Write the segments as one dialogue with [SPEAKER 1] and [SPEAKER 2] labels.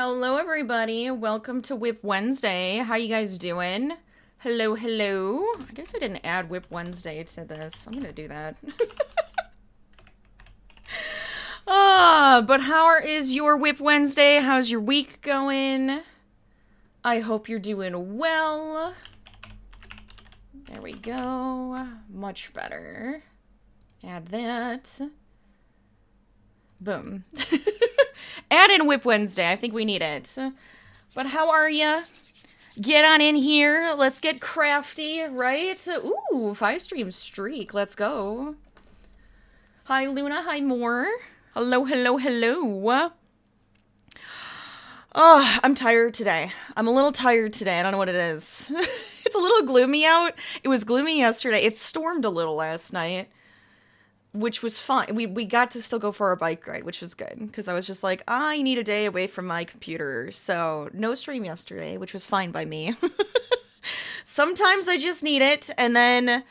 [SPEAKER 1] Hello, everybody. Welcome to WIP Wednesday. How you guys doing? Hello, hello. I guess I didn't add WIP Wednesday to this. I'm gonna do that. But how is your WIP Wednesday? How's your week going? I hope you're doing well. There we go. Much better. Add that. Boom. Add in WIP Wednesday. I think we need it. But how are ya? Get on in here. Let's get crafty, right? Ooh, 5-stream streak. Let's go. Hi, Luna. Hi, Moore. Hello, hello, hello. Oh, I'm tired today. I'm a little tired today. I don't know what it is. It's a little gloomy out. It was gloomy yesterday. It stormed a little last night, which was fine. We got to still go for our bike ride, which was good, because I was just like, I need a day away from my computer. So no stream yesterday, which was fine by me. Sometimes I just need it. And then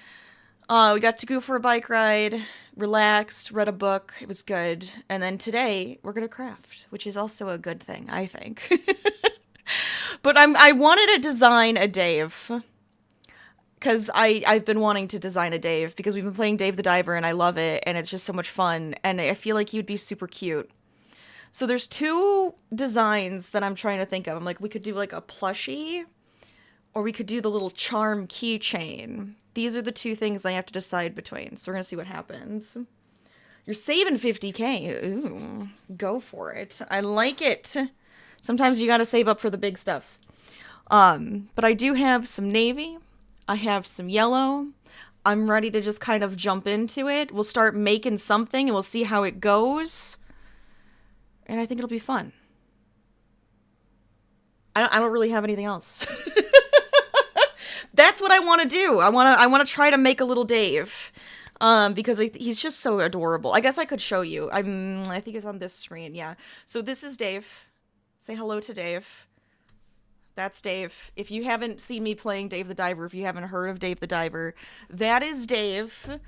[SPEAKER 1] we got to go for a bike ride, relaxed, read a book. It was good. And then today we're going to craft, which is also a good thing, I think. But I wanted to design a Dave, because I've been wanting to design a Dave, because we've been playing Dave the Diver and I love it, and it's just so much fun, and I feel like he would be super cute. So there's two designs that I'm trying to think of. I'm like, we could do like a plushie, or we could do the little charm keychain. These are the two things I have to decide between, so we're gonna see what happens. You're saving 50k. Ooh, go for it. I like it. Sometimes you gotta save up for the big stuff. But I do have some navy. I have some yellow. I'm ready to just kind of jump into it. We'll start making something and we'll see how it goes. And I think it'll be fun. I don't really have anything else. That's what I want to do. I want to try to make a little Dave. Because he's just so adorable. I guess I could show you. I think it's on this screen. Yeah. So this is Dave. Say hello to Dave. That's Dave. If you haven't seen me playing Dave the Diver, if you haven't heard of Dave the Diver, that is Dave.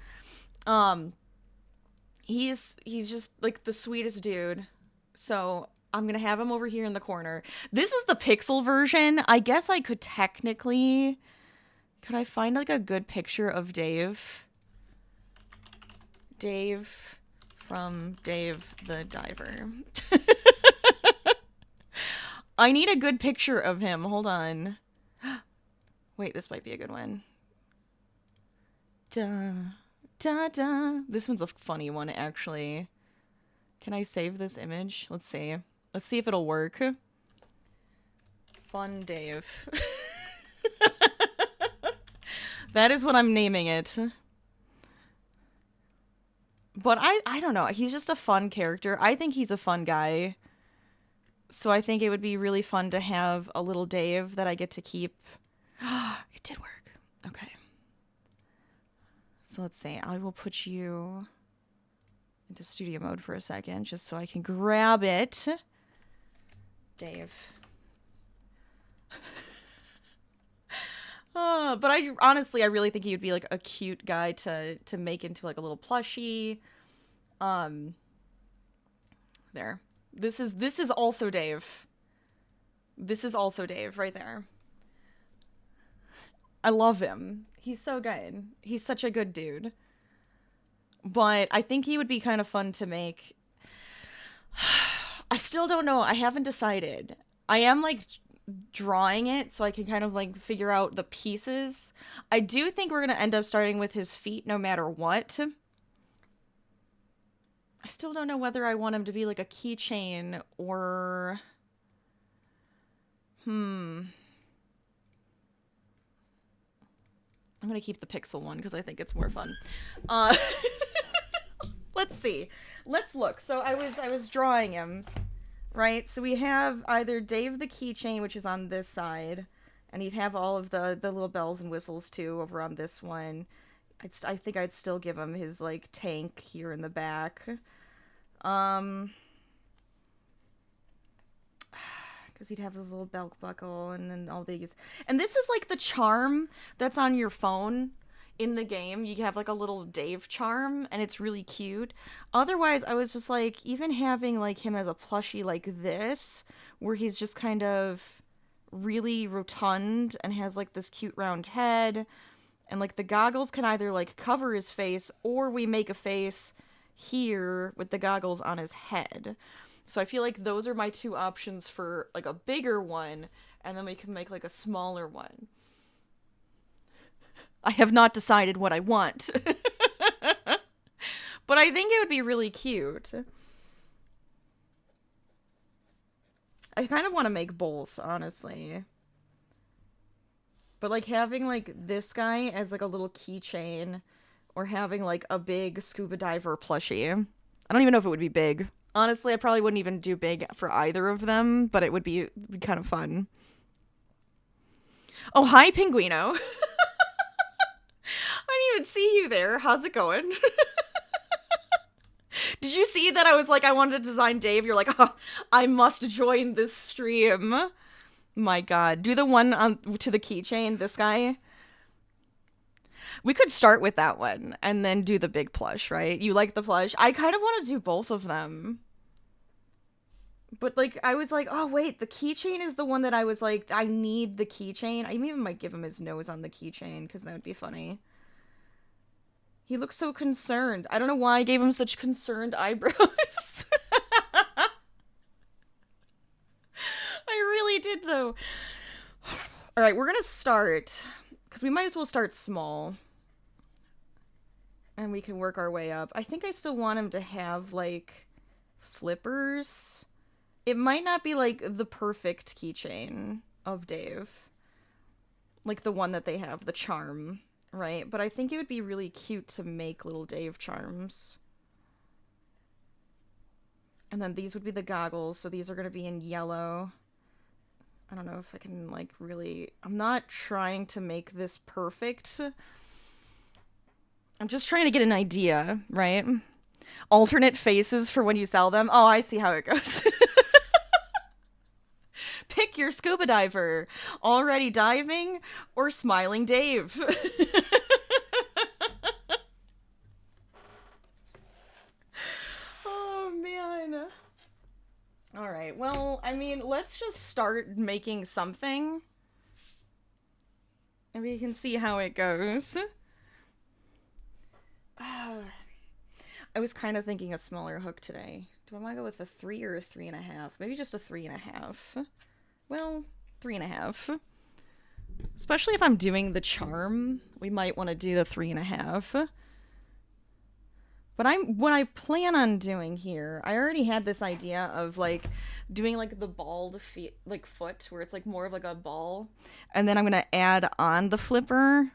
[SPEAKER 1] He's just like the sweetest dude. So I'm gonna have him over here in the corner. This is the pixel version. I guess I could technically... Could I find like a good picture of Dave? Dave from Dave the Diver. I need a good picture of him. Hold on. Wait, this might be a good one. Da, da, da. This one's a funny one, actually. Can I save this image? Let's see. Let's see if it'll work. Fun Dave. That is what I'm naming it. But I don't know. He's just a fun character. I think he's a fun guy. So I think it would be really fun to have a little Dave that I get to keep. It did work. Okay. So let's see. I will put you into studio mode for a second, just so I can grab it. Dave. But I honestly, I really think he would be like a cute guy to make into like a little plushie. There. This is also Dave. This is also Dave right there. I love him. He's so good. He's such a good dude. But I think he would be kind of fun to make. I still don't know. I haven't decided. I am like drawing it so I can kind of like figure out the pieces. I do think we're going to end up starting with his feet no matter what. I still don't know whether I want him to be like a keychain or... I'm going to keep the pixel one because I think it's more fun. Let's see. Let's look. So I was drawing him, right? So we have either Dave the keychain, which is on this side, and he'd have all of the little bells and whistles too over on this one. I think I'd still give him his like tank here in the back. Because he'd have his little belt buckle and then all these. And this is like the charm that's on your phone. in the game, you have like a little Dave charm, and it's really cute. Otherwise, I was just like, even having like him as a plushie like this, where he's just kind of really rotund and has like this cute round head, and like the goggles can either like cover his face, or we make a face here with the goggles on his head. So I feel like those are my two options for like a bigger one, and then we can make like a smaller one. I have not decided what I want. But I think it would be really cute. I kind of want to make both, honestly. But like having like this guy as like a little keychain, or having like a big scuba diver plushie. I don't even know if it would be big. Honestly, I probably wouldn't even do big for either of them, but it would be kind of fun. Oh, hi, Pinguino. I didn't even see you there. How's it going? Did you see that I was like, I wanted to design Dave? You're like, oh, I must join this stream. My God. Do the one to the keychain, this guy. We could start with that one and then do the big plush, right? You like the plush? I kind of want to do both of them. But like, I was like, oh wait, the keychain is the one that I was like, I need the keychain. I even might give him his nose on the keychain because that would be funny. He looks so concerned. I don't know why I gave him such concerned eyebrows. I really did, though. All right, we're going to start, because we might as well start small. And we can work our way up. I think I still want him to have, like, flippers. It might not be, like, the perfect keychain of Dave. Like the one that they have, the charm. Right, but I think it would be really cute to make little Dave charms. And then these would be the goggles, so these are going to be in yellow. I don't know if I can, like, really... I'm not trying to make this perfect. I'm just trying to get an idea, right? Alternate faces for when you sell them. Oh, I see how it goes. Pick your scuba diver. Already diving or smiling Dave. Oh, man. All right. Well, I mean, let's just start making something. And we can see how it goes. I was kind of thinking a smaller hook today. Do I want to go with a 3 or a 3.5? Maybe just a 3.5. Well, 3.5. Especially if I'm doing the charm, we might want to do the 3.5. But what I plan on doing here, I already had this idea of like doing like the balled feet, like foot, where it's like more of like a ball, and then I'm gonna add on the flipper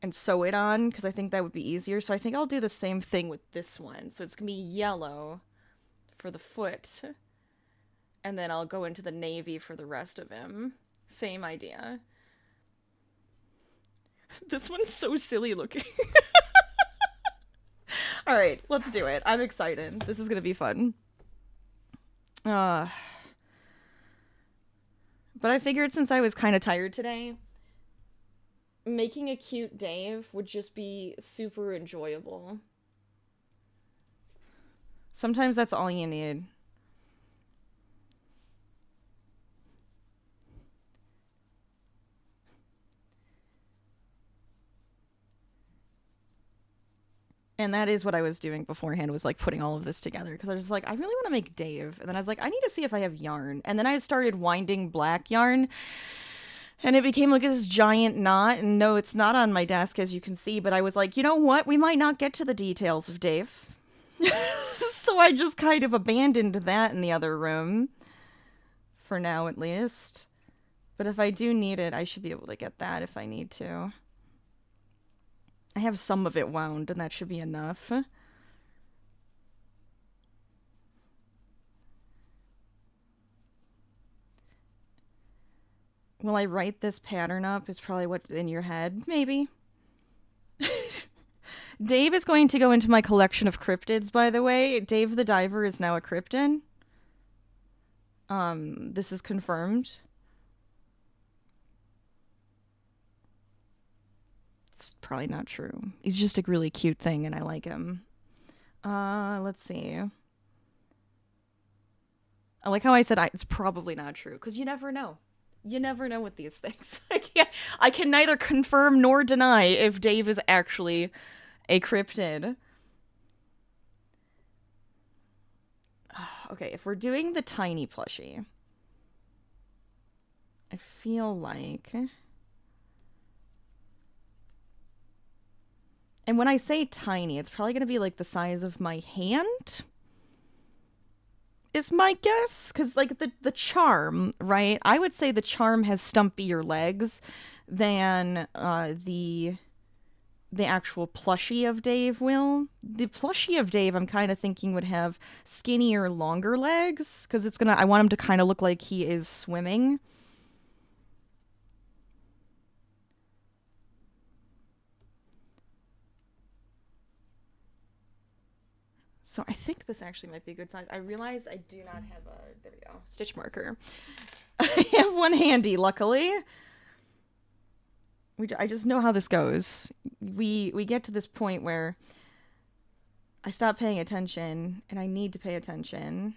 [SPEAKER 1] and sew it on because I think that would be easier. So I think I'll do the same thing with this one. So it's gonna be yellow for the foot, and then I'll go into the navy for the rest of him. Same idea. This one's so silly looking. All right, let's do it. I'm excited. This is going to be fun. But I figured since I was kind of tired today, making a cute Dave would just be super enjoyable. Sometimes that's all you need. And that is what I was doing beforehand, was like putting all of this together, because I was like, I really want to make Dave. And then I was like, I need to see if I have yarn. And then I started winding black yarn, and it became like this giant knot. And no, it's not on my desk, as you can see, but I was like, you know what? We might not get to the details of Dave. So I just kind of abandoned that in the other room. For now, at least. But if I do need it, I should be able to get that if I need to. I have some of it wound, and that should be enough. Will I write this pattern up is probably what's in your head. Maybe. Dave is going to go into my collection of cryptids, by the way. Dave the Diver is now a cryptid. This is confirmed. probably not true. He's just a really cute thing and I like him. Let's see. I like how I said it's probably not true, because you never know. You never know with these things. I can neither confirm nor deny if Dave is actually a cryptid. Okay, if we're doing the tiny plushie, I feel like... And when I say tiny, it's probably going to be like the size of my hand, is my guess. Because, like, the charm, right? I would say the charm has stumpier legs than the actual plushie of Dave will. The plushie of Dave, I'm kind of thinking, would have skinnier, longer legs. Because I want him to kind of look like he is swimming. So I think this actually might be a good size. I realized I do not have there we go, stitch marker. I have one handy, luckily. I just know how this goes. We get to this point where I stop paying attention, and I need to pay attention.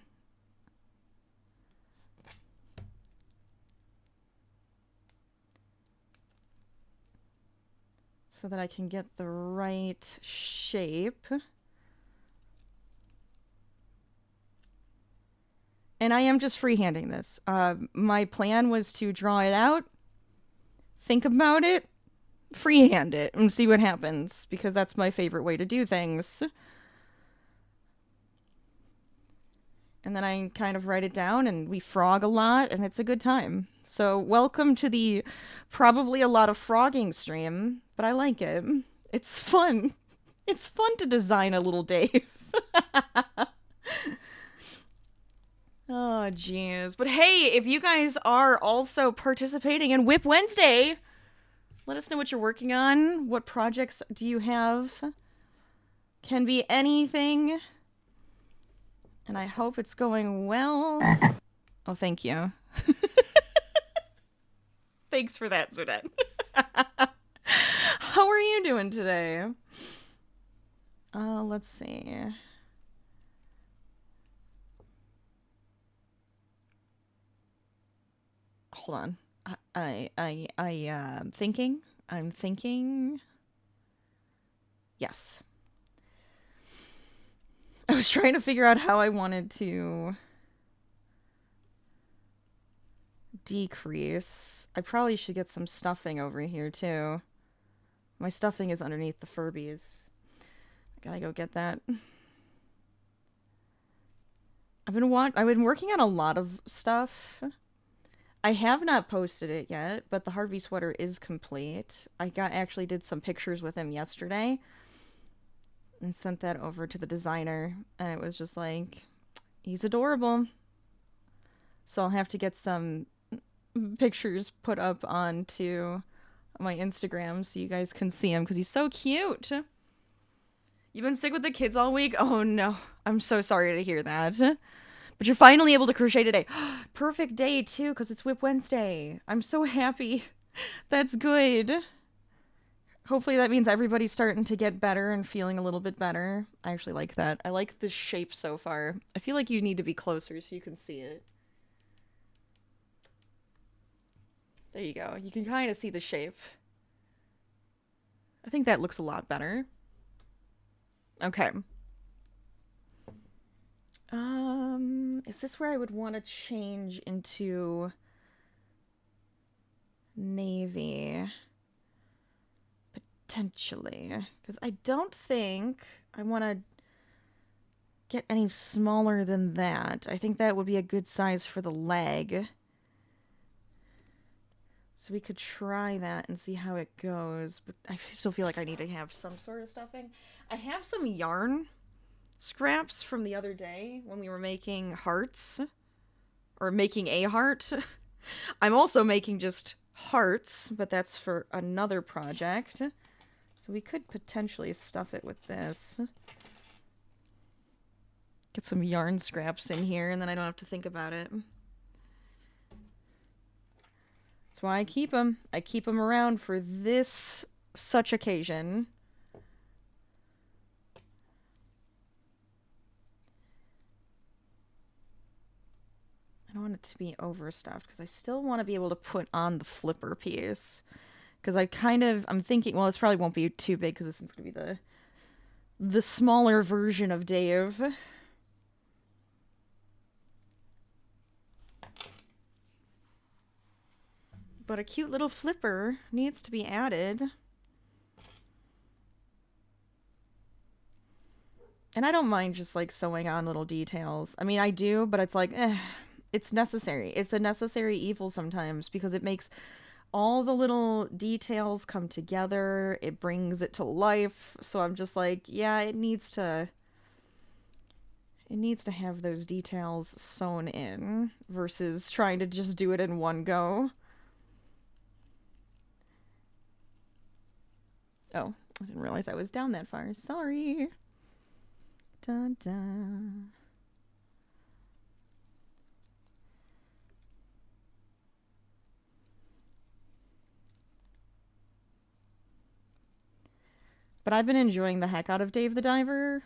[SPEAKER 1] So that I can get the right shape. And I am just freehanding this. My plan was to draw it out, think about it, freehand it, and see what happens, because that's my favorite way to do things. And then I kind of write it down, and we frog a lot, and it's a good time. So welcome to the probably a lot of frogging stream, but I like it. It's fun. It's fun to design a little Dave. Oh, jeez. But hey, if you guys are also participating in WIP Wednesday, let us know what you're working on. What projects do you have? Can be anything. And I hope it's going well. Oh, thank you. Thanks for that, Zudet. How are you doing today? Let's see. Hold on. I'm thinking. Yes. I was trying to figure out how I wanted to decrease. I probably should get some stuffing over here too. My stuffing is underneath the Furbies. I gotta go get that. I've been working on a lot of stuff. I have not posted it yet, but the Harvey sweater is complete. I actually did some pictures with him yesterday and sent that over to the designer, and it was just like, he's adorable. So I'll have to get some pictures put up onto my Instagram so you guys can see him, because he's so cute. You've been sick with the kids all week? Oh no, I'm so sorry to hear that. But you're finally able to crochet today. Perfect day, too, because it's WIP Wednesday. I'm so happy. That's good. Hopefully that means everybody's starting to get better and feeling a little bit better. I actually like that. I like the shape so far. I feel like you need to be closer so you can see it. There you go. You can kind of see the shape. I think that looks a lot better. Okay. Is this where I would want to change into navy? Potentially. Because I don't think I want to get any smaller than that. I think that would be a good size for the leg. So we could try that and see how it goes. But I still feel like I need to have some sort of stuffing. I have some yarn scraps from the other day when we were making hearts, or making a heart. I'm also making just hearts, but that's for another project. So we could potentially stuff it with this. Get some yarn scraps in here, and then I don't have to think about it. That's why I keep them. I keep them around for this such occasion. I don't want it to be overstuffed because I still want to be able to put on the flipper piece. Because I'm thinking, well, this probably won't be too big because this is going to be the smaller version of Dave. But a cute little flipper needs to be added. And I don't mind just like sewing on little details. I mean, I do, but it's like, it's necessary. It's a necessary evil sometimes because it makes all the little details come together. It brings it to life. So I'm just like, yeah, it needs to have those details sewn in versus trying to just do it in one go. Oh, I didn't realize I was down that far. Sorry. Dun dun. But I've been enjoying the heck out of Dave the Diver.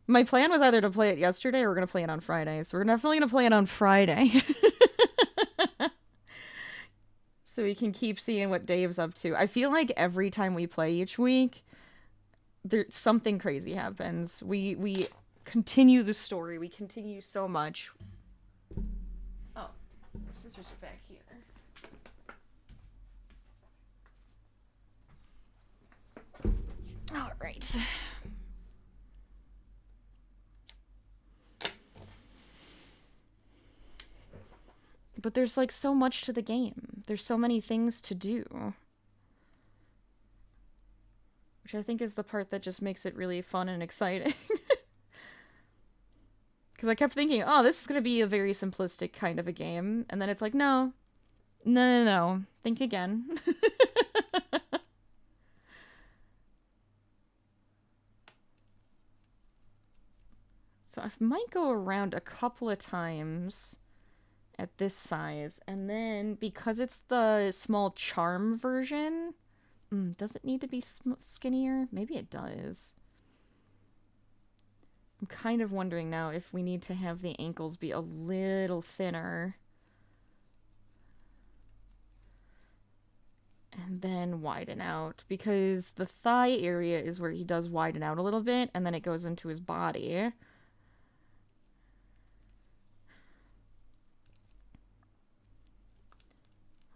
[SPEAKER 1] My plan was either to play it yesterday or we're going to play it on Friday. So we're definitely going to play it on Friday. So we can keep seeing what Dave's up to. I feel like every time we play each week, something crazy happens. We continue the story. We continue so much. Oh, scissors are back here. All right. But there's like so much to the game. There's so many things to do. Which I think is the part that just makes it really fun and exciting. Because I kept thinking, oh, this is going to be a very simplistic kind of a game. And then it's like, no. No. Think again. So I might go around a couple of times at this size. And then, because it's the small charm version, does it need to be skinnier? Maybe it does. I'm kind of wondering now if we need to have the ankles be a little thinner. And then widen out. Because the thigh area is where he does widen out a little bit. And then it goes into his body.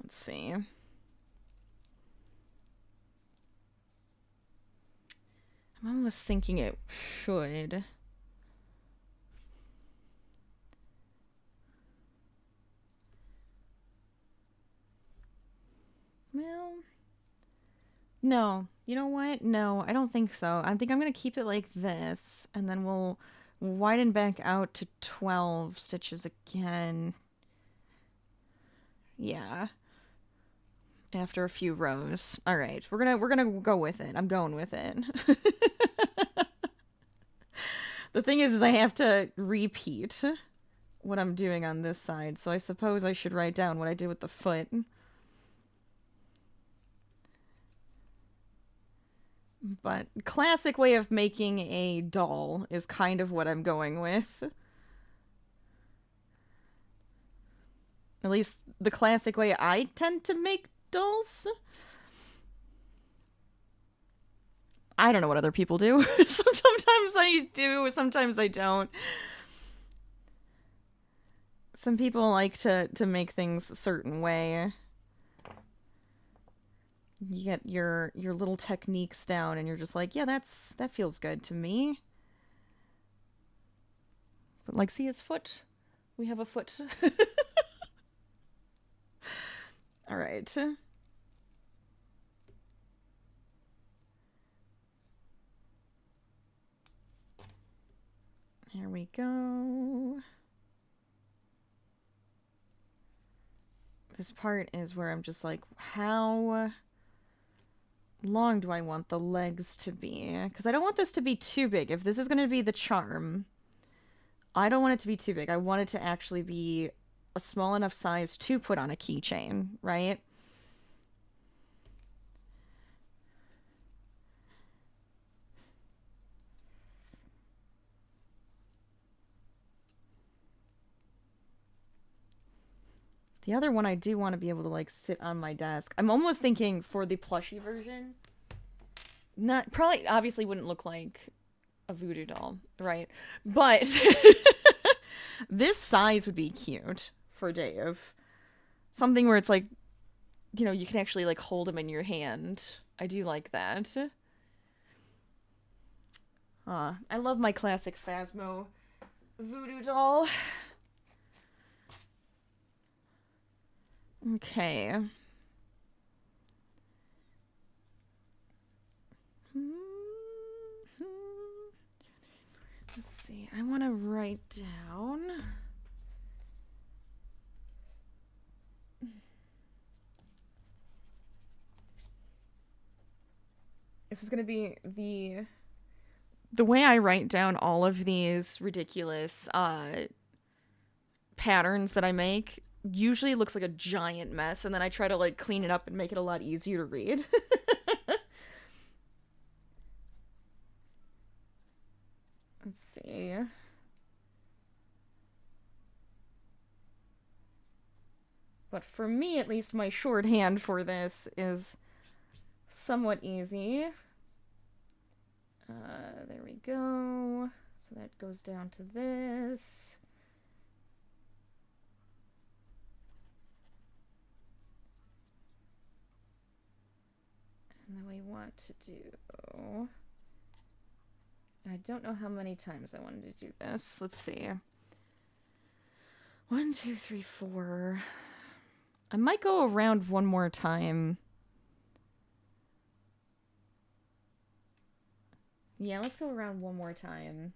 [SPEAKER 1] Let's see. I'm almost thinking it should. Well, no. You know what? No, I don't think so. I think I'm going to keep it like this, and then we'll widen back out to 12 stitches again. Yeah. After a few rows. All right. We're going to go with it. I'm going with it. The thing is I have to repeat what I'm doing on this side, so I suppose I should write down what I did with the foot. But classic way of making a doll is kind of what I'm going with. At least the classic way I tend to make dolls. I don't know what other people do. Sometimes I do, sometimes I don't. Some people like to make things a certain way. You get your little techniques down and you're just like, yeah, that feels good to me. But like, see his foot? We have a foot. All right. Here we go. This part is where I'm just like, how long do I want the legs to be? Because I don't want this to be too big. If this is going to be the charm, I don't want it to be too big. I want it to actually be a small enough size to put on a keychain, right? The other one I do want to be able to like sit on my desk. I'm almost thinking for the plushie version. Not probably obviously wouldn't look like a voodoo doll, right? But this size would be cute for Dave. Something where it's like, you know, you can actually like hold him in your hand. I do like that. I love my classic Phasmo voodoo doll. Okay. Let's see. I want to write down. This is going to be the way I write down all of these ridiculous patterns that I make usually looks like a giant mess, and then I try to like clean it up and make it a lot easier to read. Let's see. But for me, at least, my shorthand for this is somewhat easy. There we go. So that goes down to this. And then we want to do... I don't know how many times I wanted to do this. Let's see. 1, 2, 3, 4. I might go around one more time. Yeah, let's go around one more time.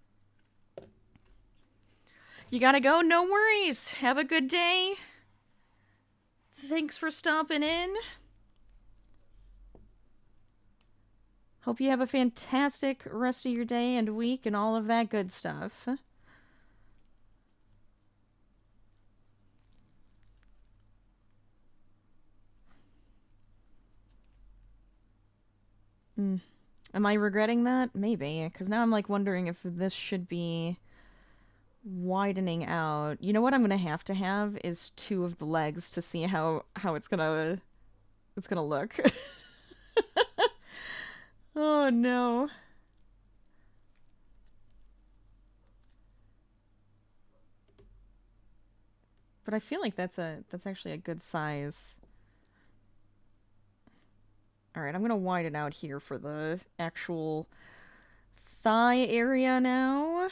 [SPEAKER 1] You gotta go? No worries. Have a good day. Thanks for stopping in. Hope you have a fantastic rest of your day and week and all of that good stuff. Am I regretting that? Maybe, because now I'm like wondering if this should be widening out. You know what I'm gonna have is 2 of the legs to see how it's gonna look. Oh no. But I feel like that's actually a good size. Alright, I'm gonna widen out here for the actual thigh area now.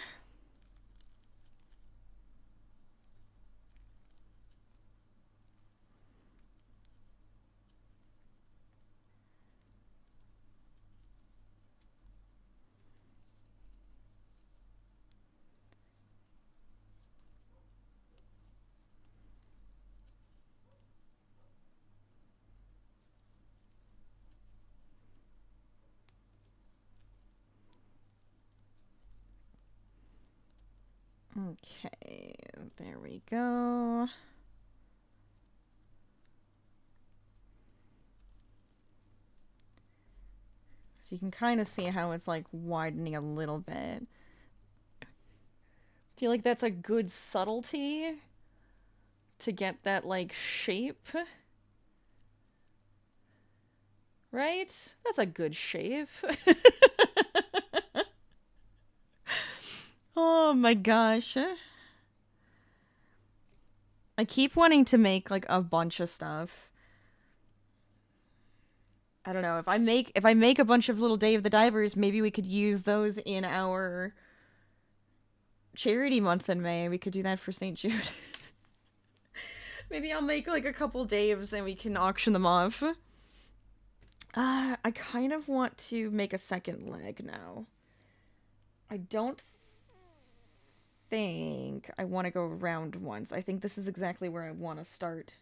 [SPEAKER 1] Okay, there we go. So you can kind of see how it's like widening a little bit. Feel like that's a good subtlety to get that like shape. Right? That's a good shape. Oh my gosh. I keep wanting to make like a bunch of stuff. I don't know, if I make a bunch of little Day of the Divers, maybe we could use those in our charity month in May. We could do that for St. Jude. Maybe I'll make like a couple Daves and we can auction them off. I kind of want to make a second leg now. I don't think I want to go around once. I think this is exactly where I want to start.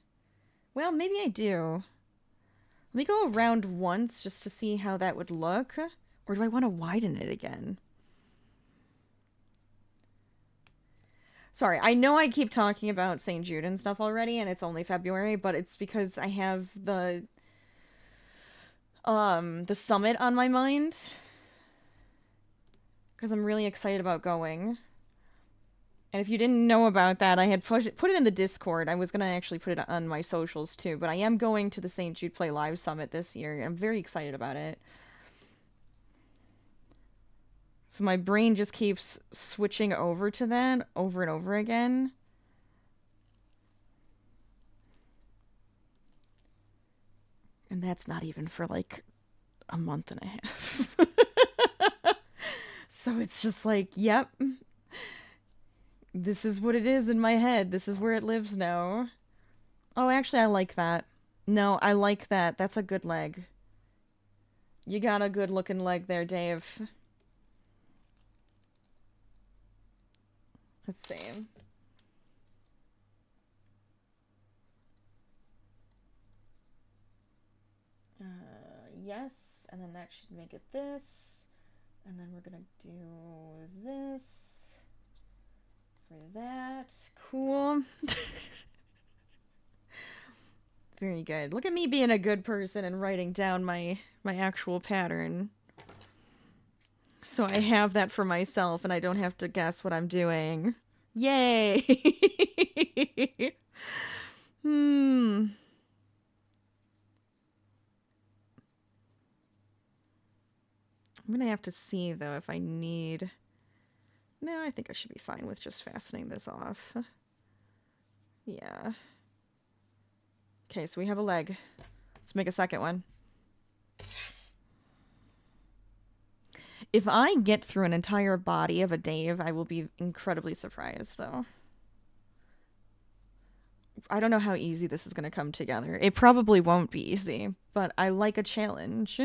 [SPEAKER 1] Well, maybe I do. Let me go around once just to see how that would look. Or do I want to widen it again? Sorry, I know I keep talking about St. Jude and stuff already, and it's only February, but it's because I have the summit on my mind. Because I'm really excited about going. And if you didn't know about that, I had put it in the Discord. I was going to actually put it on my socials too, but I am going to the St. Jude Play Live Summit this year. I'm very excited about it. So my brain just keeps switching over to that over and over again. And that's not even for like a month and a half. So it's just like, yep. This is what it is in my head. This is where it lives now. Oh, actually, I like that. No, I like that. That's a good leg. You got a good looking leg there, Dave. Let's see. Yes, and then that should make it this. And then we're gonna do this for that. Cool. Very good. Look at me being a good person and writing down my actual pattern. So I have that for myself and I don't have to guess what I'm doing. Yay! I'm gonna have to see, though, if I need... No, I think I should be fine with just fastening this off. Yeah. Okay, so we have a leg. Let's make a second one. If I get through an entire body of a Dave, I will be incredibly surprised, though. I don't know how easy this is going to come together. It probably won't be easy, but I like a challenge.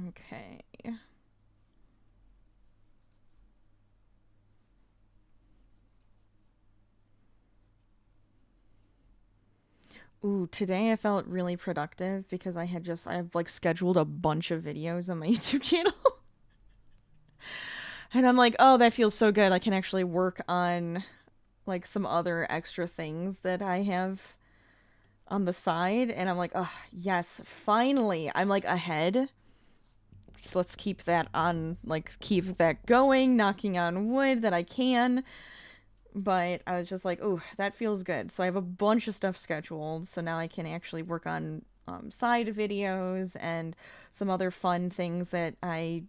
[SPEAKER 1] Okay. Ooh, today I felt really productive because I've like scheduled a bunch of videos on my YouTube channel. And I'm like, oh, that feels so good. I can actually work on like some other extra things that I have on the side. And I'm like, oh, yes, finally. I'm like ahead. So let's keep that on, like, keep that going, knocking on wood that I can. But I was just like, oh, that feels good. So I have a bunch of stuff scheduled. So now I can actually work on side videos and some other fun things that I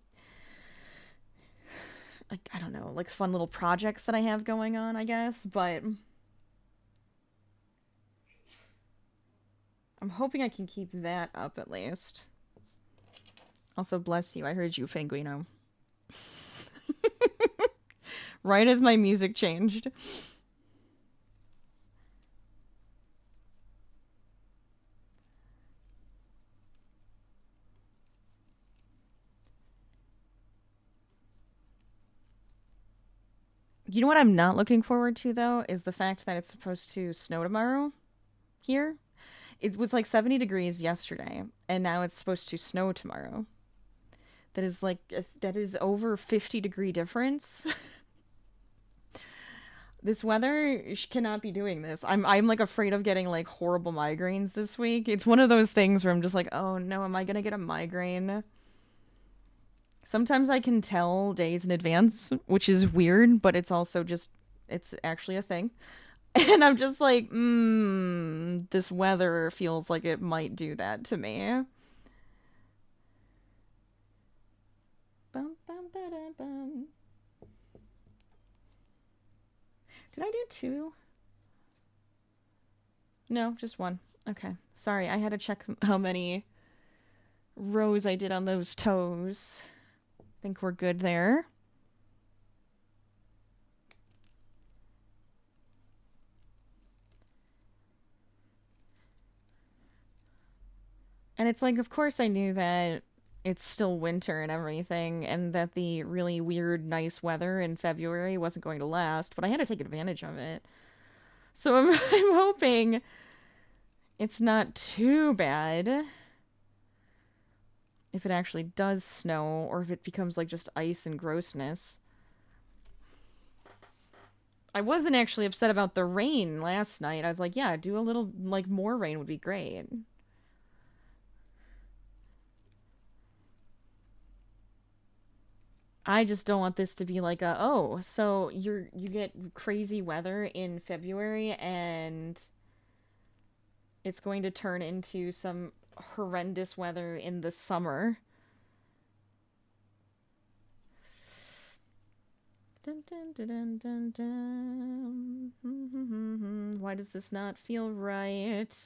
[SPEAKER 1] don't know, like fun little projects that I have going on, I guess. But I'm hoping I can keep that up at least. Also, bless you. I heard you, Penguino. Right as my music changed. You know what I'm not looking forward to, though, is the fact that it's supposed to snow tomorrow here. It was like 70 degrees yesterday, and now it's supposed to snow tomorrow. That is like, that is over 50-degree difference. This weather cannot be doing this. I'm like afraid of getting like horrible migraines this week. It's one of those things where I'm just like, oh no, am I gonna get a migraine? Sometimes I can tell days in advance, which is weird, but it's also just, it's actually a thing. And I'm just like, this weather feels like it might do that to me. Bum, bum, ba-da-bum. Did I do 2? No, just 1. Okay. Sorry, I had to check how many rows I did on those toes. I think we're good there. And it's like, of course I knew that it's still winter and everything, and that the really weird, nice weather in February wasn't going to last, but I had to take advantage of it. So I'm hoping It's not too bad if it actually does snow, or if it becomes like just ice and grossness. I wasn't actually upset about the rain last night. I was like, yeah, do a little, like, more rain would be great. I just don't want this to be like a, oh, so you get crazy weather in February and it's going to turn into some horrendous weather in the summer. Dun, dun, dun, dun, dun, dun. Why does this not feel right?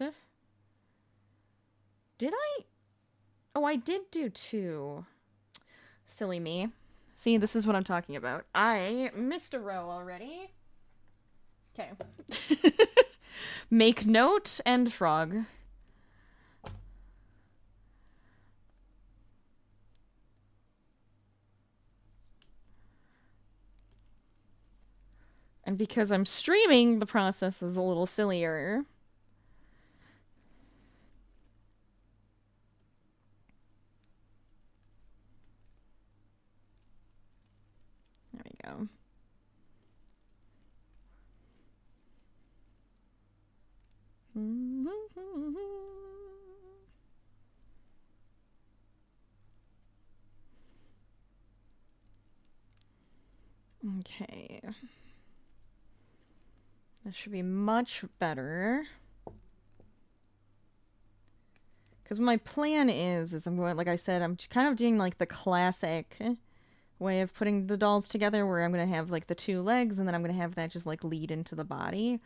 [SPEAKER 1] Did I? Oh, I did do 2. Silly me. See, this is what I'm talking about. I missed a row already. Okay. Make note and frog. And because I'm streaming, the process is a little sillier. There we go. Okay. This should be much better. Because my plan is I'm going, like I said, I'm kind of doing like the classic way of putting the dolls together where I'm going to have like the 2 legs and then I'm going to have that just like lead into the body.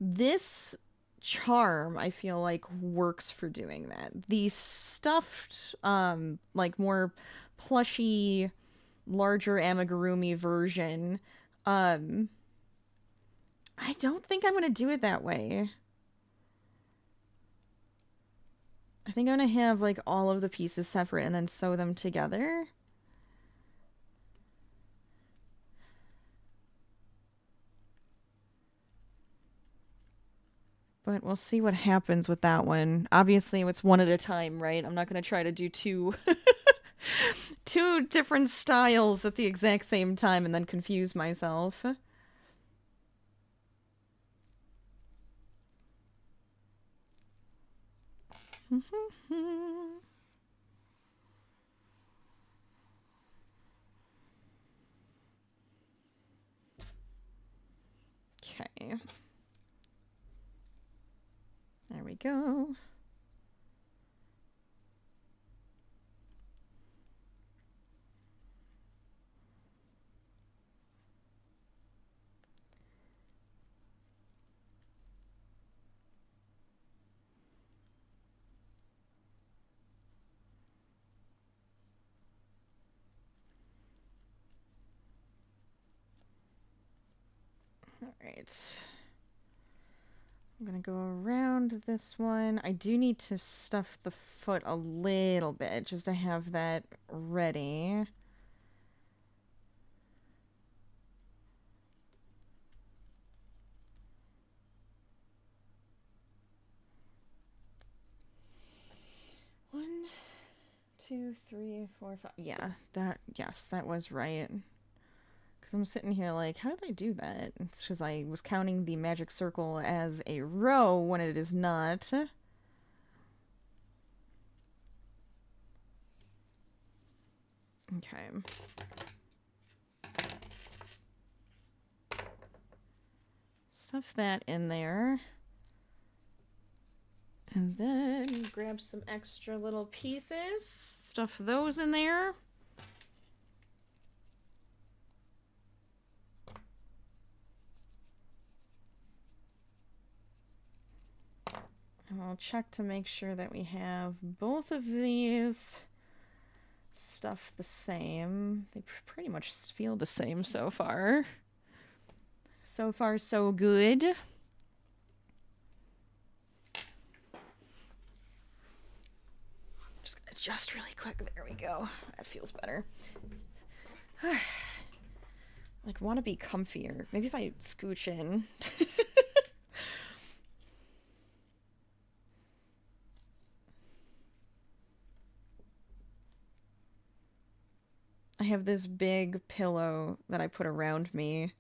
[SPEAKER 1] This charm, I feel like, works for doing that. The stuffed, like more plushy, larger amigurumi version, I don't think I'm going to do it that way. I think I'm going to have like all of the pieces separate and then sew them together. But we'll see what happens with that one. Obviously, it's one at a time, right? I'm not going to try to do 2 2 different styles at the exact same time and then confuse myself. Okay. There we go. All right. I'm gonna go around this one. I do need to stuff the foot a little bit just to have that ready. One, 2, 3, 4, 5. Yeah, yes, that was right. Because I'm sitting here like, how did I do that? It's because I was counting the magic circle as a row when it is not. Okay. Stuff that in there. And then grab some extra little pieces. Stuff those in there. And we'll check to make sure that we have both of these stuff the same. They pretty much feel the same so far. So far, so good. Just gonna adjust really quick. There we go. That feels better. Like, want to be comfier. Maybe if I scooch in. I have this big pillow that I put around me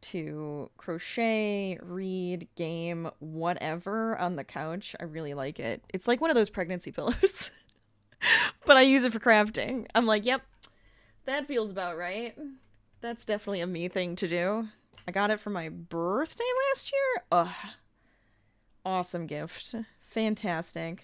[SPEAKER 1] to crochet, read, game, whatever on the couch. I really like it. It's like one of those pregnancy pillows, but I use it for crafting. I'm like, yep, that feels about right. That's definitely a me thing to do. I got it for my birthday last year. Ugh. Awesome gift. Fantastic.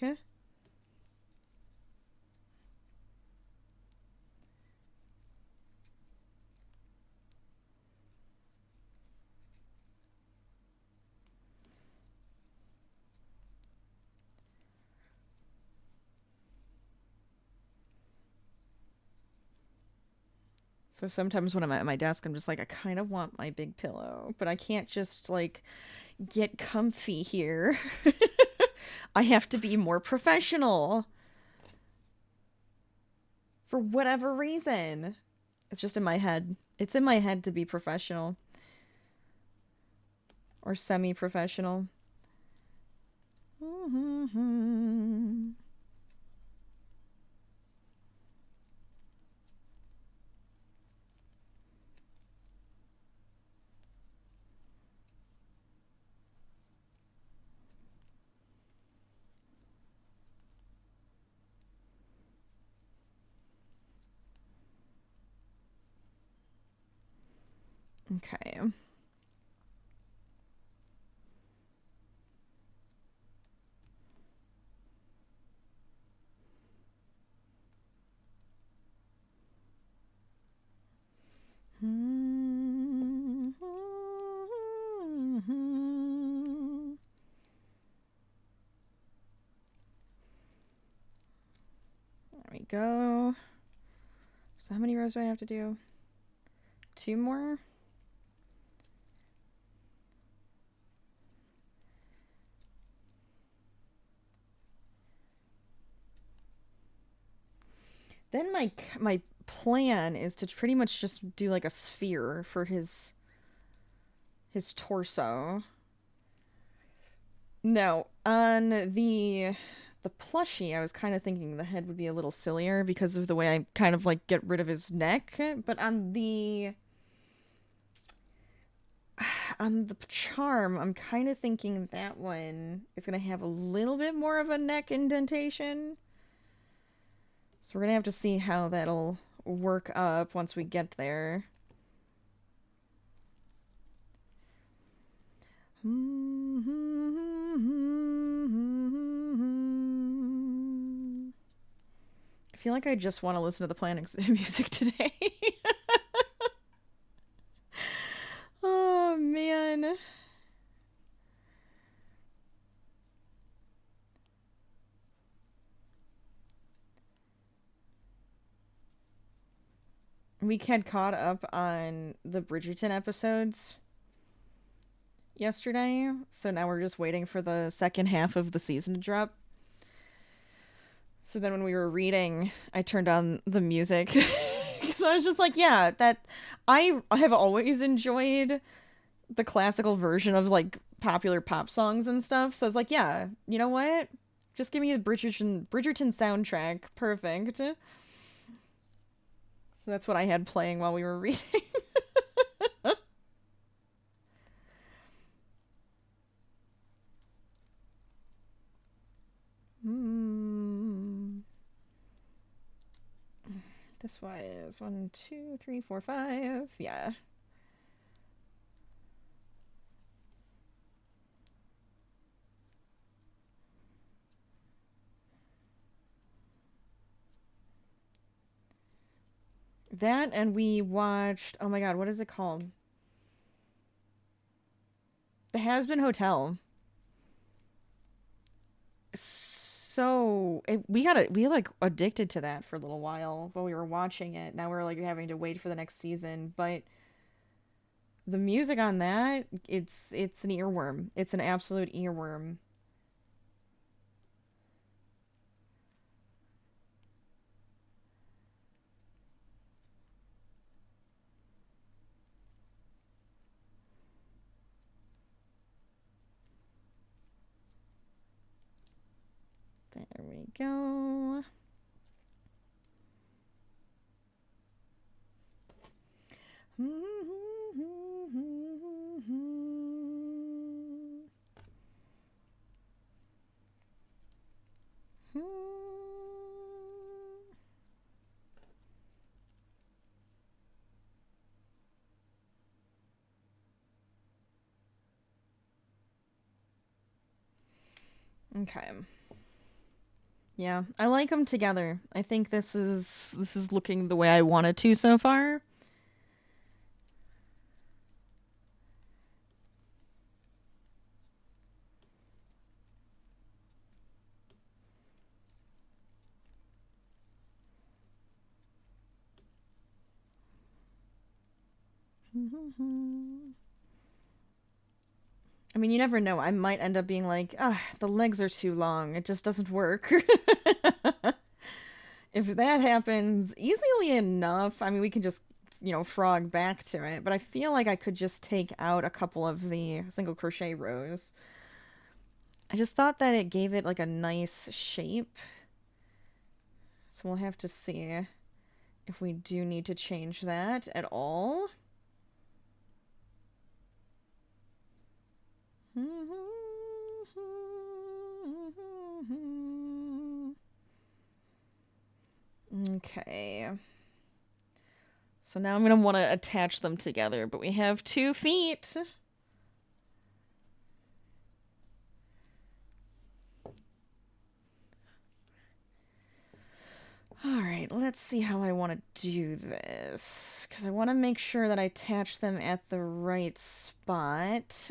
[SPEAKER 1] So sometimes when I'm at my desk, I'm just like, I kind of want my big pillow, but I can't just like get comfy here. I have to be more professional for whatever reason. It's just in my head. It's in my head to be professional or semi-professional. Okay. There we go. So how many rows do I have to do? 2 more? Then my plan is to pretty much just do like a sphere for his torso. No, on the plushie, I was kind of thinking the head would be a little sillier because of the way I kind of like get rid of his neck, but on the charm, I'm kind of thinking that one is going to have a little bit more of a neck indentation. So we're going to have to see how that'll work up once we get there. I feel like I just want to listen to the planning music today. Oh, man. We had caught up on the Bridgerton episodes yesterday, so now we're just waiting for the second half of the season to drop. So then when we were reading, I turned on the music because I was just like, yeah, that I have always enjoyed the classical version of like popular pop songs and stuff. So I was like, yeah, you know what? Just give me the Bridgerton soundtrack. Perfect. So that's what I had playing while we were reading. This was 1, 2, 3, 4, 5. Yeah. That, and we watched, oh my god, what is it called? The Has-Been Hotel. So we like addicted to that for a little while while we were watching it. Now we're like having to wait for the next season, but the music on that, it's an earworm. It's an absolute earworm. There we go. Okay. Yeah, I like them together. I think this is looking the way I want it to so far. I mean, you never know. I might end up being like, ah, the legs are too long. It just doesn't work. If that happens easily enough, I mean, we can just, frog back to it. But I feel like I could just take out a couple of the single crochet rows. I just thought that it gave it like a nice shape. So we'll have to see if we do need to change that at all. Okay. So now I'm going to want to attach them together, but we have 2 feet. Alright, let's see how I want to do this. Because I want to make sure that I attach them at the right spot.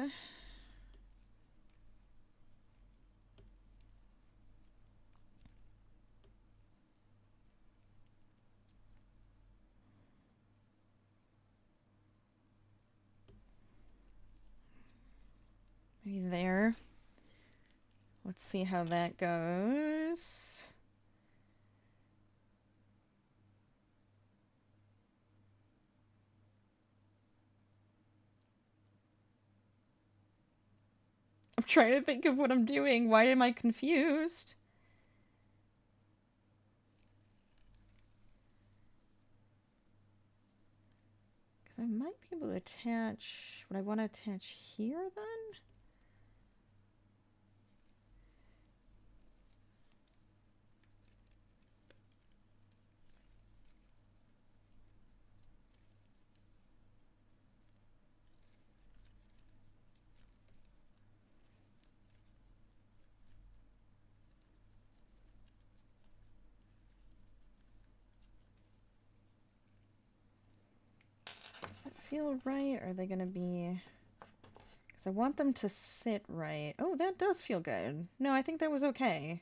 [SPEAKER 1] Maybe there. Let's see how that goes. I'm trying to think of what I'm doing. Why am I confused? Because I might be able to attach... Would I want to attach here, then? Does it feel right? Or are they going to be... Because I want them to sit right. Oh, that does feel good. No, I think that was okay.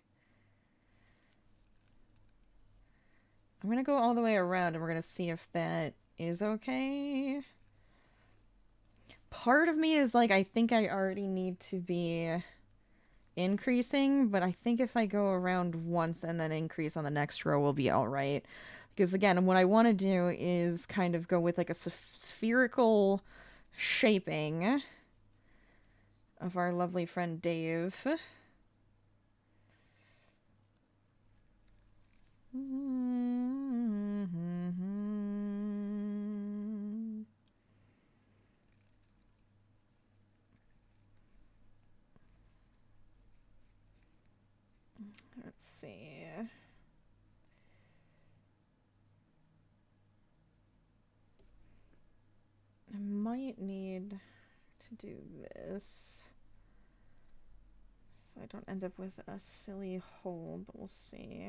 [SPEAKER 1] I'm going to go all the way around and we're going to see if that is okay. Part of me is like, I think I already need to be increasing, but I think if I go around once and then increase on the next row, we'll be all right. Because again, what I want to do is kind of go with like a spherical shaping of our lovely friend Dave. Let's see. I might need to do this so I don't end up with a silly hole, but we'll see.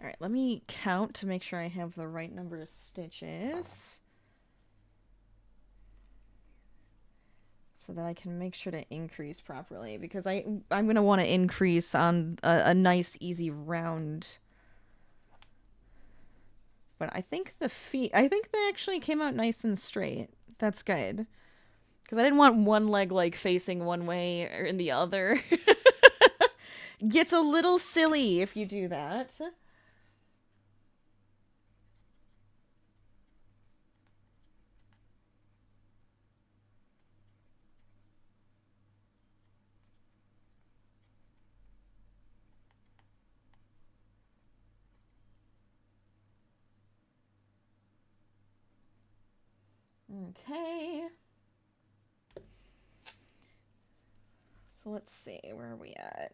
[SPEAKER 1] Alright, let me count to make sure I have the right number of stitches. So that I can make sure to increase properly. Because I'm going to want to increase on a nice, easy round. But I think the feet... I think they actually came out nice and straight. That's good. Because I didn't want one leg, like, facing one way or in the other. Gets a little silly if you do that. Okay. So let's see, where are we at?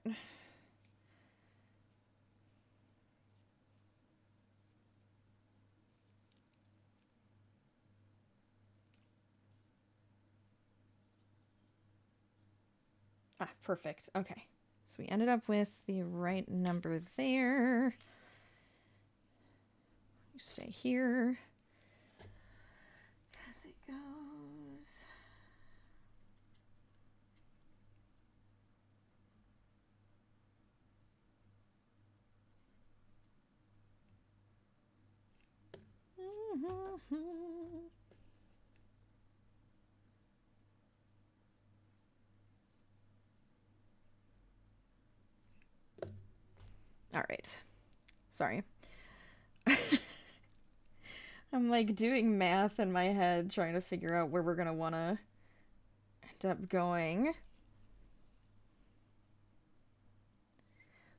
[SPEAKER 1] Ah, perfect. Okay. So we ended up with the right number there. You stay here. As it goes. All right. Sorry. I'm like doing math in my head, trying to figure out where we're gonna want to end up going.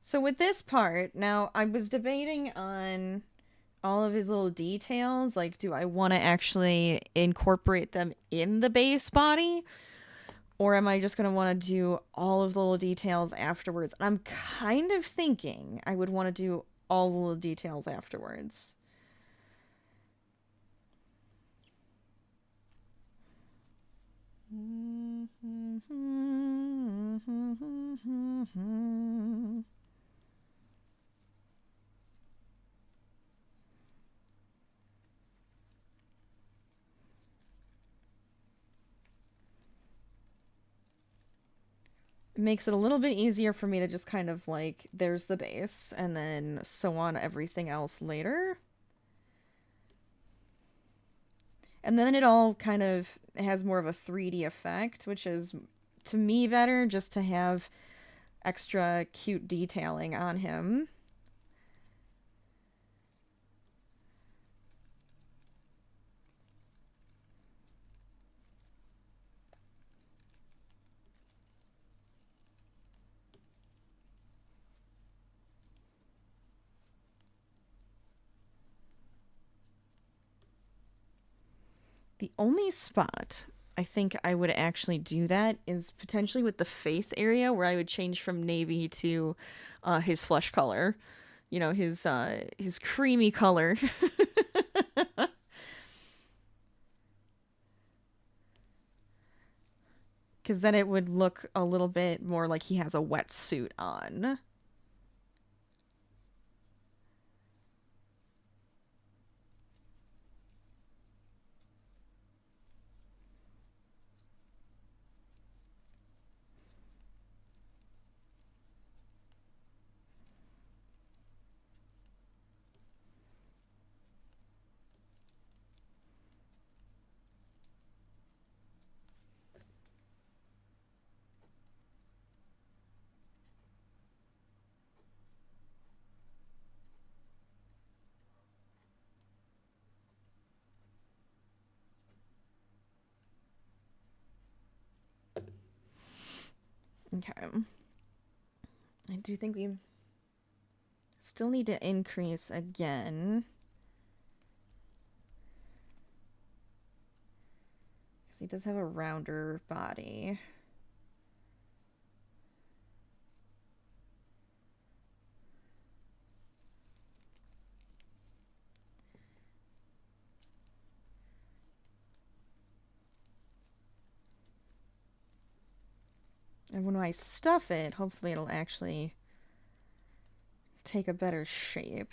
[SPEAKER 1] So with this part, now I was debating on all of his little details. Like, do I want to actually incorporate them in the base body? Or am I just going to want to do all of the little details afterwards? I'm kind of thinking I would want to do all the little details afterwards. It makes it a little bit easier for me to just kind of like, there's the base, and then sew on everything else later. And then it all kind of has more of a 3D effect, which is, to me, better just to have extra cute detailing on him. The only spot I think I would actually do that is potentially with the face area, where I would change from navy to his flesh color. You know, his creamy color. Because then it would look a little bit more like he has a wetsuit on. Okay. I do think we still need to increase again. Because he does have a rounder body. And when I stuff it, hopefully it'll actually take a better shape.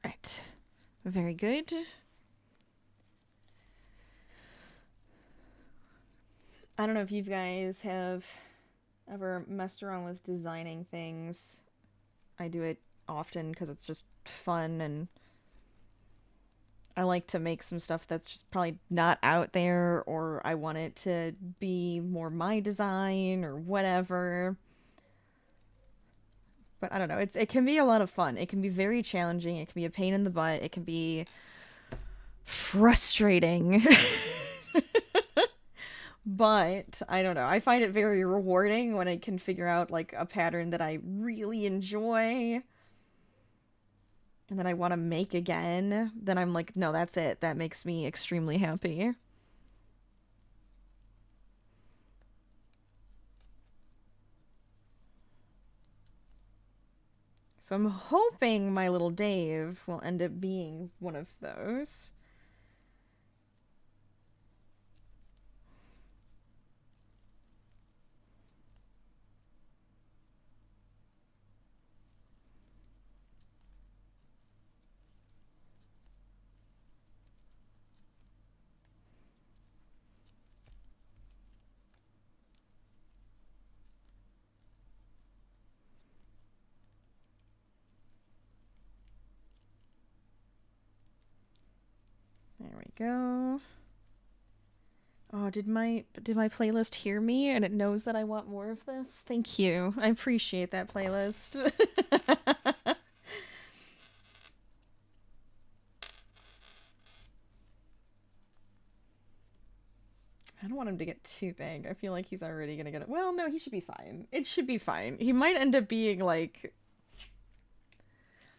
[SPEAKER 1] Alright. Very good. I don't know if you guys have ever messed around with designing things. I do it often because it's just fun, and I like to make some stuff that's just probably not out there, or I want it to be more my design or whatever. But I don't know. It can be a lot of fun. It can be very challenging. It can be a pain in the butt. It can be frustrating. But I don't know. I find it very rewarding when I can figure out like a pattern that I really enjoy and that I want to make again. Then I'm like, no, that's it. That makes me extremely happy. So I'm hoping my little Dave will end up being one of those. There we go. Oh, did my playlist hear me and it knows that I want more of this? Thank you. I appreciate that playlist. I don't want him to get too big. I feel like he's already gonna get it. Well, no, he should be fine. It should be fine. He might end up being like...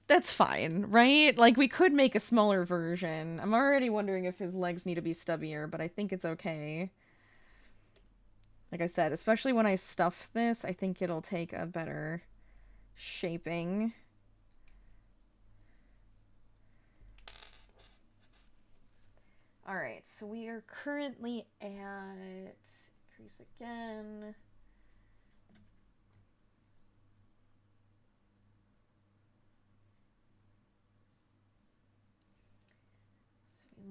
[SPEAKER 1] That's fine, right? Like, we could make a smaller version. I'm already wondering if his legs need to be stubbier, but I think it's okay. Like I said, especially when I stuff this, I think it'll take a better shaping. Alright, so we are currently at... Increase again...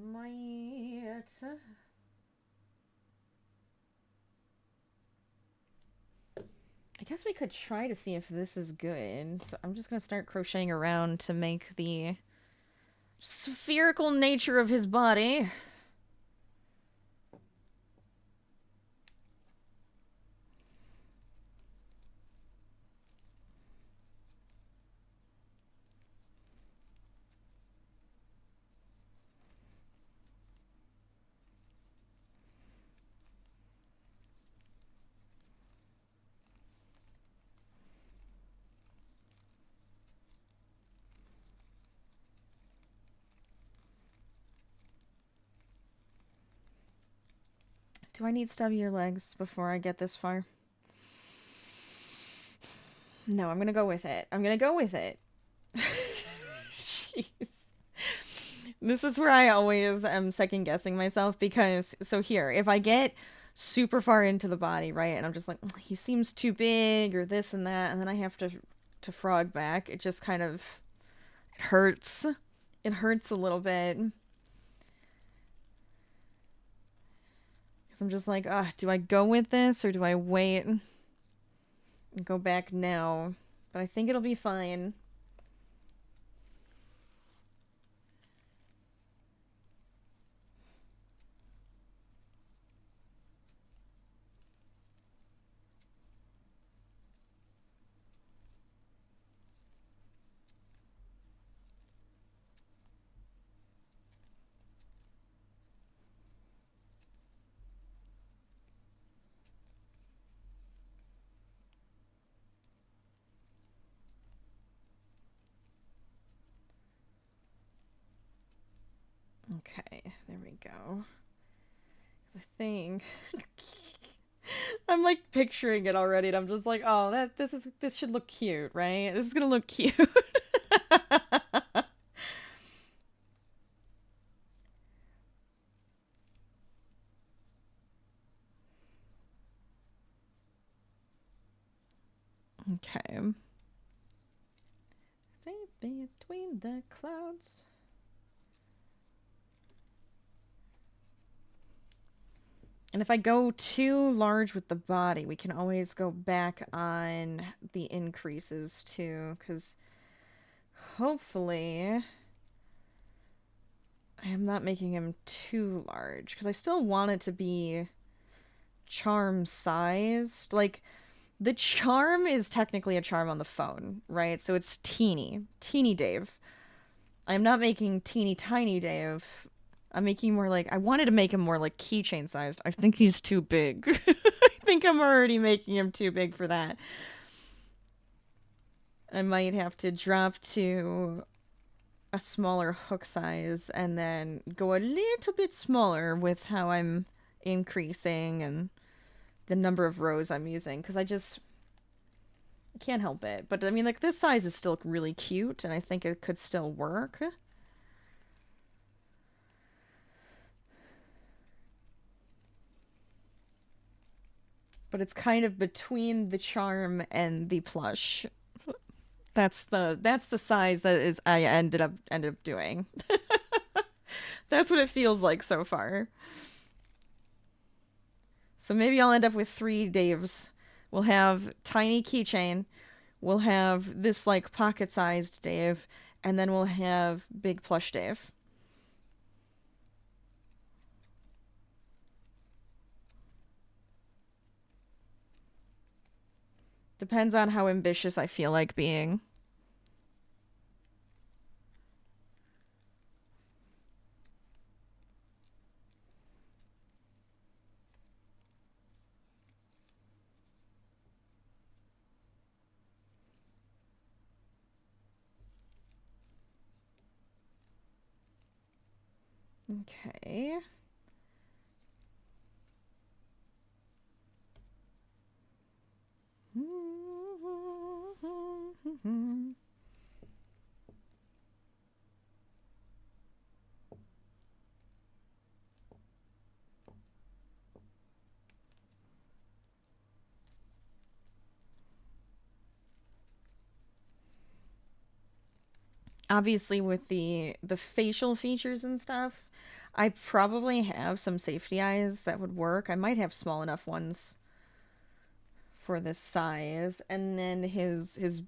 [SPEAKER 1] Might... I guess we could try to see if this is good. So I'm just going to start crocheting around to make the spherical nature of his body. Do I need stubbier legs before I get this far? No, I'm gonna go with it. I'm gonna go with it. Jeez. This is where I always am second guessing myself because, so here, if I get super far into the body, right, and I'm just like, he seems too big or this and that, and then I have to frog back, it just kind of, it hurts. It hurts a little bit. I'm just like, do I go with this or do I wait and go back now? But I think it'll be fine. Okay, there we go. I think I'm like picturing it already, and I'm just like, oh, this should look cute, right? This is gonna look cute. Okay. Safe between the clouds. And if I go too large with the body, we can always go back on the increases too, because hopefully I am not making him too large, because I still want it to be charm sized. Like, The charm is technically a charm on the phone, right? So it's teeny Dave. I'm not making teeny tiny Dave. I'm making more like, I wanted to make him more like keychain sized. I think he's too big. I think I'm already making him too big for that. I might have to drop to a smaller hook size and then go a little bit smaller with how I'm increasing and the number of rows I'm using, because I can't help it. But I mean, like, this size is still really cute and I think it could still work. But it's kind of between the charm and the plush. That's the size that is I ended up doing. That's what it feels like so far. So maybe I'll end up with 3 Daves. We'll have tiny keychain, we'll have this like pocket-sized Dave, and then we'll have big plush Dave. Depends on how ambitious I feel like being. Okay. Obviously with the facial features and stuff, I probably have some safety eyes that would work. I might have small enough ones for this size. And then his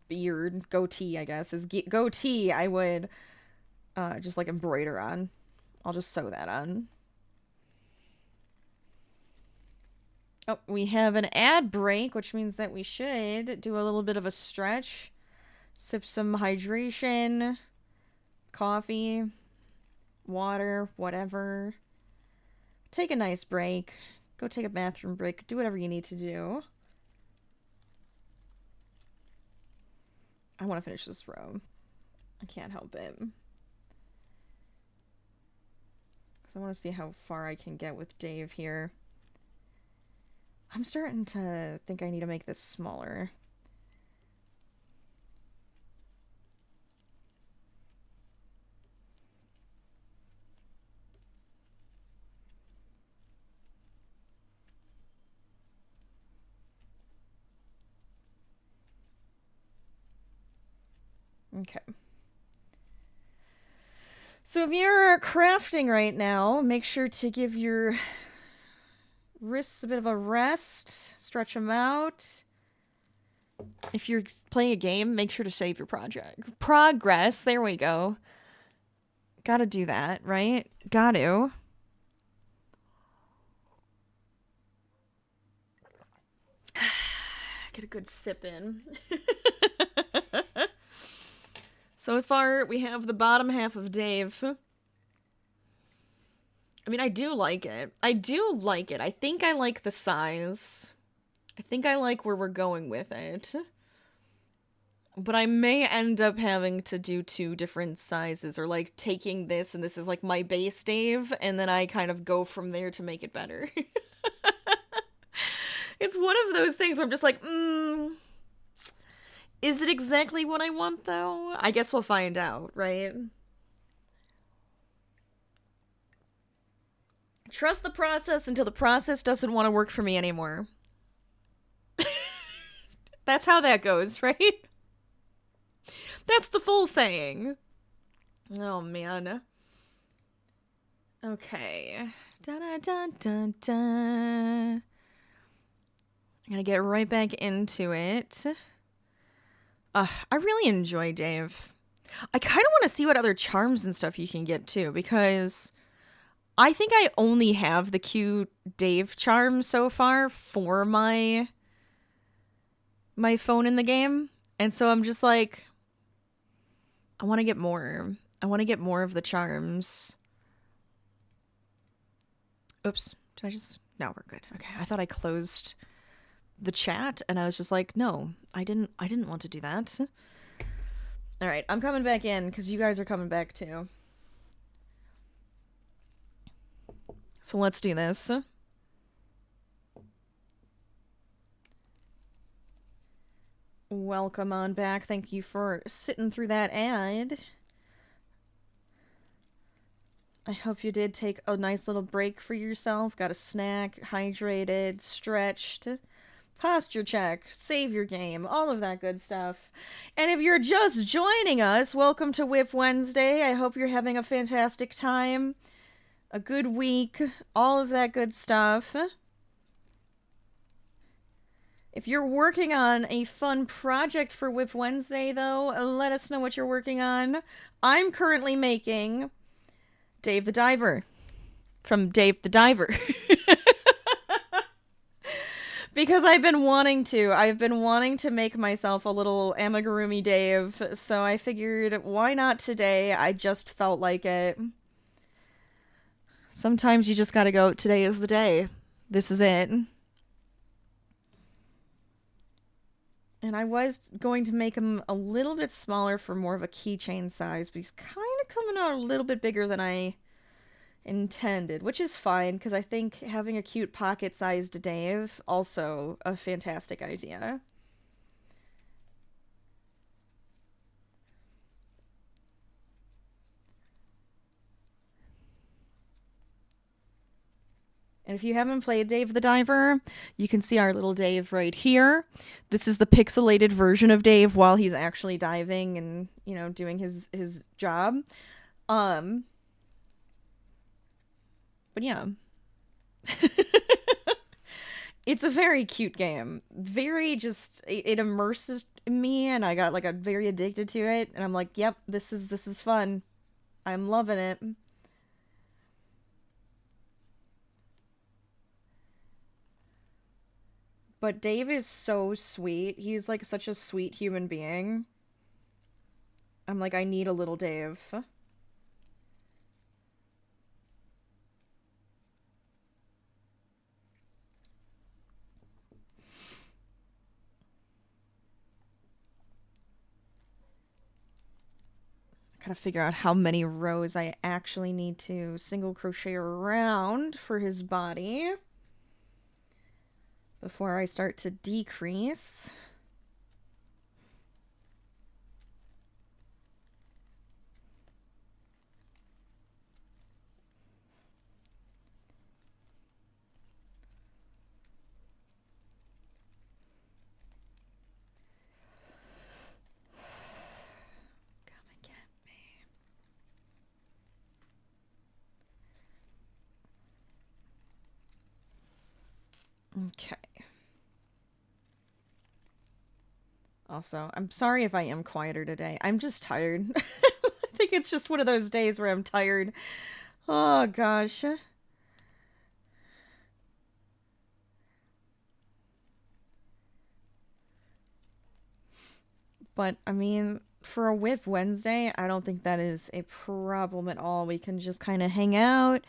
[SPEAKER 1] beard, goatee, I guess, his goatee I would just like embroider on. I'll just sew that on. Oh, we have an ad break, which means that we should do a little bit of a stretch. Sip some hydration, coffee, water, whatever. Take a nice break. Go take a bathroom break. Do whatever you need to do. I want to finish this row. I can't help it. Because I want to see how far I can get with Dave here. I'm starting to think I need to make this smaller. Okay. So if you're crafting right now, make sure to give your wrists a bit of a rest. Stretch them out. If you're playing a game, make sure to save your progress. There we go. Gotta do that, right? Gotta. Get a good sip in. So far, we have the bottom half of Dave. I mean, I do like it. I think I like the size. I think I like where we're going with it. But I may end up having to do 2 different sizes, or like taking this and this is like my base Dave, and then I kind of go from there to make it better. It's one of those things where I'm just like, is it exactly what I want, though? I guess we'll find out, right? Trust the process until the process doesn't want to work for me anymore. That's how that goes, right? That's the full saying. Oh, man. Okay. Da-da-da-da-da. I'm gonna get right back into it. I really enjoy Dave. I kind of want to see what other charms and stuff you can get, too, because I think I only have the cute Dave charm so far for my my phone in the game. And so I'm just like, I want to get more. I want to get more of the charms. Oops. Did I just... No, we're good. Okay. I thought I closed the chat and I was just like, no, I didn't want to do that. All right. I'm coming back in because you guys are coming back too. So let's do this. Welcome on back. Thank you for sitting through that ad. I hope you did take a nice little break for yourself. Got a snack, hydrated, stretched, posture check, save your game, all of that good stuff. And if you're just joining us, welcome to WIP Wednesday. I hope you're having a fantastic time, a good week, all of that good stuff. If you're working on a fun project for WIP Wednesday, though, let us know what you're working on. I'm currently making Dave the Diver from Dave the Diver. Because I've been wanting to make myself a little Amigurumi Dave, so I figured, why not today? I just felt like it. Sometimes you just gotta go, today is the day. This is it. And I was going to make him a little bit smaller for more of a keychain size, but he's kind of coming out a little bit bigger than I intended, which is fine, because I think having a cute pocket-sized Dave, also a fantastic idea. And if you haven't played Dave the Diver, you can see our little Dave right here. This is the pixelated version of Dave while he's actually diving and, you know, doing his job. But yeah. It's a very cute game. Very just, it immerses me, and I got like a very addicted to it, and I'm like, yep, this is fun. I'm loving it. But Dave is so sweet. He's like such a sweet human being. I'm like, I need a little Dave. Gotta figure out how many rows I actually need to single crochet around for his body before I start to decrease. Come and get me. Okay. Also, I'm sorry if I am quieter today. I'm just tired. I think it's just one of those days where I'm tired. Oh, gosh. But, I mean, for a WIP Wednesday, I don't think that is a problem at all. We can just kind of hang out,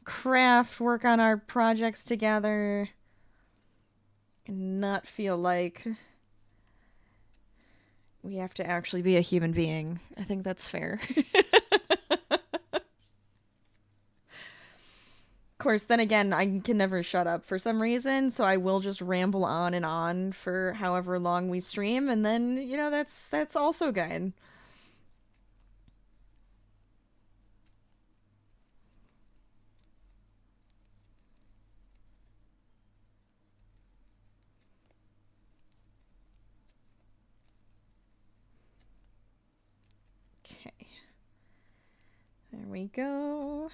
[SPEAKER 1] craft, work on our projects together, and not feel like we have to actually be a human being. I think that's fair. Of course, then again, I can never shut up for some reason, so I will just ramble on and on for however long we stream, and then, you know, that's also good. Okay. There we go.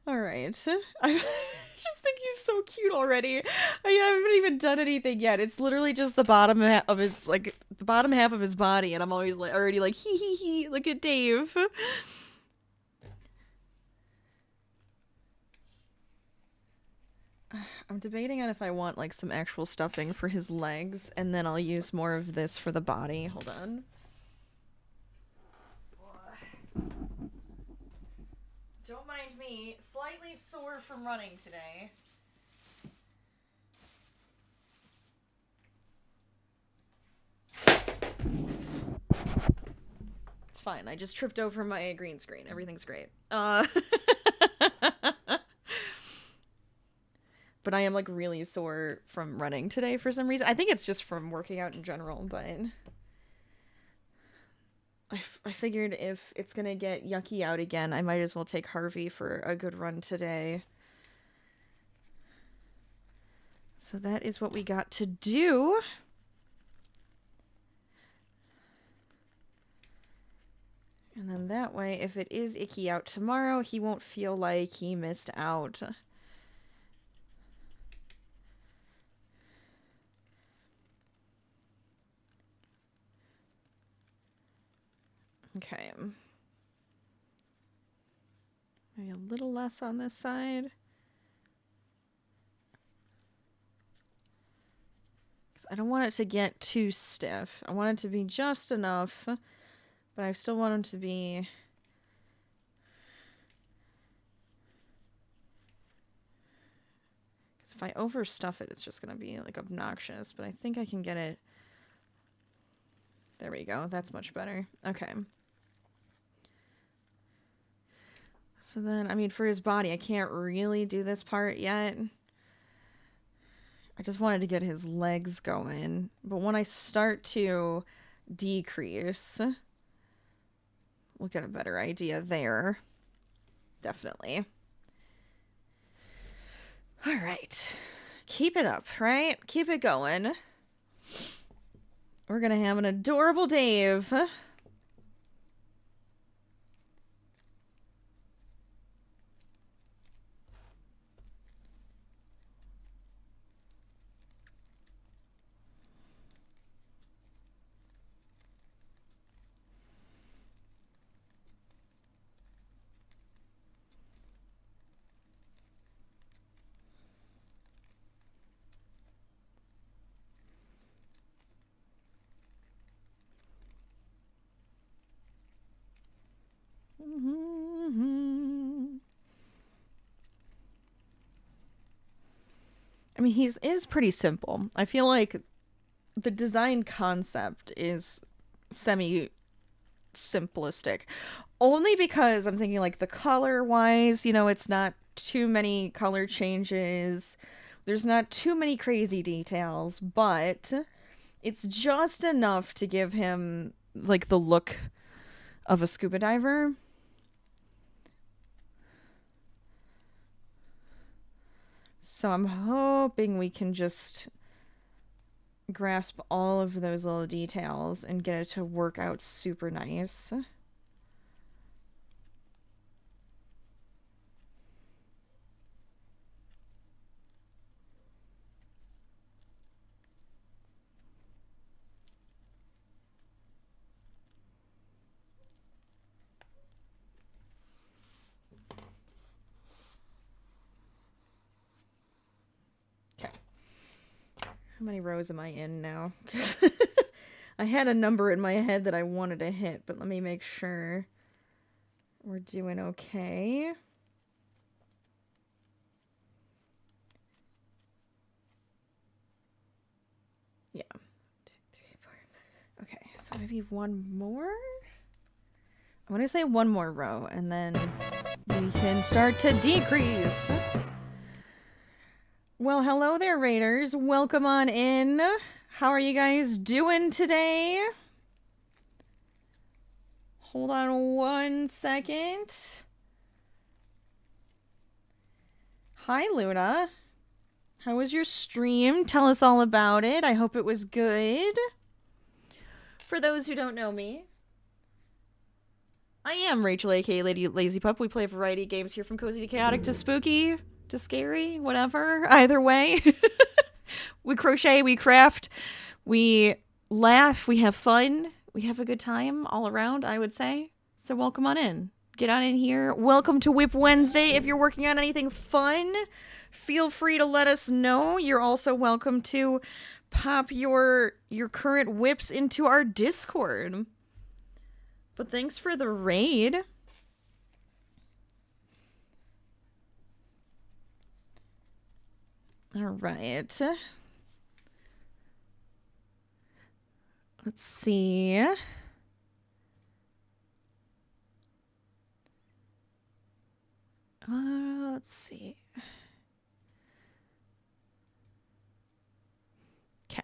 [SPEAKER 1] All right. I just think he's so cute already. I haven't even done anything yet. It's literally just the bottom of his, like, the bottom half of his body, and I'm always like, already like, hee hee hee, look at Dave. I'm debating on if I want like some actual stuffing for his legs, and then I'll use more of this for the body. Hold on. Don't mind me, slightly sore from running today. It's fine. I just tripped over my green screen. Everything's great. But I am like really sore from running today for some reason. I think it's just from working out in general, but I figured if it's gonna get yucky out again, I might as well take Harvey for a good run today. So that is what we got to do. And then that way, if it is icky out tomorrow, he won't feel like he missed out. Okay. Maybe a little less on this side. Because I don't want it to get too stiff. I want it to be just enough, but I still want him to be... Because if I overstuff it, it's just going to be like obnoxious, but I think I can get it... There we go. That's much better. Okay. So then, I mean, for his body, I can't really do this part yet. I just wanted to get his legs going. But when I start to decrease, we'll get a better idea there. Definitely. All right. Keep it up, right? Keep it going. We're going to have an adorable Dave. I mean, he is pretty simple. I feel like the design concept is semi-simplistic. Only because I'm thinking like the color-wise, you know, it's not too many color changes. There's not too many crazy details, but it's just enough to give him like the look of a scuba diver. So I'm hoping we can just grasp all of those little details and get it to work out super nice. How many rows am I in now? I had a number in my head that I wanted to hit, but let me make sure we're doing okay. Yeah. 1, 2, 3, 4. Okay, so maybe one more? I'm going to say one more row, and then we can start to decrease. Well, hello there, Raiders. Welcome on in. How are you guys doing today? Hold on one second. Hi, Luna. How was your stream? Tell us all about it. I hope it was good. For those who don't know me, I am Rachel, aka LadyLazyPup. We play a variety of games here from cozy to chaotic to spooky to scary, whatever. Either way. We crochet, we craft, we laugh, we have fun, we have a good time all around, I would say. So welcome on in. Get on in here. Welcome to WIP Wednesday. If you're working on anything fun, feel free to let us know. You're also welcome to pop your current WIPs into our Discord. But thanks for the raid. All right. Let's see. Let's see. Okay.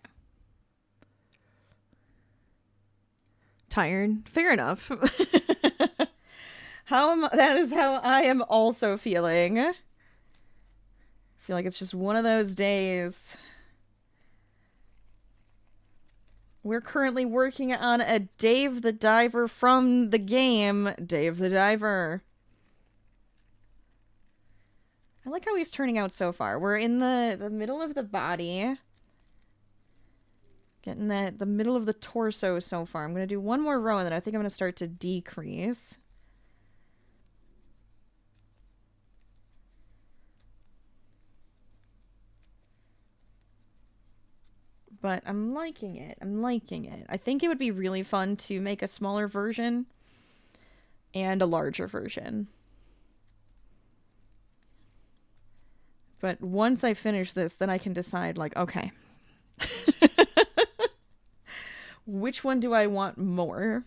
[SPEAKER 1] Tired. Fair enough. That is how I am also feeling. I feel like it's just one of those days. We're currently working on a Dave the Diver from the game, Dave the Diver. I like how he's turning out so far. We're in the middle of the body. Getting the middle of the torso so far. I'm going to do one more row and then I think I'm going to start to decrease. But I'm liking it. I'm liking it. I think it would be really fun to make a smaller version and a larger version. But once I finish this, then I can decide, like, okay. Which one do I want more?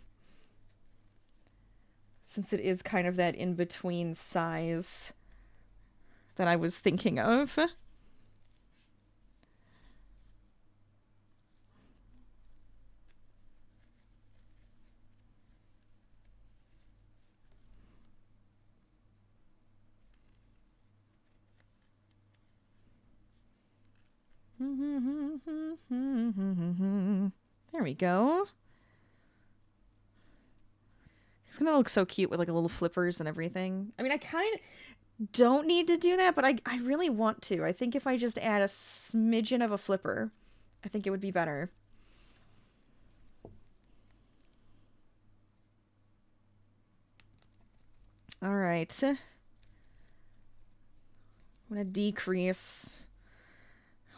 [SPEAKER 1] Since it is kind of that in-between size that I was thinking of. There we go. It's gonna look so cute with like little flippers and everything. I mean, I kind of don't need to do that, but I really want to. I think if I just add a smidgen of a flipper, I think it would be better. All right. I'm gonna decrease.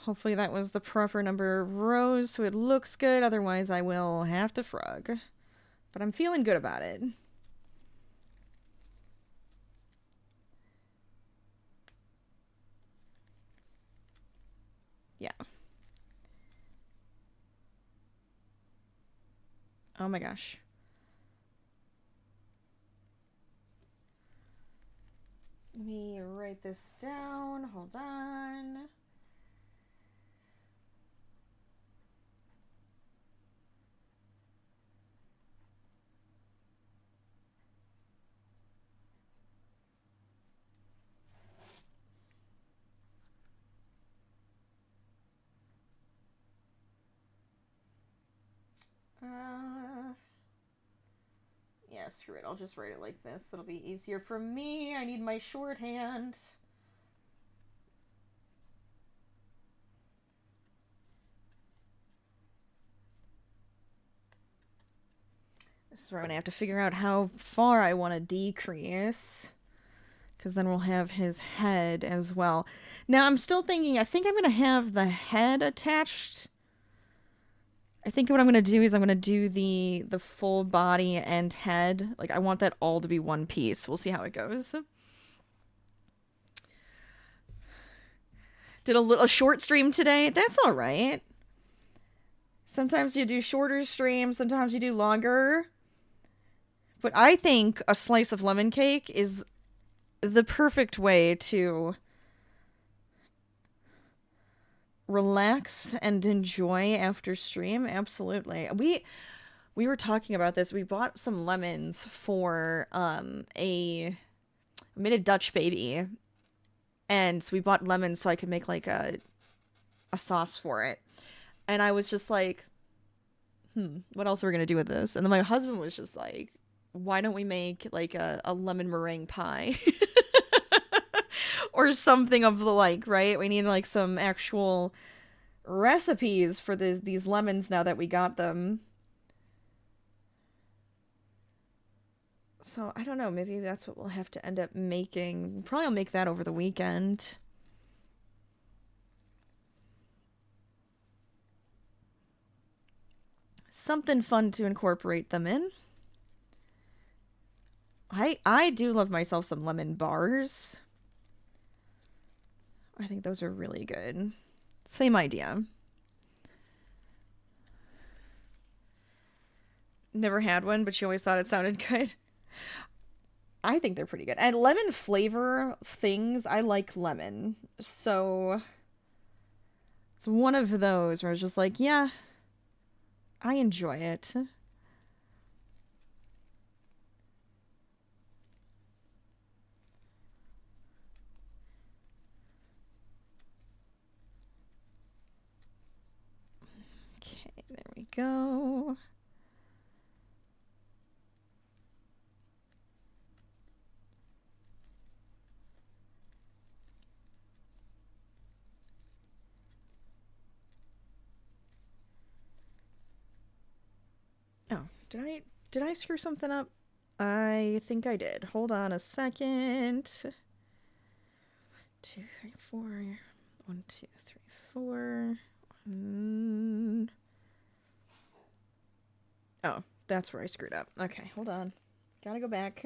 [SPEAKER 1] Hopefully that was the proper number of rows so it looks good. Otherwise I will have to frog. But I'm feeling good about it. Yeah. Oh my gosh. Let me write this down. Hold on. Yeah, screw it. I'll just write it like this. It'll be easier for me. I need my shorthand. This is where I'm going to have to figure out how far I want to decrease. Because then we'll have his head as well. Now, I'm still thinking, I think I'm going to have the head attached. I think what I'm going to do is I'm going to do the full body and head. Like, I want that all to be one piece. We'll see how it goes. Did a short stream today. That's all right. Sometimes you do shorter streams. Sometimes you do longer. But I think a slice of lemon cake is the perfect way to relax and enjoy after stream. Absolutely. We were talking about this. We bought some lemons for I made a Dutch baby, and so we bought lemons so I could make like a sauce for it. And I was just like, what else are we gonna do with this? And then my husband was just like, why don't we make like a lemon meringue pie? Or something of the like, right? We need like some actual recipes for these lemons now that we got them. So I don't know, maybe that's what we'll have to end up making. Probably I'll make that over the weekend. Something fun to incorporate them in. I do love myself some lemon bars. I think those are really good. Same idea. Never had one, but she always thought it sounded good. I think they're pretty good. And lemon flavor things, I like lemon. So it's one of those where I was just like, yeah, I enjoy it. Okay, there we go. Oh, did I screw something up? I think I did. Hold on a second. 2, 3, 4. 1, 2, 3, 4. Oh, that's where I screwed up. Okay, hold on. Gotta go back.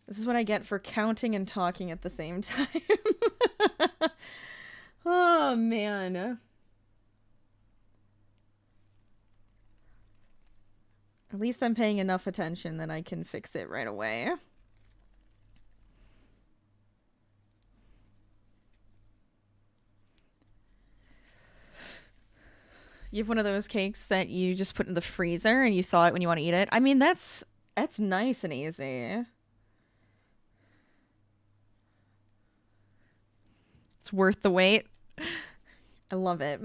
[SPEAKER 1] This is what I get for counting and talking at the same time. Oh, man. At least I'm paying enough attention that I can fix it right away. You have one of those cakes that you just put in the freezer and you thaw it when you want to eat it. I mean, that's nice and easy. It's worth the wait. I love it.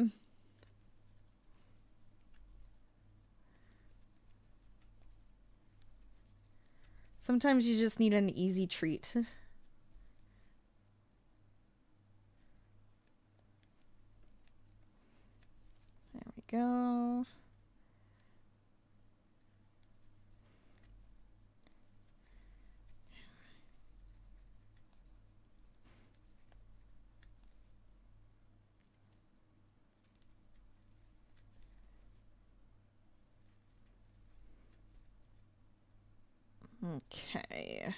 [SPEAKER 1] Sometimes you just need an easy treat. There we go. Okay.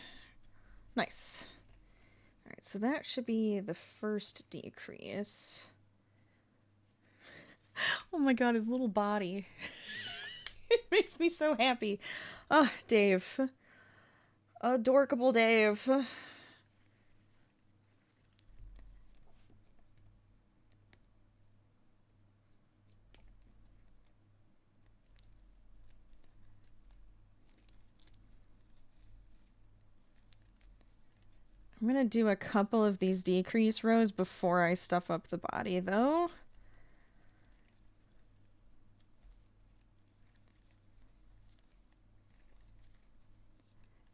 [SPEAKER 1] Nice. Alright, so that should be the first decrease. Oh my god, his little body. It makes me so happy. Oh, Dave. Adorkable Dave. I'm gonna do a couple of these decrease rows before I stuff up the body, though.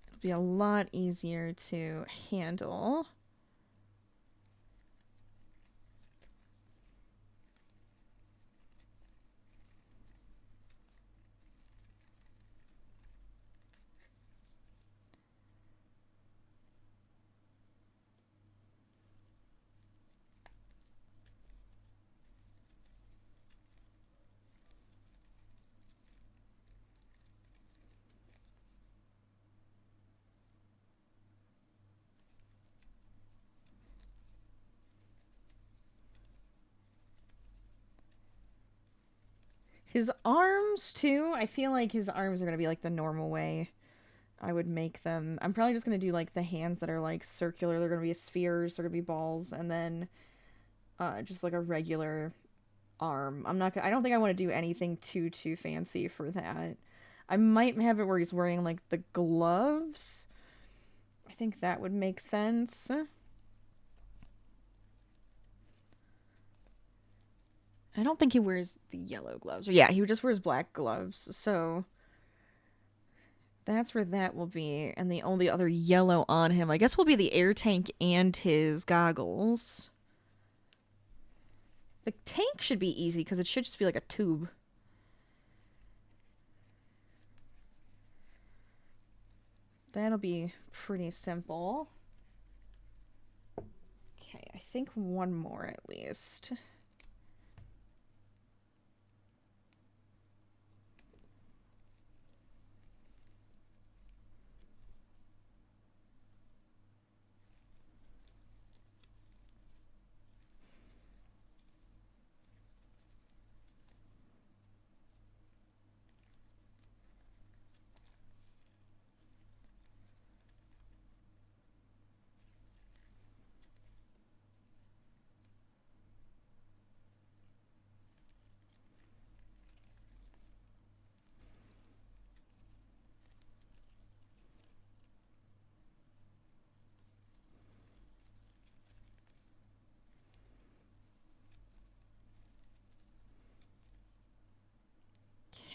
[SPEAKER 1] It'll be a lot easier to handle. His arms, too, I feel like his arms are going to be like the normal way I would make them. I'm probably just going to do like the hands that are like circular. They're going to be spheres, they're going to be balls, and then just like a regular arm. I don't think I want to do anything too fancy for that. I might have it where he's wearing like the gloves. I think that would make sense. I don't think he wears the yellow gloves. Yeah, he just wears black gloves. So that's where that will be. And the only other yellow on him, I guess, will be the air tank and his goggles. The tank should be easy because it should just be like a tube. That'll be pretty simple. Okay, I think one more at least.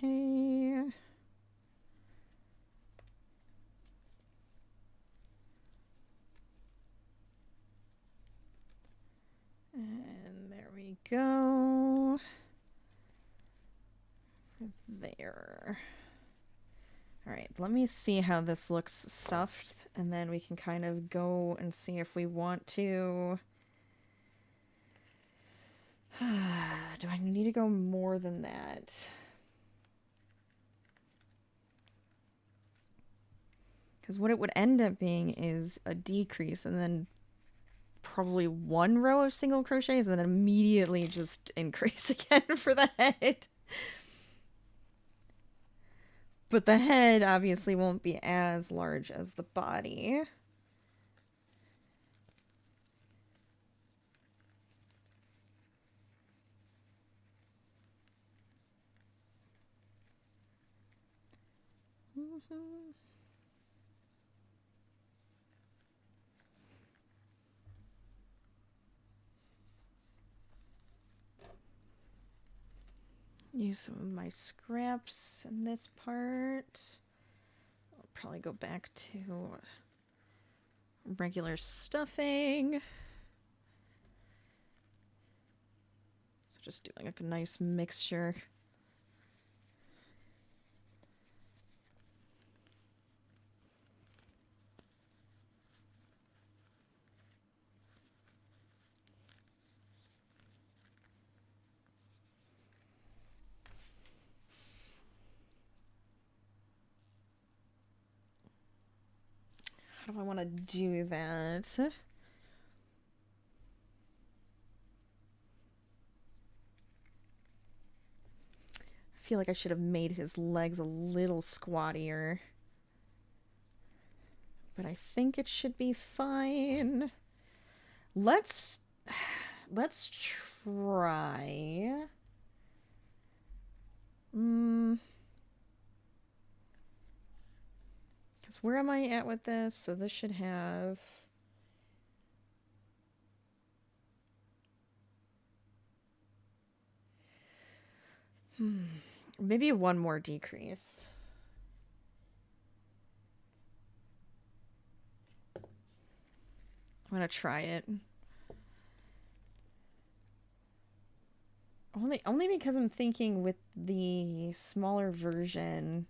[SPEAKER 1] Okay. And there we go. There. All right, let me see how this looks stuffed, and then we can kind of go and see if we want to... Do I need to go more than that? Because what it would end up being is a decrease, and then probably one row of single crochets, and then immediately just increase again for the head. But the head obviously won't be as large as the body. Use some of my scraps in this part. I'll probably go back to regular stuffing. So just doing like a nice mixture. How do I want to do that? I feel like I should have made his legs a little squattier. But I think it should be fine. Let's try. Because where am I at with this? So this should have... Maybe one more decrease. I'm gonna try it. Only because I'm thinking with the smaller version,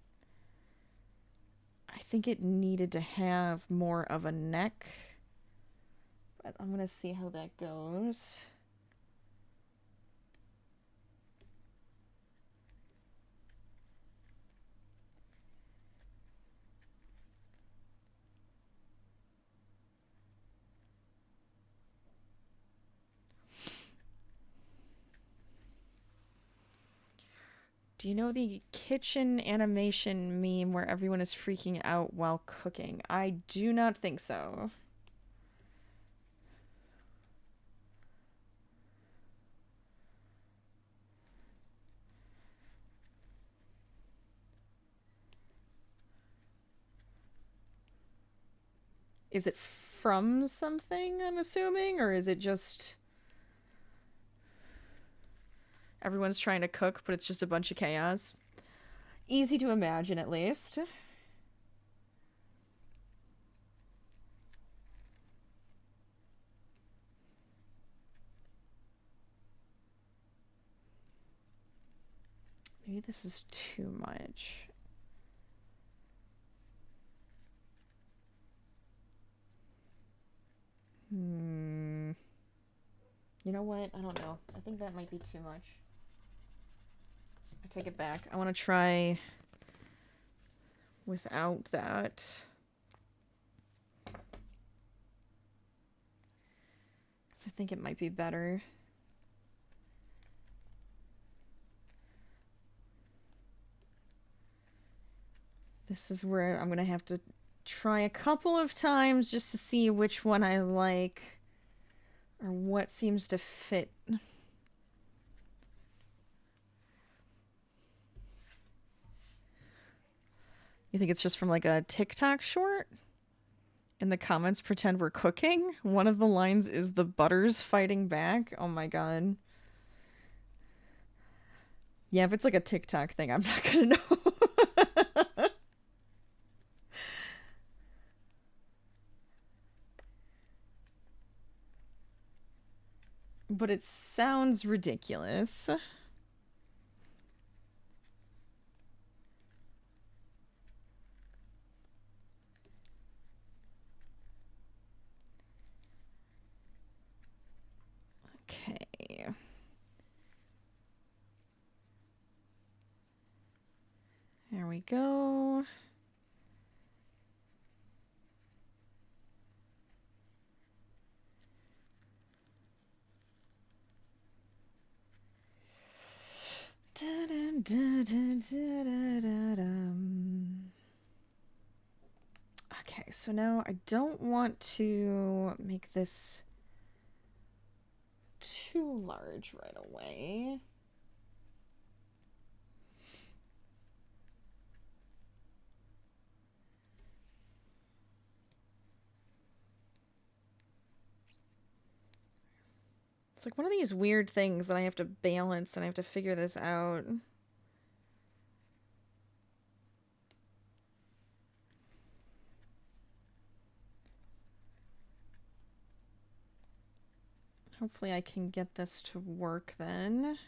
[SPEAKER 1] I think it needed to have more of a neck. But I'm gonna see how that goes. Do you know the kitchen animation meme where everyone is freaking out while cooking? I do not think so. Is it from something, I'm assuming? Or is it just... everyone's trying to cook, but it's just a bunch of chaos? Easy to imagine, at least. Maybe this is too much. You know what? I don't know. I think that might be too much. I take it back. I want to try without that. So I think it might be better. This is where I'm going to have to try a couple of times just to see which one I like or what seems to fit. You think it's just from like a TikTok short? In the comments, pretend we're cooking. One of the lines is the butters fighting back. Oh my god. Yeah, if it's like a TikTok thing, I'm not gonna know. But it sounds ridiculous. Okay. There we go. Okay, so now I don't want to make this too large right away. It's like one of these weird things that I have to balance and I have to figure this out. Hopefully I can get this to work then.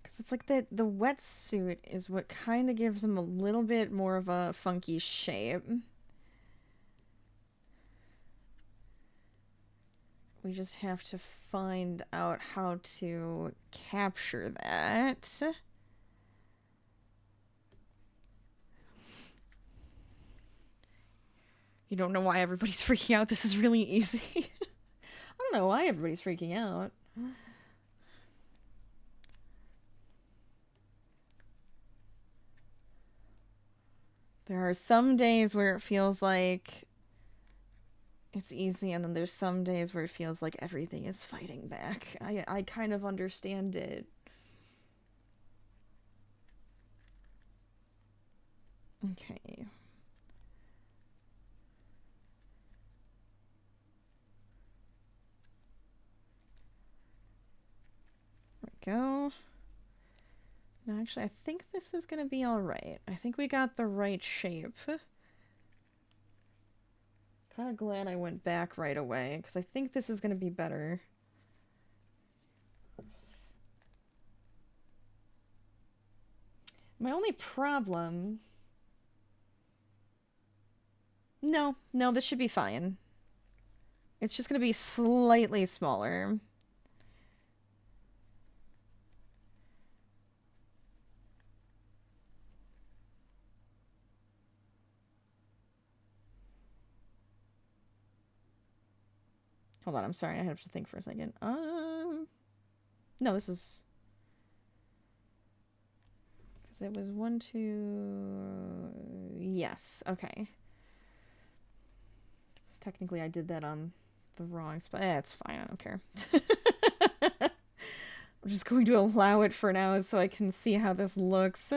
[SPEAKER 1] Because it's like the wetsuit is what kind of gives him a little bit more of a funky shape. We just have to find out how to capture that. You don't know why everybody's freaking out? This is really easy. I don't know why everybody's freaking out. There are some days where it feels like it's easy, and then there's some days where it feels like everything is fighting back. I kind of understand it. Okay. There we go. No, actually, I think this is going to be all right. I think we got the right shape. Kind of glad I went back right away, because I think this is going to be better. My only problem... No, this should be fine. It's just going to be slightly smaller. Hold on, I'm sorry, I have to think for a second. No, this is... Because it was 1, 2... Yes, okay. Technically, I did that on the wrong spot. It's fine, I don't care. I'm just going to allow it for now so I can see how this looks.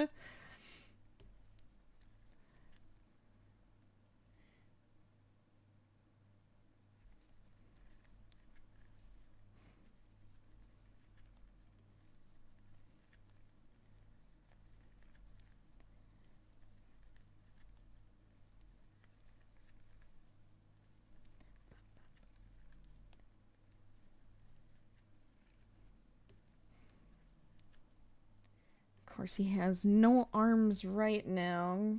[SPEAKER 1] course, he has no arms right now.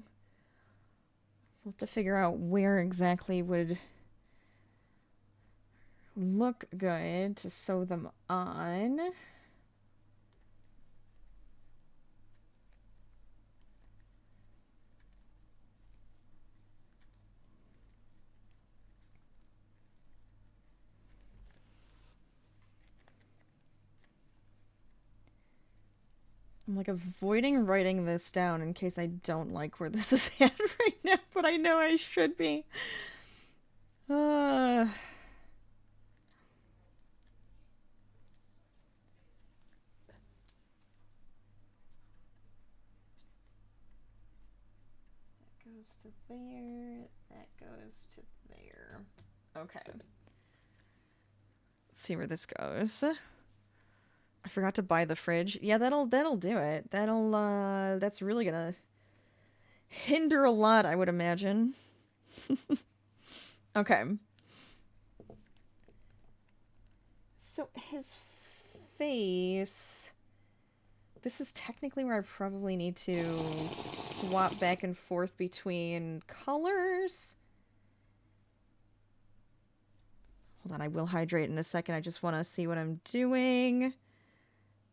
[SPEAKER 1] We'll have to figure out where exactly would look good to sew them on. I'm like avoiding writing this down in case I don't like where this is at right now, but I know I should be. That goes to there, that goes to there. Okay. Let's see where this goes. I forgot to buy the fridge. Yeah, that'll do it. That's really gonna hinder a lot, I would imagine. Okay. So his face... This is technically where I probably need to swap back and forth between colors. Hold on, I will hydrate in a second. I just want to see what I'm doing.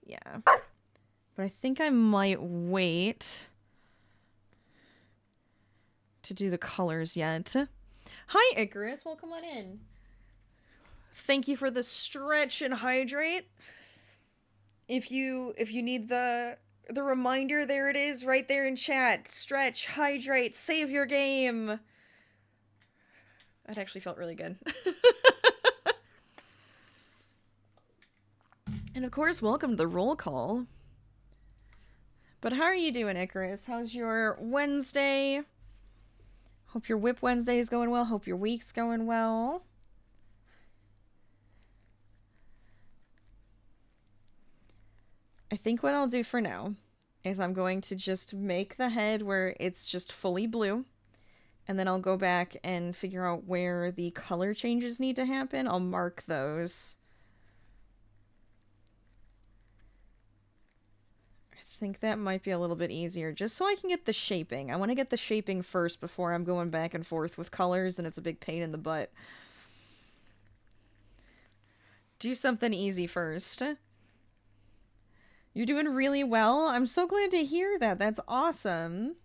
[SPEAKER 1] Yeah. But I think I might wait to do the colors yet. Hi, Icarus. Welcome on in. Thank you for the stretch and hydrate. If you need the reminder, there it is right there in chat. Stretch, hydrate, save your game. That actually felt really good. And of course, welcome to the roll call. But how are you doing, Icarus? How's your Wednesday? Hope your WIP Wednesday is going well. Hope your week's going well. I think what I'll do for now is I'm going to just make the head where it's just fully blue. And then I'll go back and figure out where the color changes need to happen. I'll mark those. I think that might be a little bit easier, just so I can get the shaping. I want to get the shaping first before I'm going back and forth with colors, and it's a big pain in the butt. Do something easy first. You're doing really well. I'm so glad to hear that. That's awesome.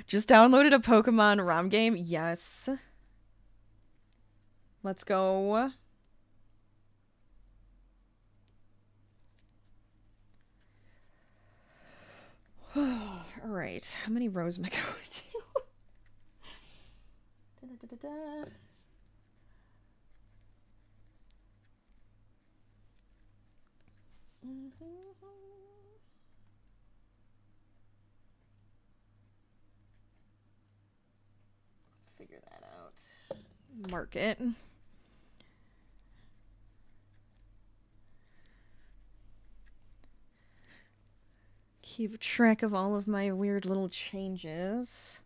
[SPEAKER 1] Just downloaded a Pokemon ROM game. Yes. Let's go. Alright, how many rows am I going to do? Figure that out. Mark it. Keep track of all of my weird little changes.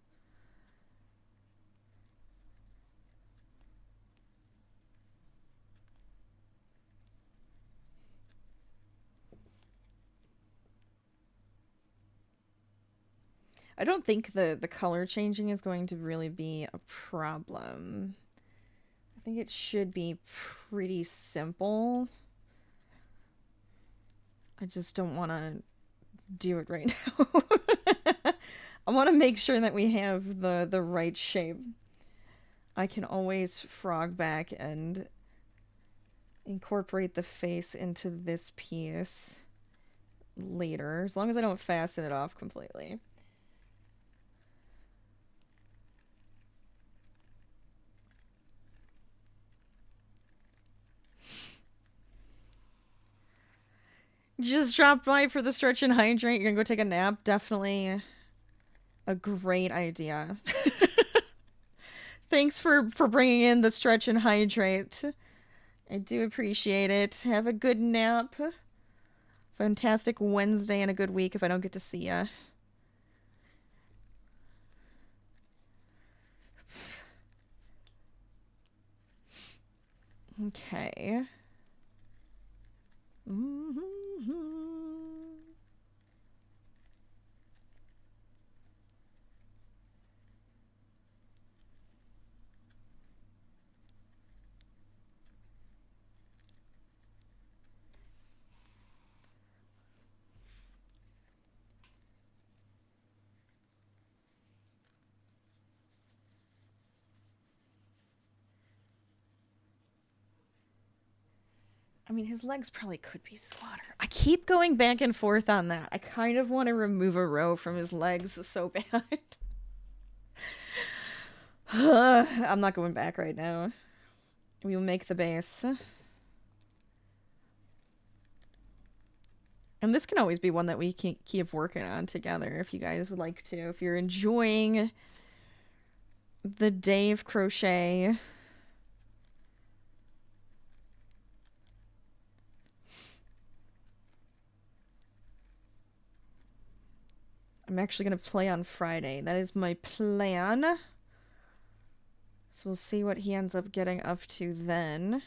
[SPEAKER 1] I don't think the color changing is going to really be a problem. I think it should be pretty simple. I just don't want to do it right now. I want to make sure that we have the right shape. I can always frog back and incorporate the face into this piece later, as long as I don't fasten it off completely. Just dropped by for the stretch and hydrate. You're gonna go take a nap? Definitely a great idea. Thanks for bringing in the stretch and hydrate. I do appreciate it. Have a good nap. Fantastic Wednesday and a good week if I don't get to see ya. Okay. I mean, his legs probably could be squatter. I keep going back and forth on that. I kind of want to remove a row from his legs so bad. I'm not going back right now. We will make the base. And this can always be one that we can keep working on together if you guys would like to. If you're enjoying the day of crochet. I'm actually going to play on Friday. That is my plan. So we'll see what he ends up getting up to then.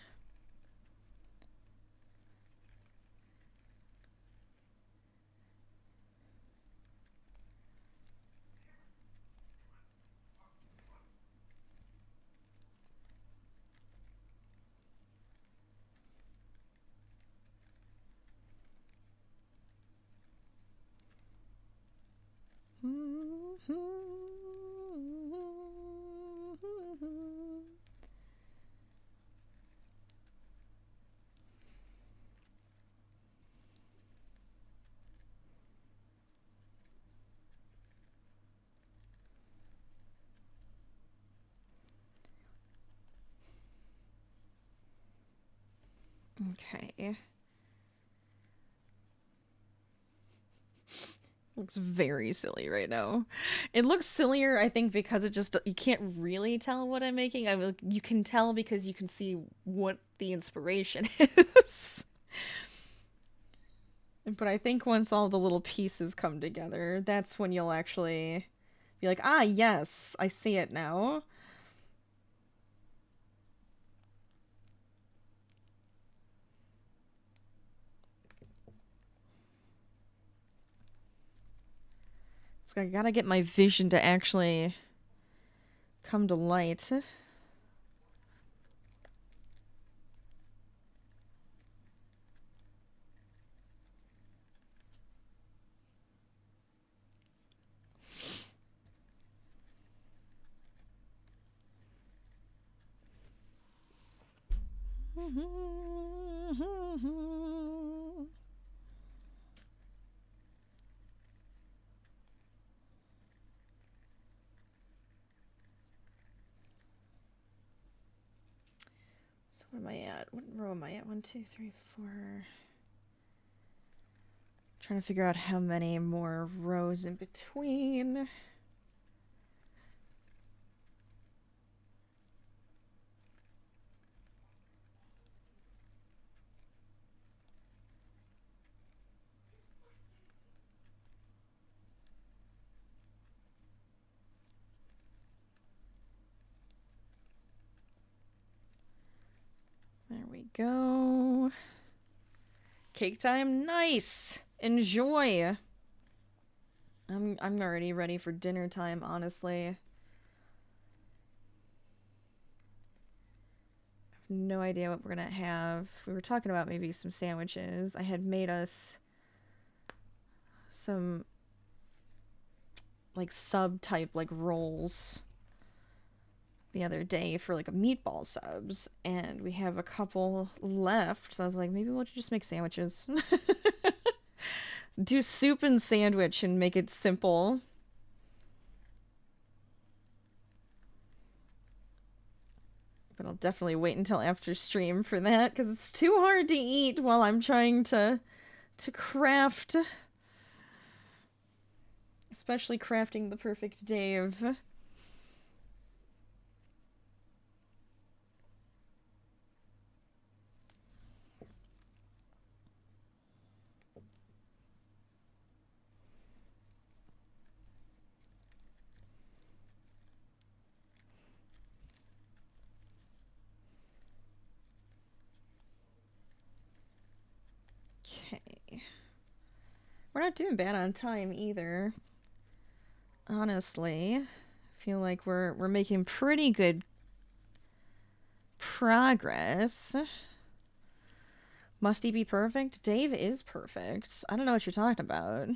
[SPEAKER 1] Okay. Looks very silly right now. It looks sillier, I think, because it just, you can't really tell what I'm making. I mean, you can tell because you can see what the inspiration is. But I think once all the little pieces come together, that's when you'll actually be like, ah, yes, I see it now. So I gotta get my vision to actually come to light. So what am I at? What row am I at? 1, 2, 3, 4. Trying to figure out how many more rows in between. There we go. Cake time, nice. Enjoy. I'm already ready for dinner time, honestly. I have no idea what we're gonna have. We were talking about maybe some sandwiches. I had made us some like sub type like rolls the other day for like a meatball subs, and we have a couple left, so I was like, maybe we'll just make sandwiches. Do soup and sandwich and make it simple. But I'll definitely wait until after stream for that, because it's too hard to eat while I'm trying to craft. Especially crafting the perfect Dave. We're not doing bad on time either. Honestly, I feel like we're making pretty good progress. Must he be perfect? Dave is perfect. I don't know what you're talking about.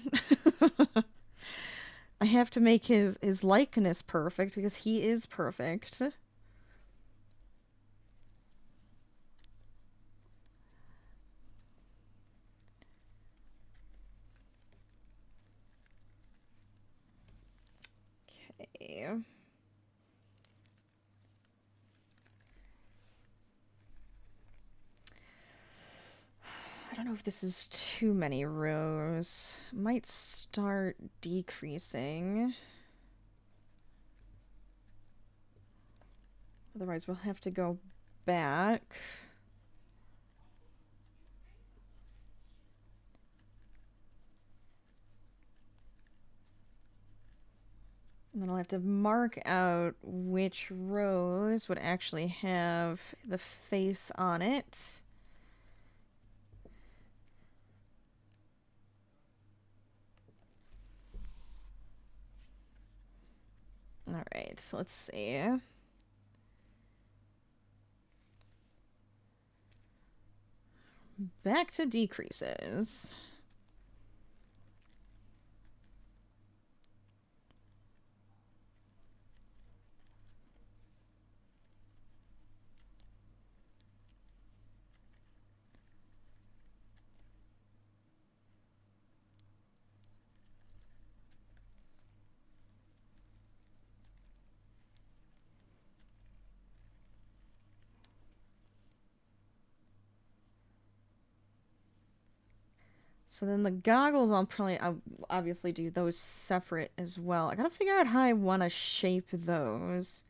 [SPEAKER 1] I have to make his likeness perfect because he is perfect. Okay. I don't know if this is too many rows. Might start decreasing. Otherwise, we'll have to go back. And then I'll have to mark out which rows would actually have the face on it. All right, so let's see. Back to decreases. So then the goggles, I'll obviously do those separate as well. I gotta figure out how I want to shape those.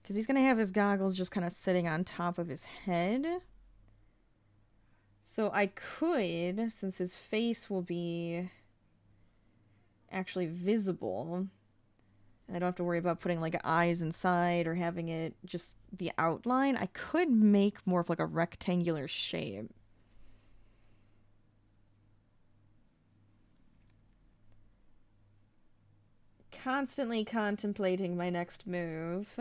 [SPEAKER 1] Because he's gonna have his goggles just kind of sitting on top of his head. So I could, since his face will be actually visible, and I don't have to worry about putting like eyes inside or having it just the outline, I could make more of like a rectangular shape. Constantly contemplating my next move.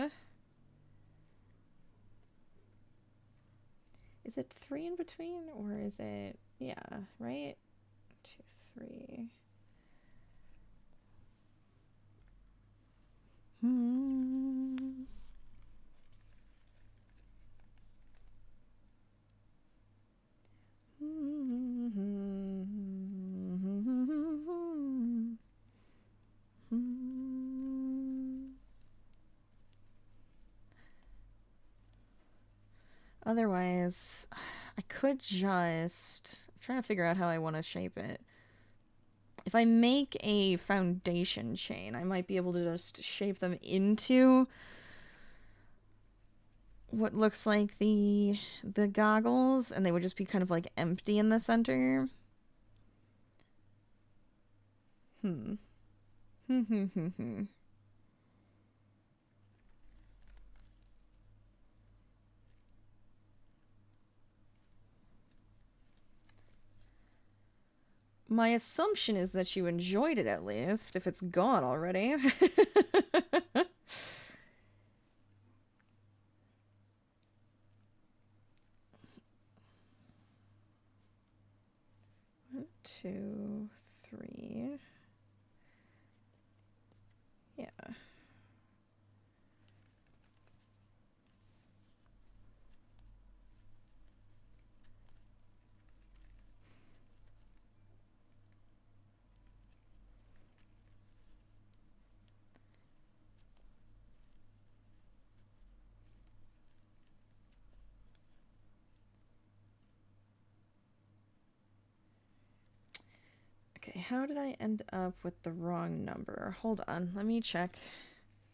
[SPEAKER 1] Is it 3 in between, or is it, yeah, right? 2, 3. Otherwise, I could just... I'm trying to figure out how I want to shape it. If I make a foundation chain, I might be able to just shape them into what looks like the goggles, and they would just be kind of like empty in the center. My assumption is that you enjoyed it at least, if it's gone already. 1, 2, 3. Yeah. Okay, how did I end up with the wrong number? Hold on, let me check.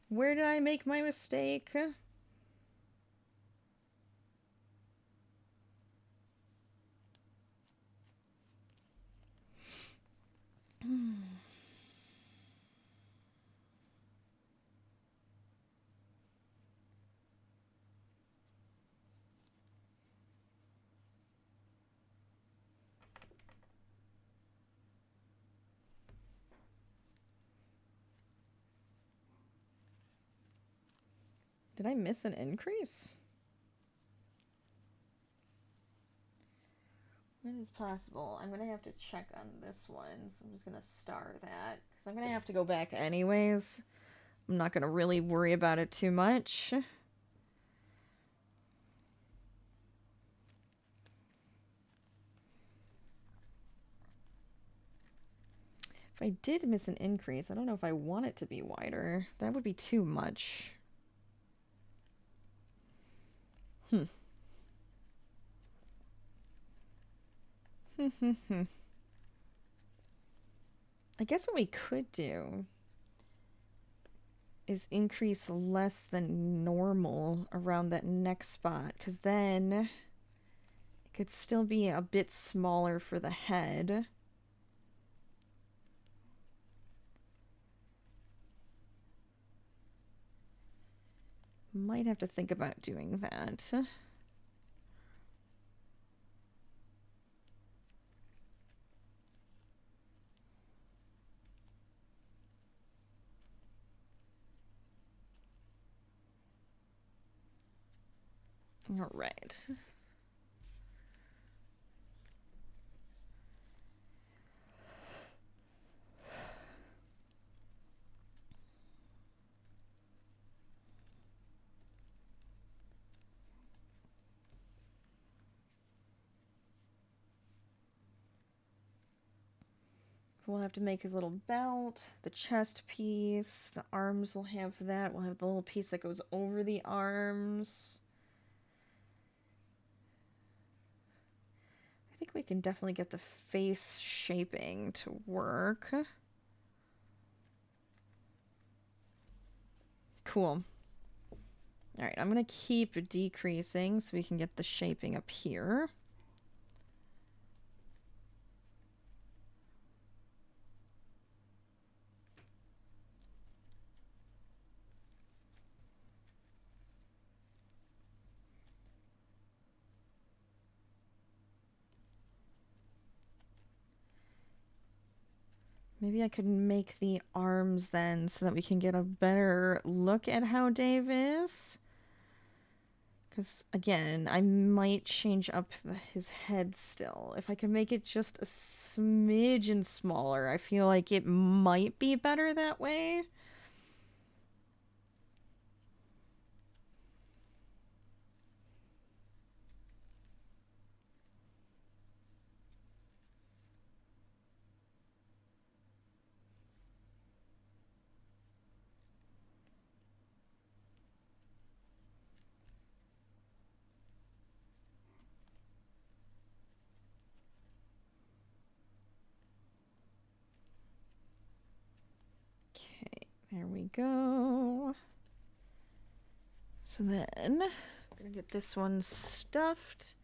[SPEAKER 1] Where did I make my mistake? Did I miss an increase? That is possible. I'm going to have to check on this one, so I'm just going to star that, because I'm going to have to go back anyways. I'm not going to really worry about it too much. If I did miss an increase, I don't know if I want it to be wider. That would be too much. I guess what we could do is increase less than normal around that neck spot, because then it could still be a bit smaller for the head. Might have to think about doing that. All right. We'll have to make his little belt, the chest piece, the arms will have that. We'll have the little piece that goes over the arms. I think we can definitely get the face shaping to work. Cool. All right, I'm going to keep decreasing so we can get the shaping up here. Maybe I could make the arms then so that we can get a better look at how Dave is. Because, again, I might change up his head still. If I can make it just a smidgen smaller, I feel like it might be better that way. There we go. So then, I'm gonna get this one stuffed.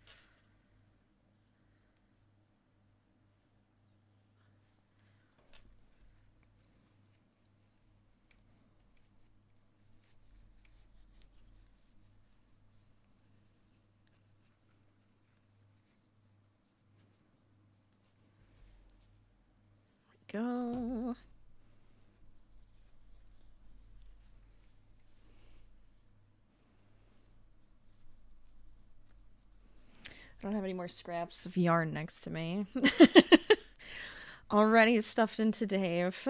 [SPEAKER 1] There we go. I don't have any more scraps of yarn next to me. Already stuffed into Dave.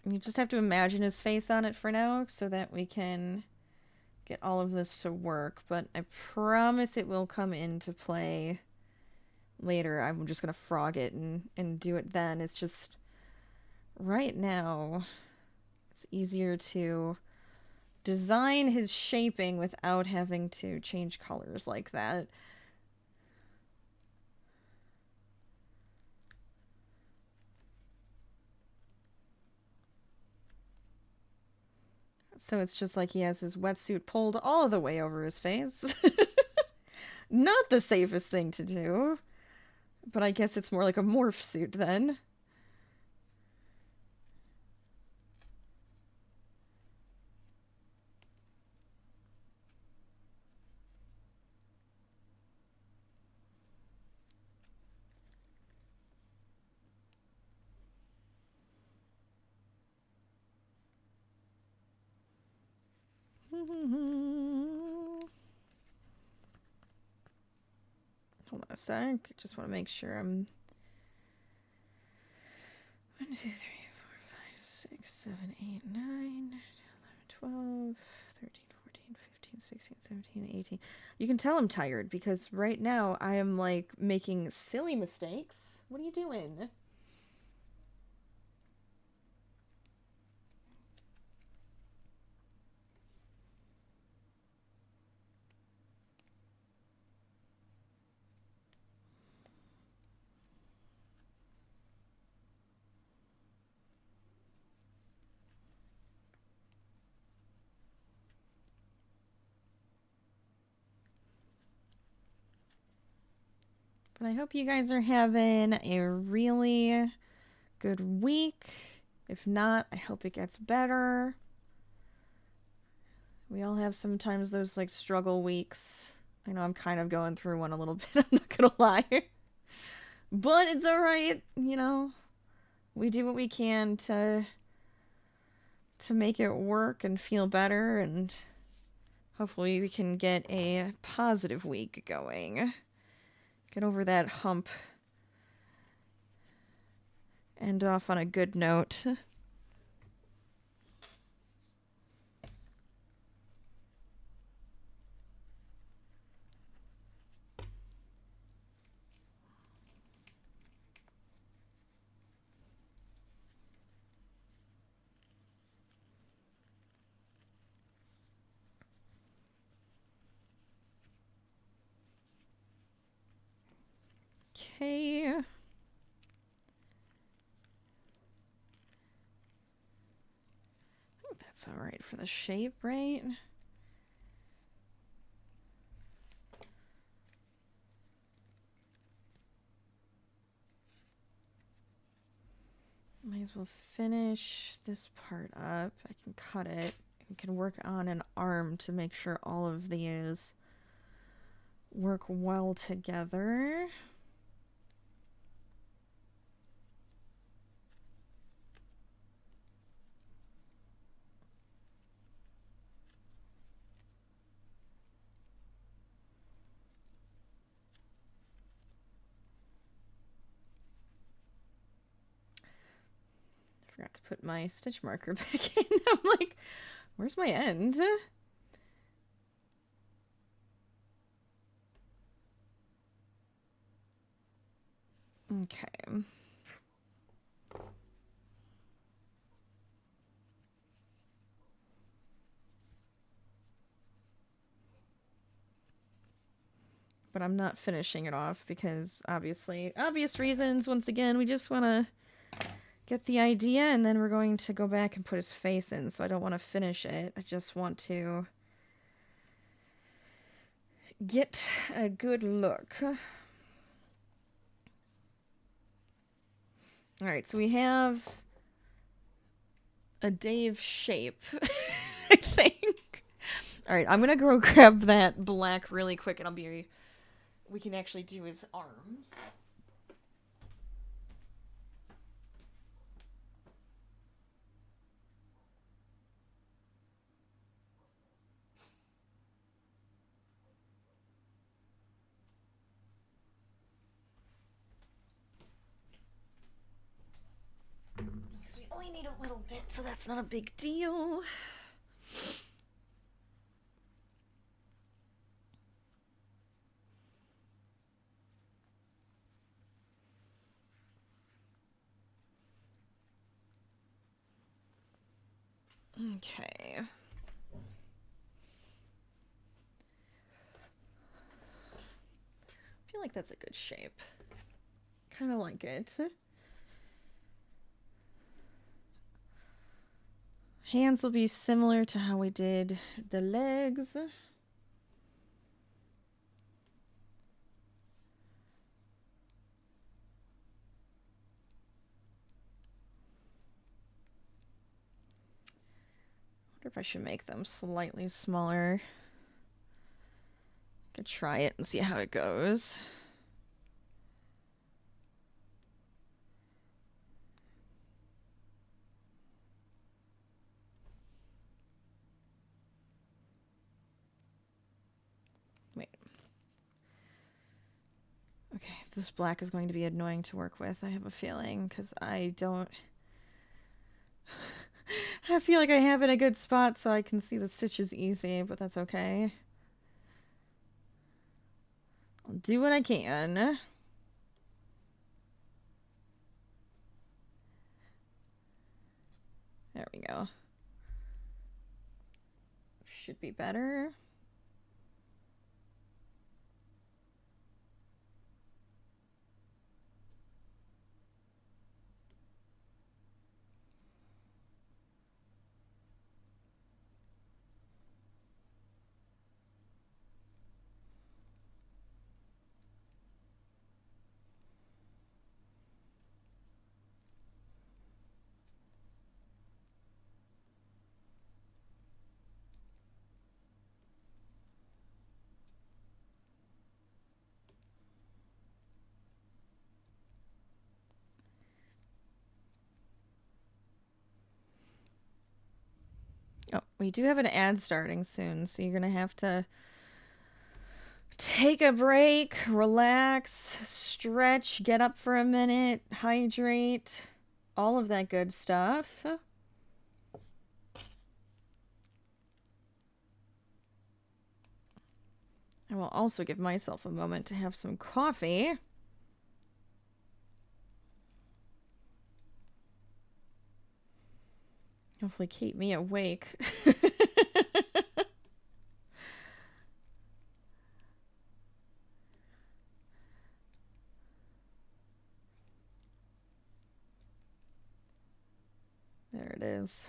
[SPEAKER 1] You just have to imagine his face on it for now so that we can get all of this to work, but I promise it will come into play later. I'm just going to frog it and do it then. It's just right now it's easier to design his shaping without having to change colors like that. So it's just like he has his wetsuit pulled all the way over his face. Not the safest thing to do. But I guess it's more like a morph suit then. Hold on a sec. Just want to make sure I'm 1, 2, 3, 4, 5, 6, 7, 8, 9, 10, 11, 12, 13, 14, 15, 16, 17, 18. You can tell I'm tired because right now I am like making silly mistakes. What are you doing? But I hope you guys are having a really good week. If not, I hope it gets better. We all have sometimes those like struggle weeks. I know I'm kind of going through one a little bit, I'm not gonna lie. But it's alright, you know. We do what we can to make it work and feel better, and hopefully we can get a positive week going. Get over that hump. End off on a good note. Okay. That's alright for the shape, right? Might as well finish this part up. I can cut it. We can work on an arm to make sure all of these work well together. Forgot to put my stitch marker back in. I'm like, where's my end? Okay. But I'm not finishing it off because obviously, obvious reasons, once again, we just want to get the idea and then we're going to go back and put his face in, so I don't want to finish it. I just want to get a good look. Alright, so we have a Dave shape, I think. Alright, I'm gonna go grab that black really quick and we can actually do his arms. Because we only need a little bit, so that's not a big deal. Okay. I feel like that's a good shape. Kind of like it. Hands will be similar to how we did the legs. I wonder if I should make them slightly smaller. I could try it and see how it goes. Okay, this black is going to be annoying to work with, I have a feeling, because I don't... I feel like I have it in a good spot so I can see the stitches easy, but that's okay. I'll do what I can. There we go. Should be better. Oh, we do have an ad starting soon, so you're gonna have to take a break, relax, stretch, get up for a minute, hydrate, all of that good stuff. I will also give myself a moment to have some coffee. Hopefully keep me awake. There it is.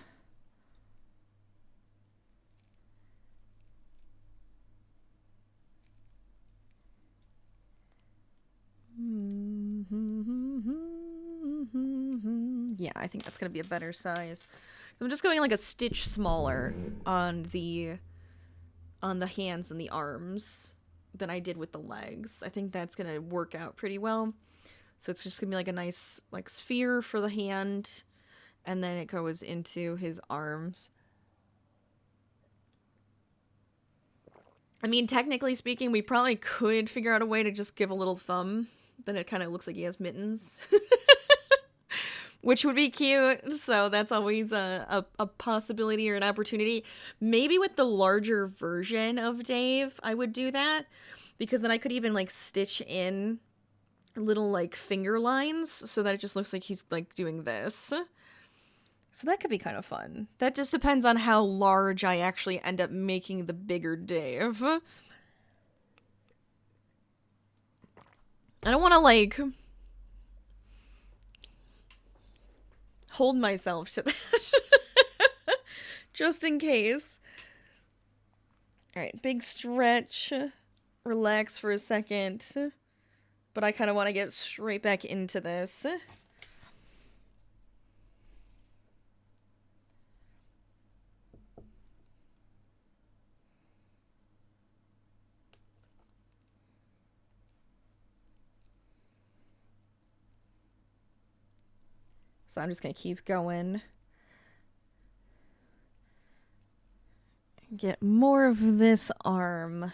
[SPEAKER 1] Yeah, I think that's gonna be a better size. I'm just going like a stitch smaller on the hands and the arms than I did with the legs. I think that's gonna work out pretty well. So it's just gonna be like a nice like sphere for the hand, and then it goes into his arms. I mean, technically speaking, we probably could figure out a way to just give a little thumb. Then it kind of looks like he has mittens. Which would be cute. So that's always a possibility or an opportunity. Maybe with the larger version of Dave, I would do that. Because then I could even like stitch in little like finger lines so that it just looks like he's like doing this. So that could be kind of fun. That just depends on how large I actually end up making the bigger Dave. I don't want to like hold myself to that. Just in case. Alright, big stretch. Relax for a second. But I kind of want to get straight back into this. So I'm just going to keep going. Get more of this arm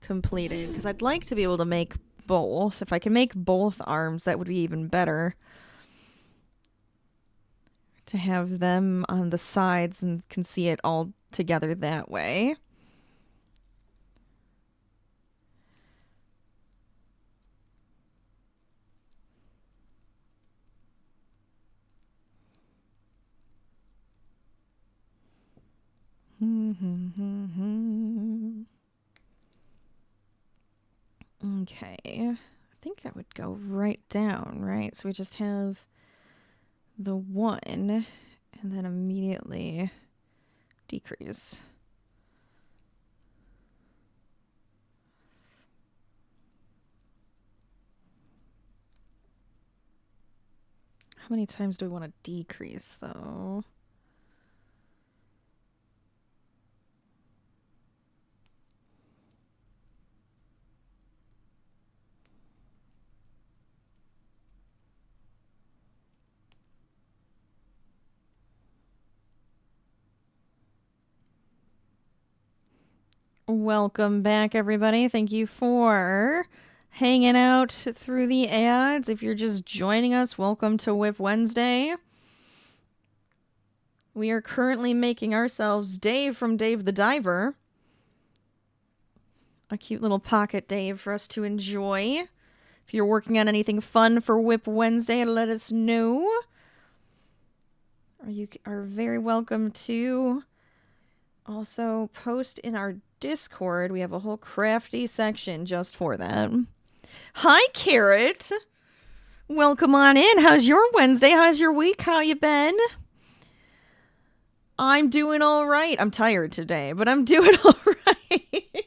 [SPEAKER 1] completed. Because I'd like to be able to make both. If I can make both arms, that would be even better. To have them on the sides and can see it all together that way. Okay, I think I would go right down, right? So we just have the one and then immediately decrease. How many times do we want to decrease though? Welcome back, everybody. Thank you for hanging out through the ads. If you're just joining us, welcome to WIP Wednesday. We are currently making ourselves Dave from Dave the Diver. A cute little pocket Dave for us to enjoy. If you're working on anything fun for WIP Wednesday, let us know. You are very welcome to also post in our Discord. We have a whole crafty section just for that. Hi, Carrot. Welcome on in. How's your Wednesday? How's your week? How you been? I'm doing all right. I'm tired today, but I'm doing all right.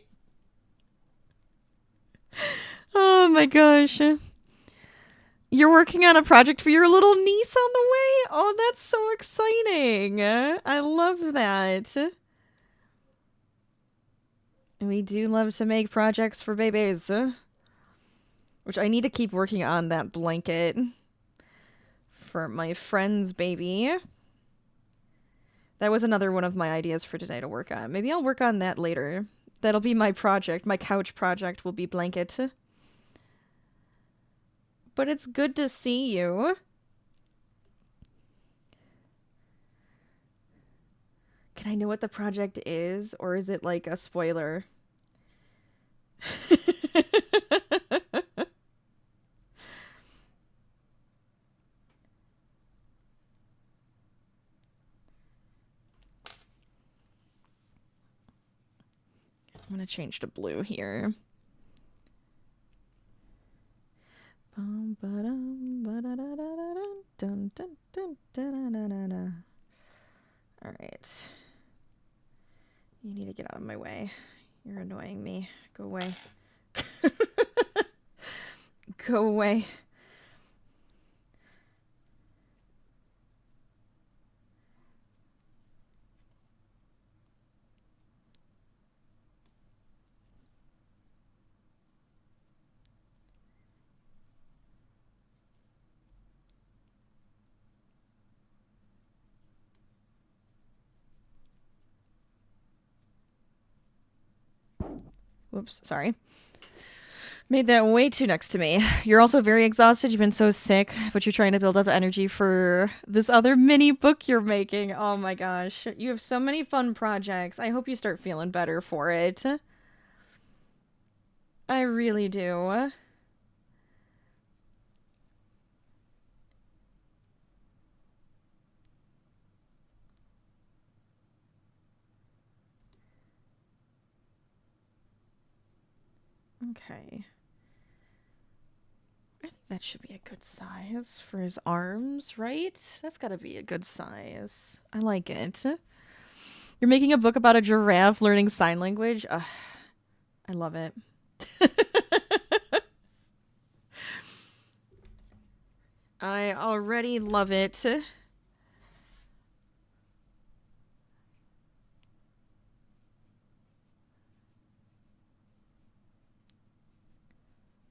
[SPEAKER 1] Oh my gosh. You're working on a project for your little niece on the way? Oh, that's so exciting. I love that. We do love to make projects for babies. Which I need to keep working on that blanket for my friend's baby. That was another one of my ideas for today to work on. Maybe I'll work on that later. That'll be my project. My couch project will be blanket. But it's good to see you. Can I know what the project is? Or is it like a spoiler? I'm going to change to blue here. Alright. You need to get out of my way. You're annoying me. Go away. Go away. Whoops, sorry. Made that way too next to me. You're also very exhausted. You've been so sick, but you're trying to build up energy for this other mini book you're making. Oh my gosh. You have so many fun projects. I hope you start feeling better for it. I really do. Okay. I think that should be a good size for his arms, right? That's gotta be a good size. I like it. You're making a book about a giraffe learning sign language? Ugh, I love it. I already love it. Oh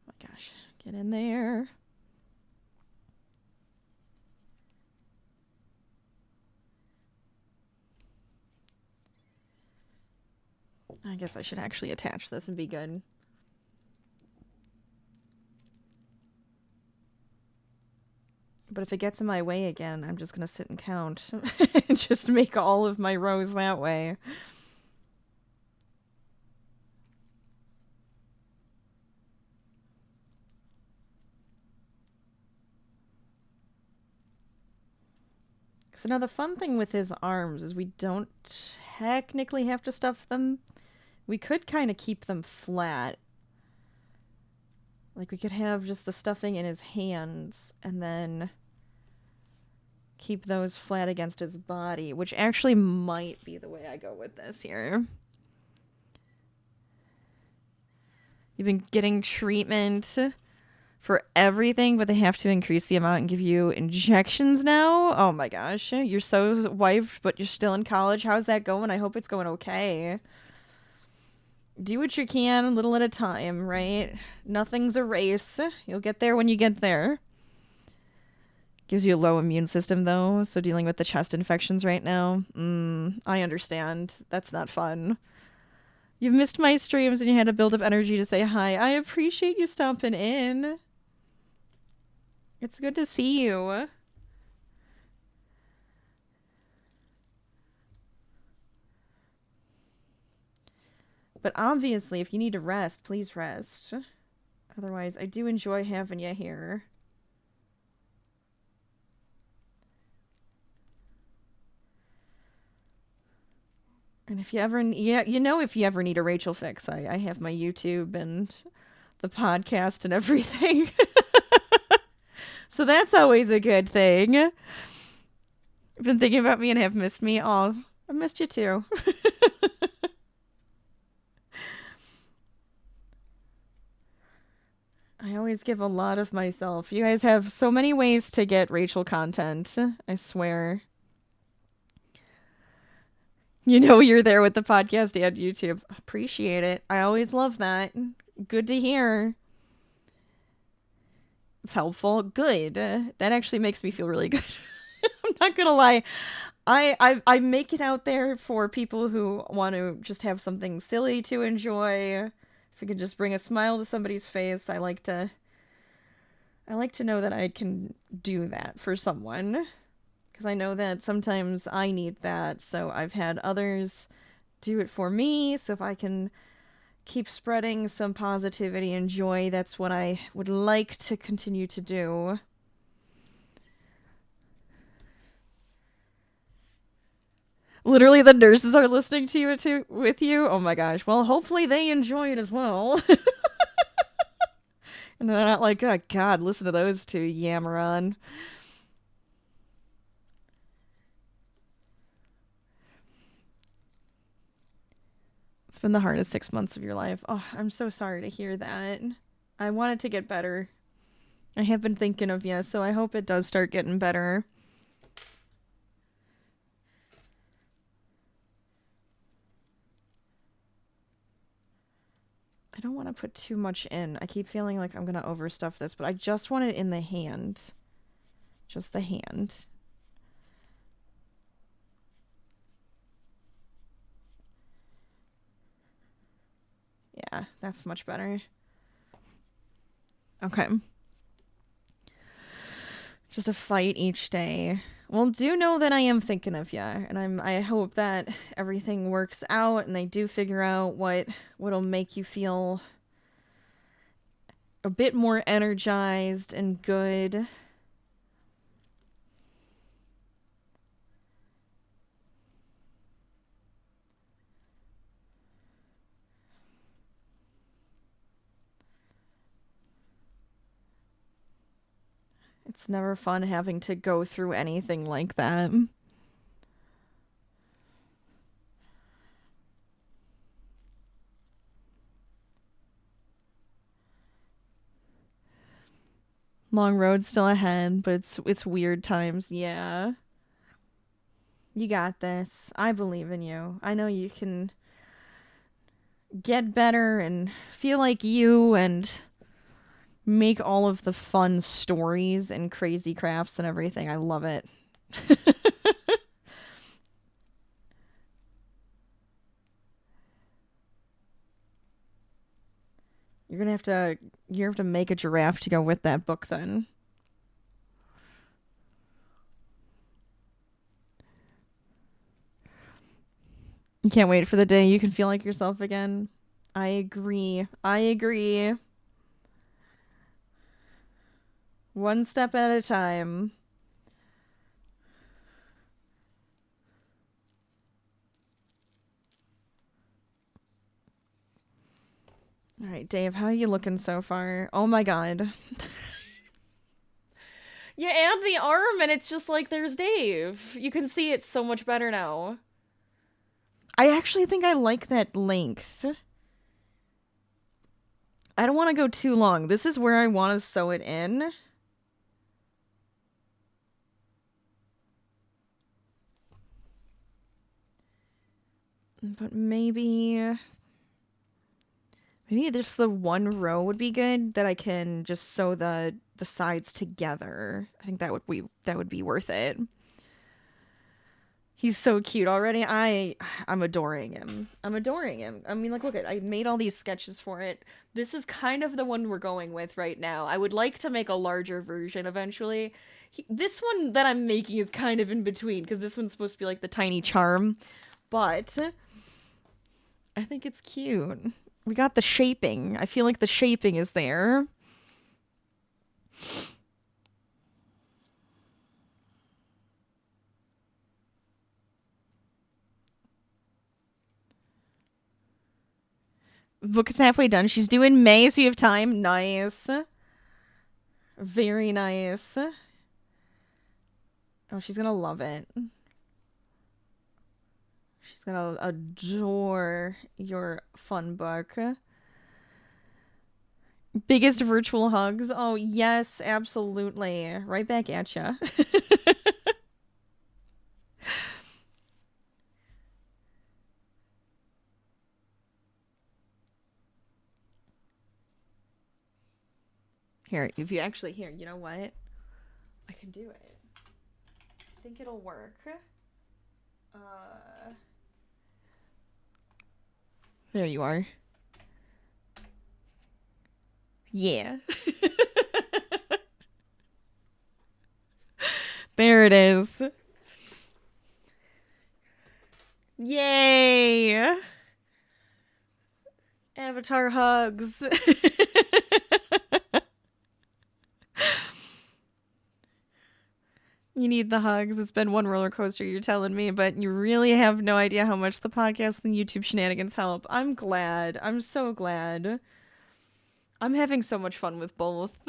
[SPEAKER 1] my gosh. Get in there. I guess I should actually attach this and be good. But if it gets in my way again, I'm just going to sit and count. And just make all of my rows that way. So now the fun thing with his arms is we don't technically have to stuff them. We could kind of keep them flat. Like we could have just the stuffing in his hands and then keep those flat against his body, which actually might be the way I go with this here. You've been getting treatment for everything, but they have to increase the amount and give you injections now? Oh my gosh. You're so wiped, but you're still in college. How's that going? I hope it's going okay. Do what you can, a little at a time, right? Nothing's a race. You'll get there when you get there. Gives you a low immune system, though, so dealing with the chest infections right now, I understand. That's not fun. You've missed my streams and you had to build up energy to say hi. I appreciate you stopping in. It's good to see you. But obviously, if you need to rest, please rest. Otherwise, I do enjoy having you here. And if you ever, yeah, you know, if you ever need a Rachel fix, I have my YouTube and the podcast and everything. So that's always a good thing. You've been thinking about me and have missed me. Oh, I missed you too. I always give a lot of myself. You guys have so many ways to get Rachel content. I swear. You know you're there with the podcast and YouTube. Appreciate it. I always love that. Good to hear. It's helpful. Good. That actually makes me feel really good. I'm not gonna lie. I make it out there for people who want to just have something silly to enjoy. If it can just bring a smile to somebody's face, I like to know that I can do that for someone. Because I know that sometimes I need that, so I've had others do it for me. So if I can keep spreading some positivity and joy, that's what I would like to continue to do. Literally, the nurses are listening to you with you. Oh my gosh. Well, hopefully they enjoy it as well. And they're not like, oh God, listen to those two yammer on. It's been the hardest 6 months of your life. Oh, I'm so sorry to hear that. I want it to get better. I have been thinking of you, so I hope it does start getting better. I don't want to put too much in. I keep feeling like I'm going to overstuff this, but I just want it in the hand. Just the hand. Yeah, that's much better. Okay. Just a fight each day. Well, do know that I am thinking of you, and I hope that everything works out and they do figure out what'll make you feel a bit more energized and good. It's never fun having to go through anything like that. Long road still ahead, but it's weird times. Yeah. You got this. I believe in you. I know you can get better and feel like you and make all of the fun stories and crazy crafts and everything. I love it. You're gonna have to make a giraffe to go with that book then. You can't wait for the day you can feel like yourself again. I agree. I agree. One step at a time. All right, Dave, how are you looking so far? Oh my god. You add the arm and it's just like there's Dave. You can see it so much better now. I actually think I like that length. I don't want to go too long. This is where I want to sew it in. But maybe just the one row would be good that I can just sew the sides together. I think that would be worth it. He's so cute already. I'm adoring him. I'm adoring him. I mean, like, look at, I made all these sketches for it. This is kind of the one we're going with right now. I would like to make a larger version eventually. This one that I'm making is kind of in between because this one's supposed to be like the tiny charm, but I think it's cute. We got the shaping. I feel like the shaping is there. The book is halfway done. She's due in May, so you have time. Nice. Very nice. Oh, she's gonna love it. She's gonna adore your fun book. Biggest virtual hugs. Oh, yes, absolutely. Right back at ya. Here, if you actually, here, you know what? I can do it. I think it'll work. There you are. Yeah. There it is. Yay! Avatar hugs. You need the hugs. It's been one roller coaster, you're telling me, but you really have no idea how much the podcast and YouTube shenanigans help. I'm glad. I'm so glad. I'm having so much fun with both.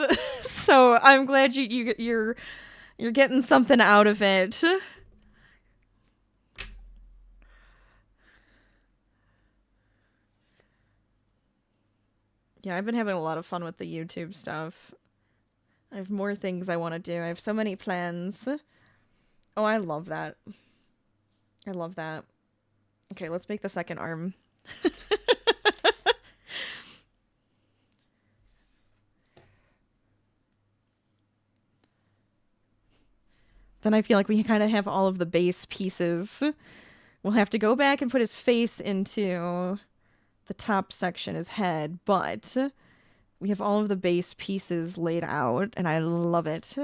[SPEAKER 1] So I'm glad you're getting something out of it. Yeah, I've been having a lot of fun with the YouTube stuff. I have more things I want to do. I have so many plans. Oh, I love that. I love that. Okay, let's make the second arm. Then I feel like we kind of have all of the base pieces. We'll have to go back and put his face into the top section, his head, but we have all of the base pieces laid out, and I love it.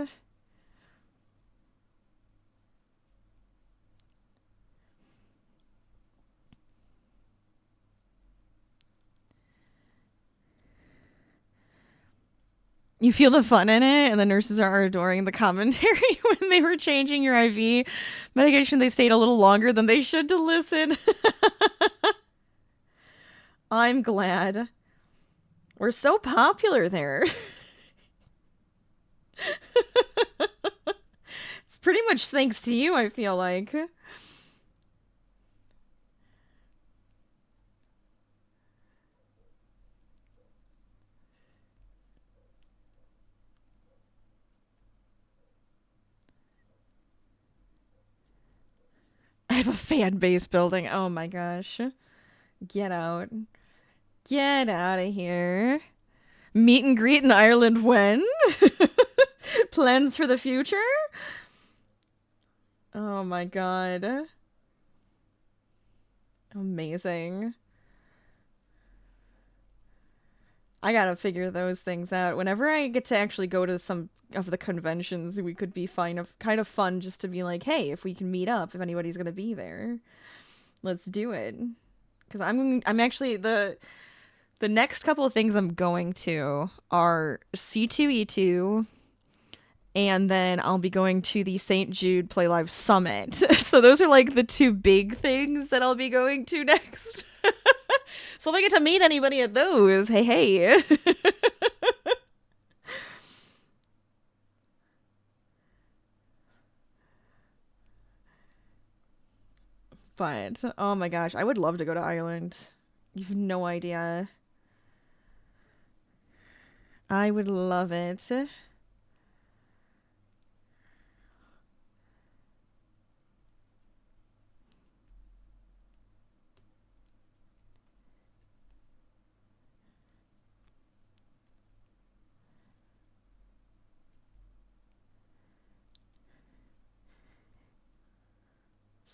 [SPEAKER 1] You feel the fun in it, and the nurses are adoring the commentary when they were changing your IV medication. They stayed a little longer than they should to listen. I'm glad. We're so popular there. It's pretty much thanks to you, I feel like. I have a fan base building. Oh my gosh. Get out. Get out of here. Meet and greet in Ireland when? Plans for the future? Oh my god. Amazing. I gotta figure those things out. Whenever I get to actually go to some of the conventions, we could be kind of fun just to be like, hey, if we can meet up, if anybody's gonna be there, let's do it. Because I'm actually the next couple of things I'm going to are C2E2, and then I'll be going to the St. Jude Play Live Summit. So those are like the two big things that I'll be going to next. So if I get to meet anybody at those, hey. But, oh my gosh, I would love to go to Ireland. You've no idea. I would love it.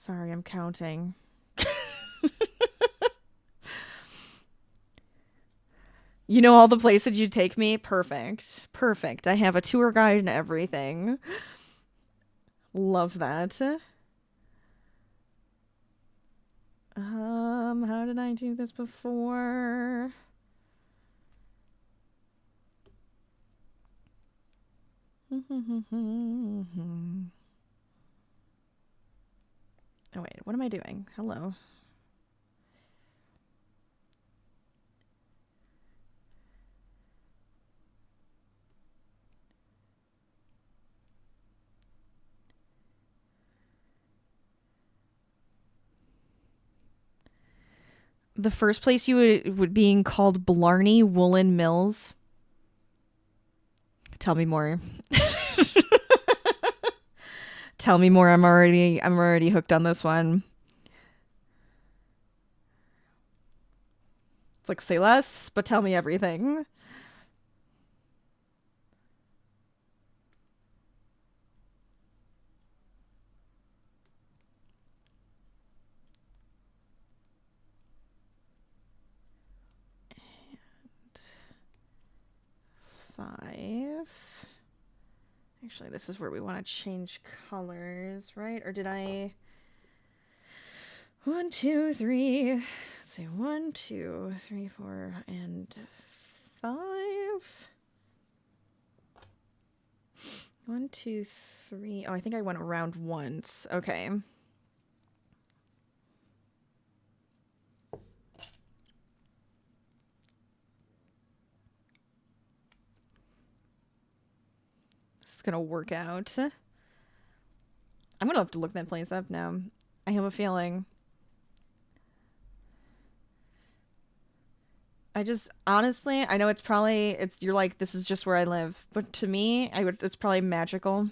[SPEAKER 1] Sorry, I'm counting. You know all the places you'd take me? Perfect. Perfect. I have a tour guide and everything. Love that. How did I do this before? Oh wait, what am I doing? Hello. The first place you would being called Blarney Woolen Mills. Tell me more. Tell me more. I'm already hooked on this one. It's like, say less, but tell me everything. And 5. Actually, this is where we want to change colors, right? Or did I... 1, 2, 3. Let's see. 1, 2, 3, 4, and 5. 1, 2, 3. Oh, I think I went around once. Okay. This is gonna work out. I'm gonna have to look that place up now. I have a feeling. I just, honestly, I know it's probably, you're like, this is just where I live. But to me, it's probably magical.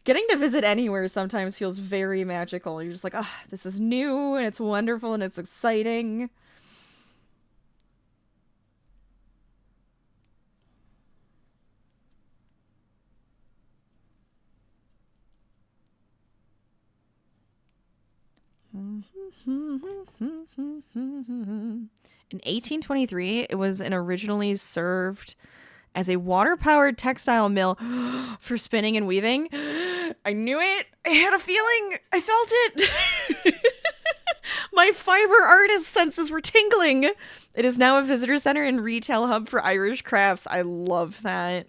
[SPEAKER 1] Getting to visit anywhere sometimes feels very magical. You're just like, ah, this is new, and it's wonderful, and it's exciting. In 1823, it was originally served as a water-powered textile mill for spinning and weaving. I knew it. I had a feeling. I felt it. My fiber artist senses were tingling. It is now a visitor center and retail hub for Irish crafts. I love that.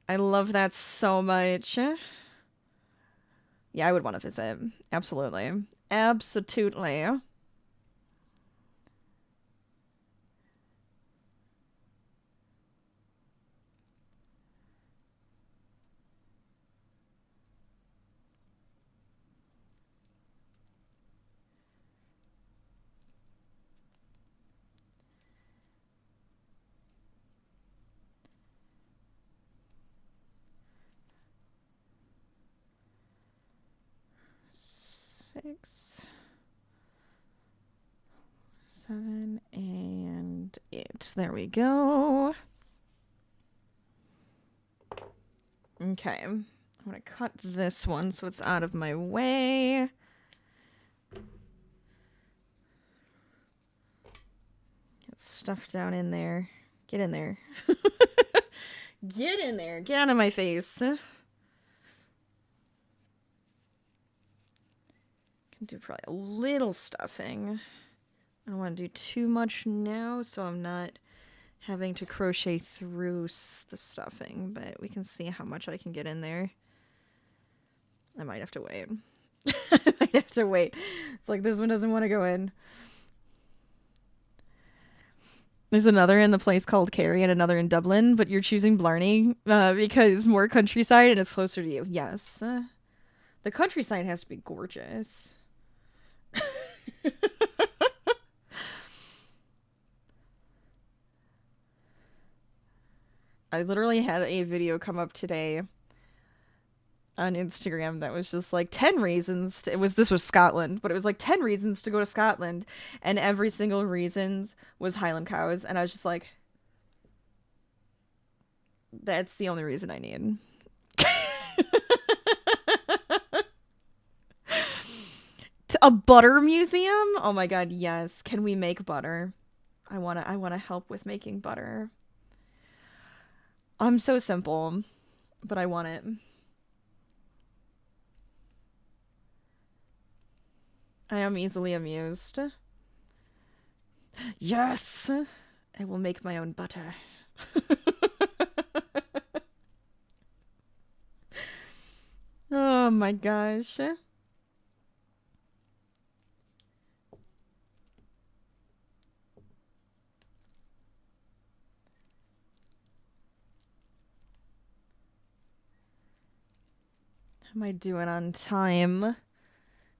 [SPEAKER 1] I love that so much. Yeah, I would want to visit. Absolutely. Absolutely. Six, 7, and 8. There we go. Okay. I'm going to cut this one so it's out of my way. Get stuff down in there. Get in there. Get in there. Get out of my face. Can do probably a little stuffing. I don't want to do too much now, so I'm not having to crochet through the stuffing, but we can see how much I can get in there. I might have to wait. I might have to wait. It's like this one doesn't want to go in. There's another in the place called Kerry and another in Dublin, but you're choosing Blarney because more countryside and it's closer to you. Yes. The countryside has to be gorgeous. I literally had a video come up today on Instagram that was just like 10 reasons this was Scotland, but it was like 10 reasons to go to Scotland, and every single reasons was Highland cows, and I was just like, that's the only reason I need. A butter museum? Oh my god, yes. Can we make butter? I wanna help with making butter. I'm so simple, but I want it. I am easily amused. Yes! I will make my own butter. Oh my gosh. How am I doing on time?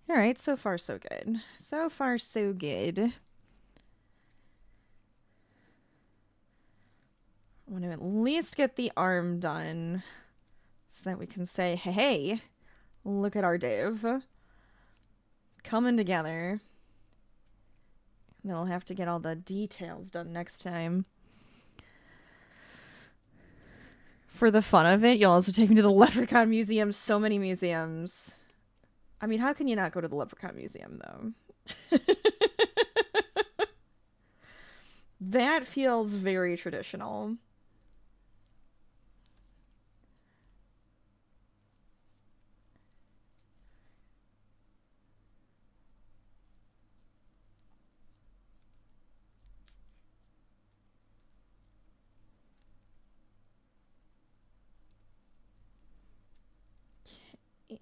[SPEAKER 1] Alright, so far so good. So far so good. I want to at least get the arm done so that we can say, hey, hey, look at our Dave. Coming together. And then I'll have to get all the details done next time. For the fun of it, you'll also take me to the Leprechaun Museum. So many museums. I mean, how can you not go to the Leprechaun Museum, though? That feels very traditional.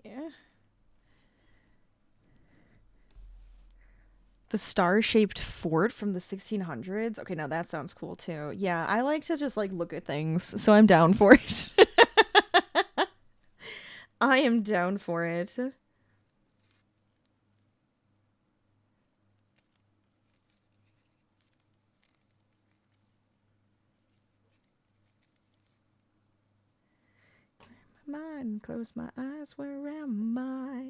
[SPEAKER 1] Yeah. The star-shaped fort from the 1600s? Okay, now that sounds cool, too. Yeah, I like to just, like, look at things, so I'm down for it. I am down for it. Mind, close my eyes, where am I?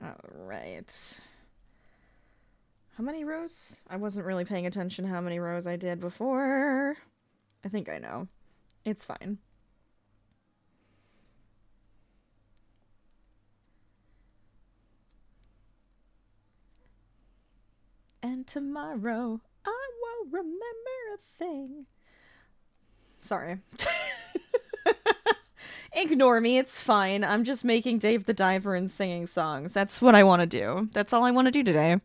[SPEAKER 1] Alright. How many rows? I wasn't really paying attention how many rows I did before. I think I know. It's fine. And tomorrow, I won't remember a thing. Sorry. Ignore me, it's fine. I'm just making Dave the Diver and singing songs. That's what I want to do. That's all I want to do today.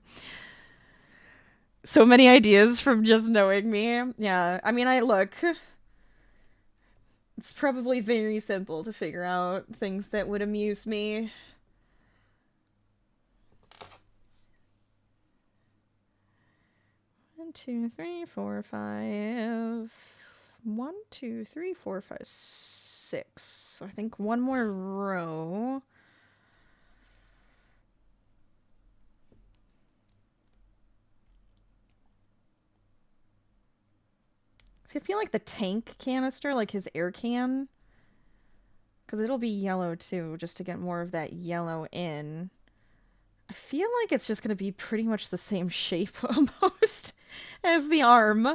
[SPEAKER 1] So many ideas from just knowing me. Yeah, I mean, look. It's probably very simple to figure out things that would amuse me. One, two, three, four, five. 1, 2, 3, 4, 5, 6. So I think one more row. See, I feel like the tank canister, like his air can, because it'll be yellow too, just to get more of that yellow in. I feel like it's just going to be pretty much the same shape almost as the arm.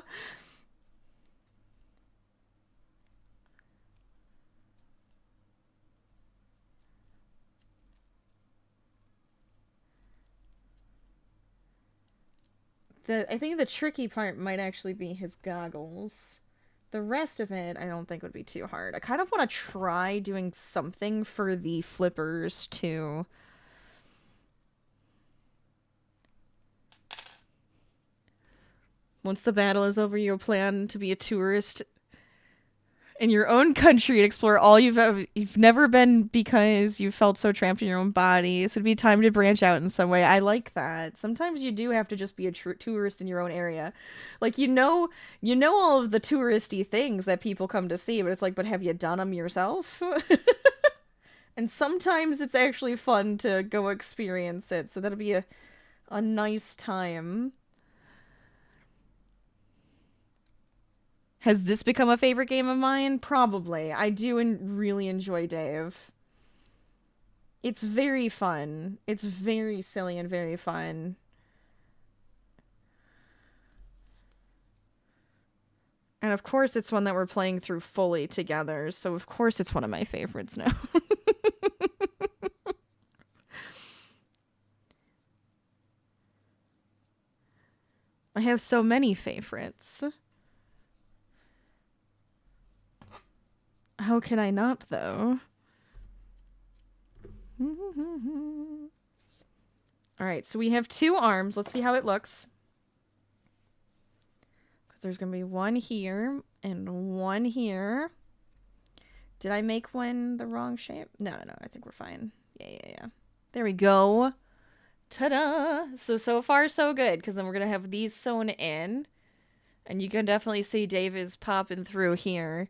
[SPEAKER 1] I think the tricky part might actually be his goggles. The rest of it, I don't think would be too hard. I kind of want to try doing something for the flippers, too. Once the battle is over, you'll plan to be a tourist in your own country and explore all you've never been because you felt so trapped in your own body. So it'd be time to branch out in some way. I like that. Sometimes you do have to just be a tourist in your own area. Like, you know all of the touristy things that people come to see, but it's like, but have you done them yourself? And sometimes it's actually fun to go experience it. So that'll be a nice time. Has this become a favorite game of mine? Probably. I do really enjoy Dave. It's very fun. It's very silly and very fun. And of course it's one that we're playing through fully together, so of course it's one of my favorites now. I have so many favorites. How can I not, though? Alright, so we have 2 arms. Let's see how it looks. Because there's going to be one here and one here. Did I make one the wrong shape? No, I think we're fine. Yeah. There we go. Ta-da! So far, so good. Because then we're going to have these sewn in. And you can definitely see Dave is popping through here.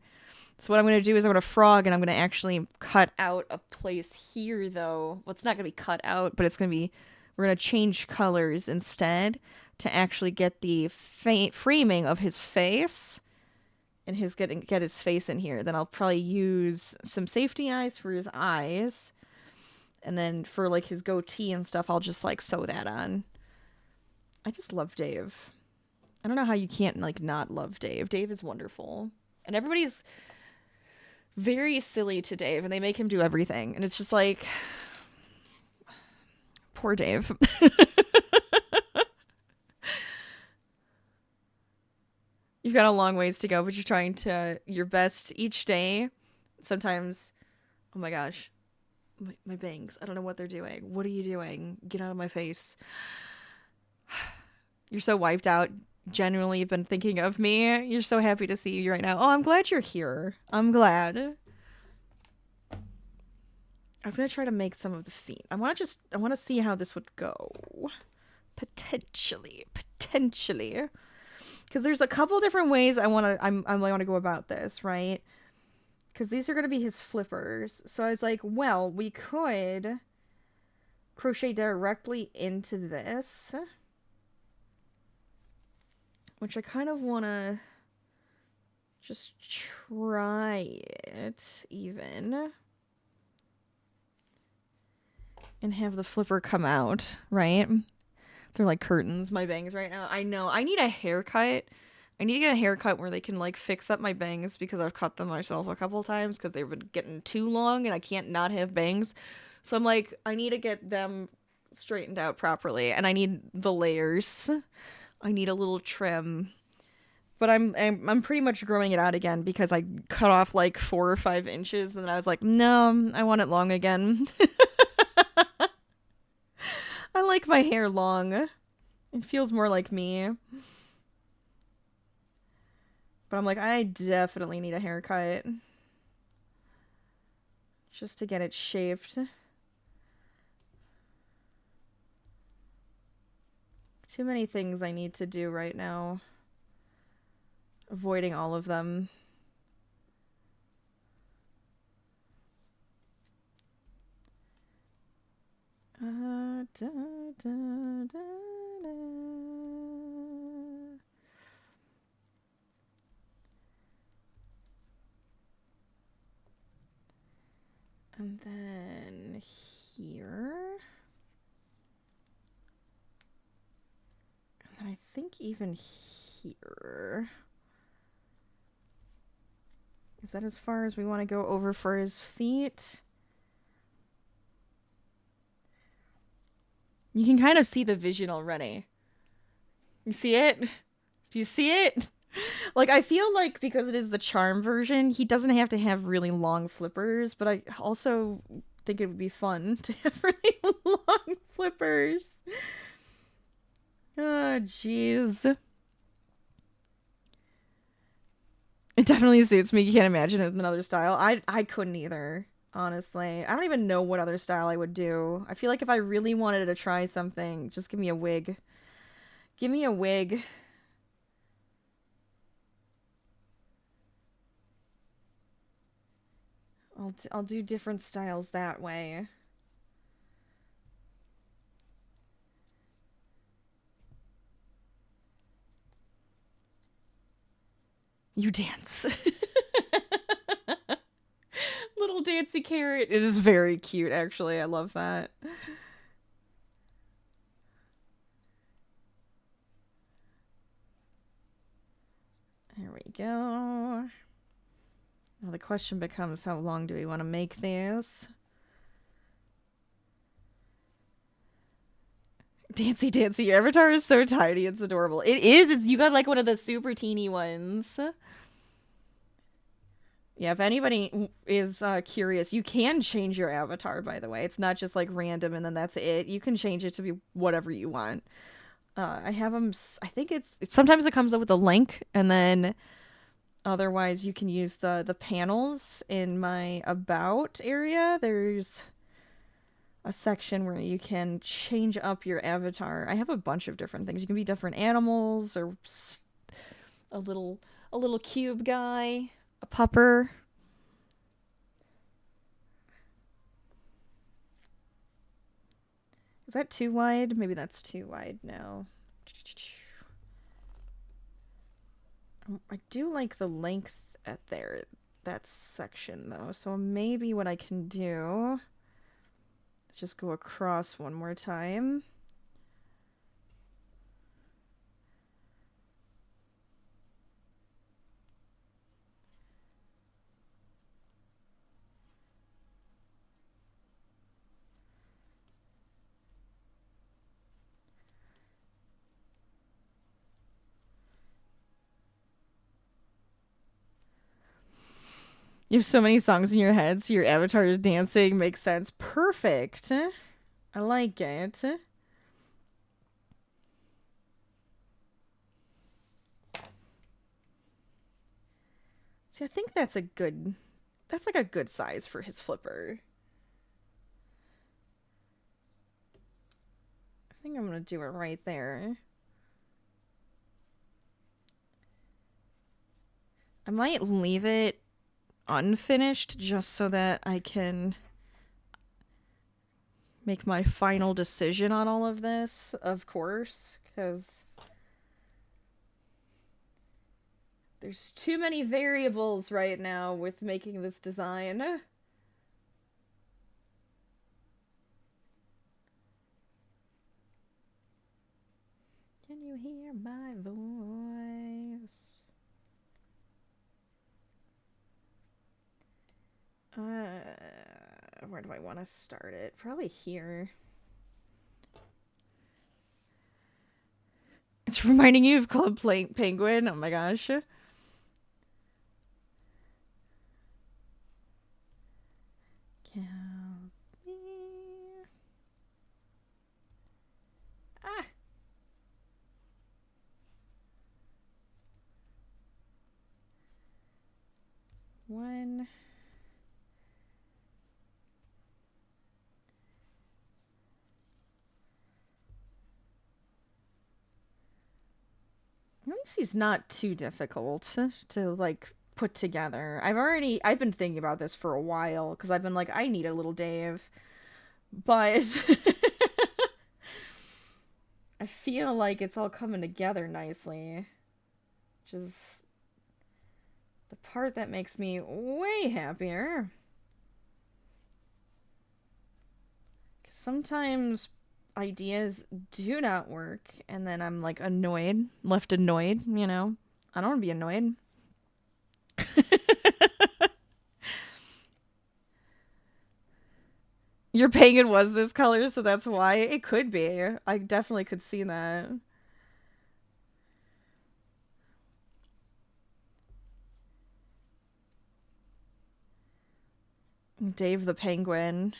[SPEAKER 1] So what I'm going to do is I'm going to frog and I'm going to actually cut out a place here, though. Well, it's not going to be cut out, but it's going to be... We're going to change colors instead to actually get the framing of his face and get his face in here. Then I'll probably use some safety eyes for his eyes. And then for like his goatee and stuff, I'll just like sew that on. I just love Dave. I don't know how you can't like not love Dave. Dave is wonderful. And everybody's very silly to Dave and they make him do everything. And it's just like... Poor Dave. You've got a long ways to go, but you're trying to your best each day. Sometimes, oh my gosh, my bangs. I don't know what they're doing. What are you doing? Get out of my face. You're so wiped out. Genuinely, you've been thinking of me. You're so happy to see you right now. Oh, I'm glad you're here. I'm glad. I was going to try to make some of the feet. I want to see how this would go. Potentially. Because there's a couple different ways I want to go about this, right? Because these are going to be his flippers. So I was like, well, we could crochet directly into this. Which I kind of want to just try it even. And have the flipper come out, right? They're like curtains, my bangs right now. I know. I need a haircut. I need to get a haircut where they can like fix up my bangs because I've cut them myself a couple of times because they've been getting too long and I can't not have bangs. So I'm like, I need to get them straightened out properly and I need the layers. I need a little trim. But I'm pretty much growing it out again because I cut off like 4 or 5 inches and then I was like, no, I want it long again. I like my hair long. It feels more like me. But I'm like, I definitely need a haircut. Just to get it shaped. Too many things I need to do right now. Avoiding all of them. Da, da, da, da. And then here. And then I think even here. Is that as far as we want to go over for his feet? You can kind of see the vision already. You see it? Do you see it? Like, I feel like because it is the charm version, he doesn't have to have really long flippers, but I also think it would be fun to have really long flippers. Oh, jeez. It definitely suits me. You can't imagine it in another style. I couldn't either. Honestly, I don't even know what other style I would do. I feel like if I really wanted to try something, just give me a wig. Give me a wig. I'll do different styles that way. You dance. Little dancy carrot. It is very cute, actually. I love that. There we go. Now the question becomes, how long do we want to make these? Dancy, Dancy, your avatar is so tiny. It's adorable. It is. You got like one of the super teeny ones. Yeah, if anybody is curious, you can change your avatar, by the way. It's not just like random and then that's it. You can change it to be whatever you want. I have them, I think it's sometimes it comes up with a link, and then otherwise you can use the panels in my about area. There's a section where you can change up your avatar. I have a bunch of different things. You can be different animals, or a little cube guy, a pupper. Is that too wide? Maybe that's too wide now. I do like the length at that section though. So maybe what I can do is just go across one more time. You have so many songs in your head, so your avatar is dancing. Makes sense. Perfect. I like it. See, I think that's like a good size for his flipper. I think I'm gonna do it right there. I might leave it unfinished just so that I can make my final decision on all of this, of course, because there's too many variables right now with making this design. Can you hear my voice? Where do I want to start it? Probably here. It's reminding you of Club Penguin. Oh my gosh. Count me. Ah. One. At least he's not too difficult to like put together. I've been thinking about this for a while because I've been like, I need a little Dave, but I feel like it's all coming together nicely, which is the part that makes me way happier. Because sometimes ideas do not work, and then I'm like left annoyed, you know? I don't want to be annoyed. Your penguin was this color, so that's why. It could be. I definitely could see that. Dave the penguin.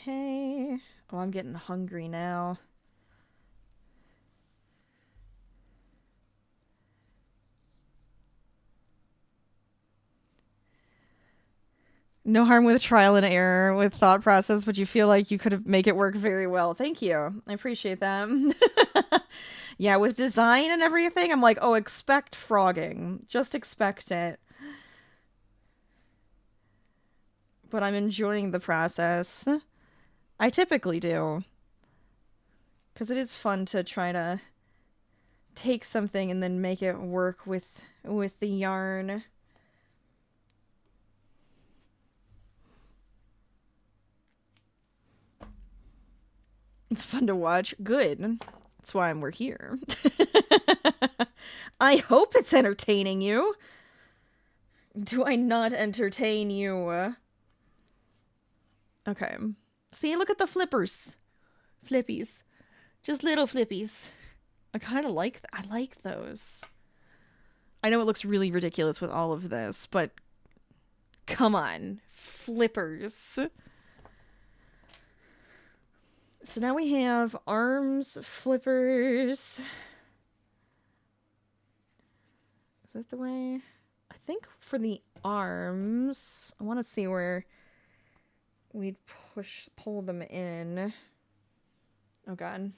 [SPEAKER 1] Okay. Oh, I'm getting hungry now. No harm with trial and error with thought process, but you feel like you could have make it work very well. Thank you. I appreciate that. Yeah, with design and everything, I'm like, oh, expect frogging. Just expect it. But I'm enjoying the process. I typically do. Because it is fun to try to take something and then make it work with the yarn. It's fun to watch. Good. That's why we're here. I hope it's entertaining you. Do I not entertain you? Okay. See, look at the flippers. Flippies. Just little flippies. I kind of like... I like those. I know it looks really ridiculous with all of this, but... Come on. Flippers. So now we have arms, flippers. Is that the way? I think for the arms, I want to see where we'd pull them in. Oh god.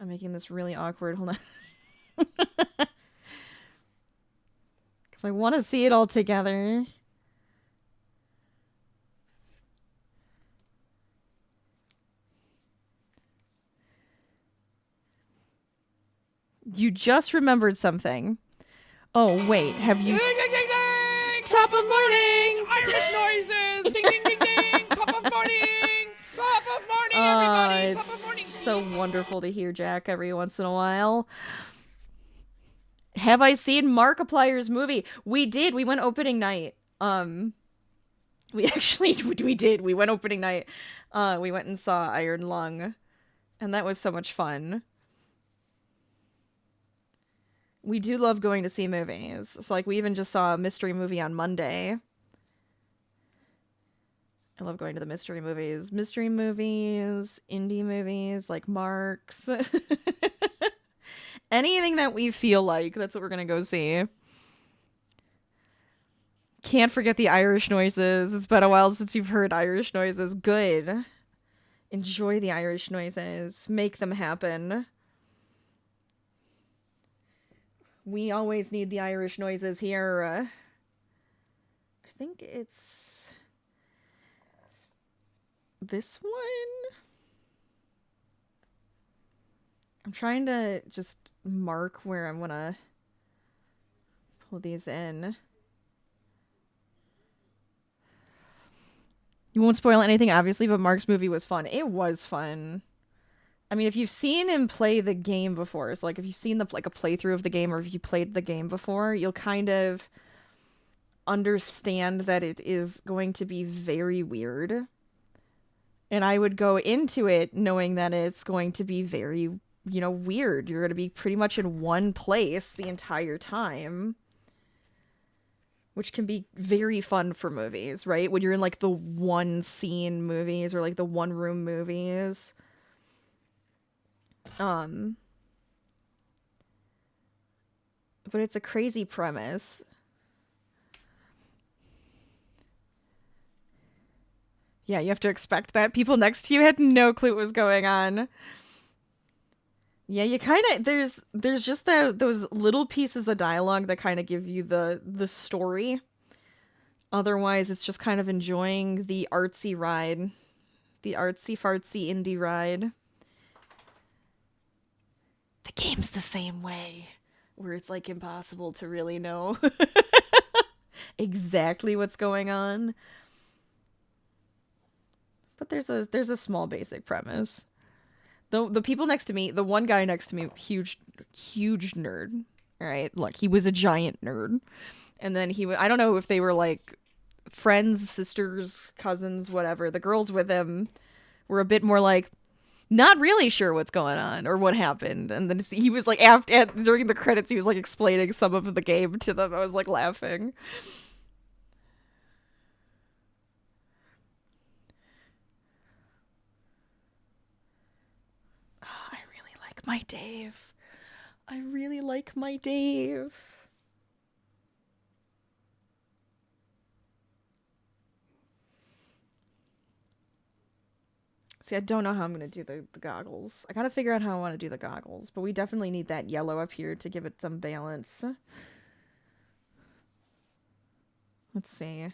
[SPEAKER 1] I'm making this really awkward. Hold on. Because I want to see it all together. You just remembered something. Oh, wait. Have you...
[SPEAKER 2] Ding, ding, ding, ding!
[SPEAKER 1] Top of morning!
[SPEAKER 2] Irish noises! Ding, ding, ding, ding! Top of morning! Top of morning, everybody! Top of morning!
[SPEAKER 1] It's so wonderful to hear Jack every once in a while. Have I seen Markiplier's movie? We did. We went opening night. We actually... We did. We went opening night. We went and saw Iron Lung. And that was so much fun. We do love going to see movies. So, like, we even just saw a mystery movie on Monday. I love going to the mystery movies. Mystery movies, indie movies, like Marks. Anything that we feel like, that's what we're gonna go see. Can't forget the Irish noises. It's been a while since you've heard Irish noises. Good. Enjoy the Irish noises. Make them happen. We always need the Irish noises here. I think it's this one. I'm trying to just mark where I'm gonna pull these in. You won't spoil anything, obviously, but Mark's movie was fun. It was fun. I mean, if you've seen him play the game before, so like if you've seen a playthrough of the game, or if you played the game before, you'll kind of understand that it is going to be very weird. And I would go into it knowing that it's going to be very, weird. You're going to be pretty much in one place the entire time. Which can be very fun for movies, right? When you're in like the one scene movies or like the one room movies. But it's a crazy premise. Yeah, you have to expect that. People next to you had no clue what was going on. Yeah, you kind of... There's just those little pieces of dialogue that kind of give you the story. Otherwise, it's just kind of enjoying the artsy ride. The artsy-fartsy indie ride. The game's the same way, where it's like impossible to really know exactly what's going on. But there's a small basic premise. The people next to me, the one guy next to me, huge nerd. All right, look, he was a giant nerd, and then I don't know if they were like friends, sisters, cousins, whatever. The girls with him were a bit more like, not really sure what's going on or what happened. And then he was like, during the credits, he was like explaining some of the game to them. I was like laughing. Oh, I really like my Dave. I really like my Dave. See, I don't know how I'm going to do the goggles. I got to figure out how I want to do the goggles. But we definitely need that yellow up here to give it some balance. Let's see.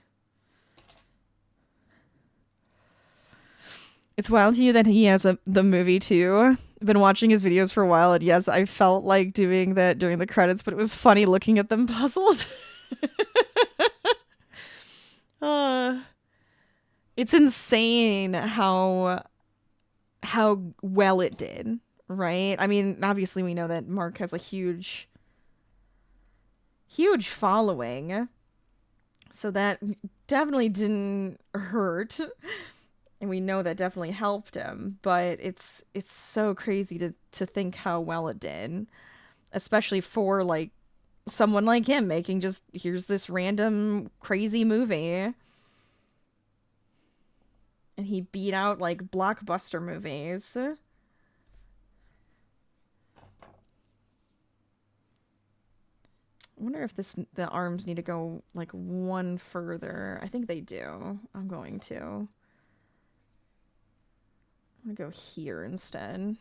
[SPEAKER 1] It's wild to you that he has the movie too. I've been watching his videos for a while, and yes, I felt like doing that during the credits, but it was funny looking at them puzzled. It's insane how how well it did, right? I mean, obviously we know that Mark has a huge following, so that definitely didn't hurt, and we know that definitely helped him. But it's so crazy to think how well it did, especially for like someone like him making just here's this random crazy movie, and he beat out like blockbuster movies. I wonder if the arms need to go like one further. I think they do. I'm going to go here instead.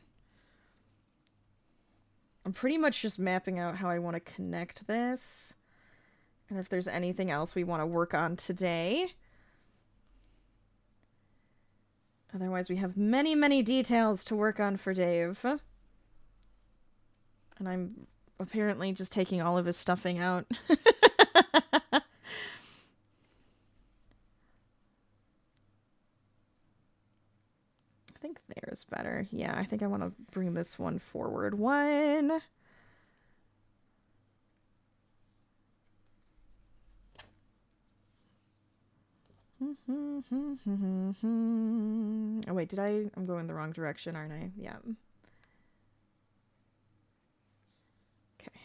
[SPEAKER 1] I'm pretty much just mapping out how I want to connect this, and if there's anything else we want to work on today. Otherwise, we have many, many details to work on for Dave. And I'm apparently just taking all of his stuffing out. I think there's better. Yeah, I think I want to bring this one forward. One. Oh, wait, I'm going the wrong direction, aren't I? Yeah. Okay.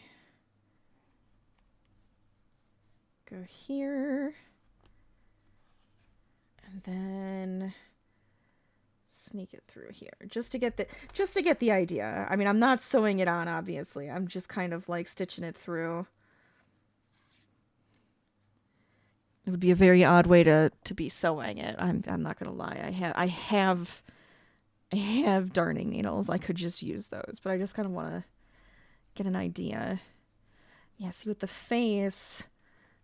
[SPEAKER 1] Go here. And then sneak it through here just to get the idea. I mean, I'm not sewing it on, obviously. I'm just kind of like stitching it through. It would be a very odd way to be sewing it. I'm not gonna lie. I have darning needles. I could just use those, but I just kind of want to get an idea. Yeah, see with the face.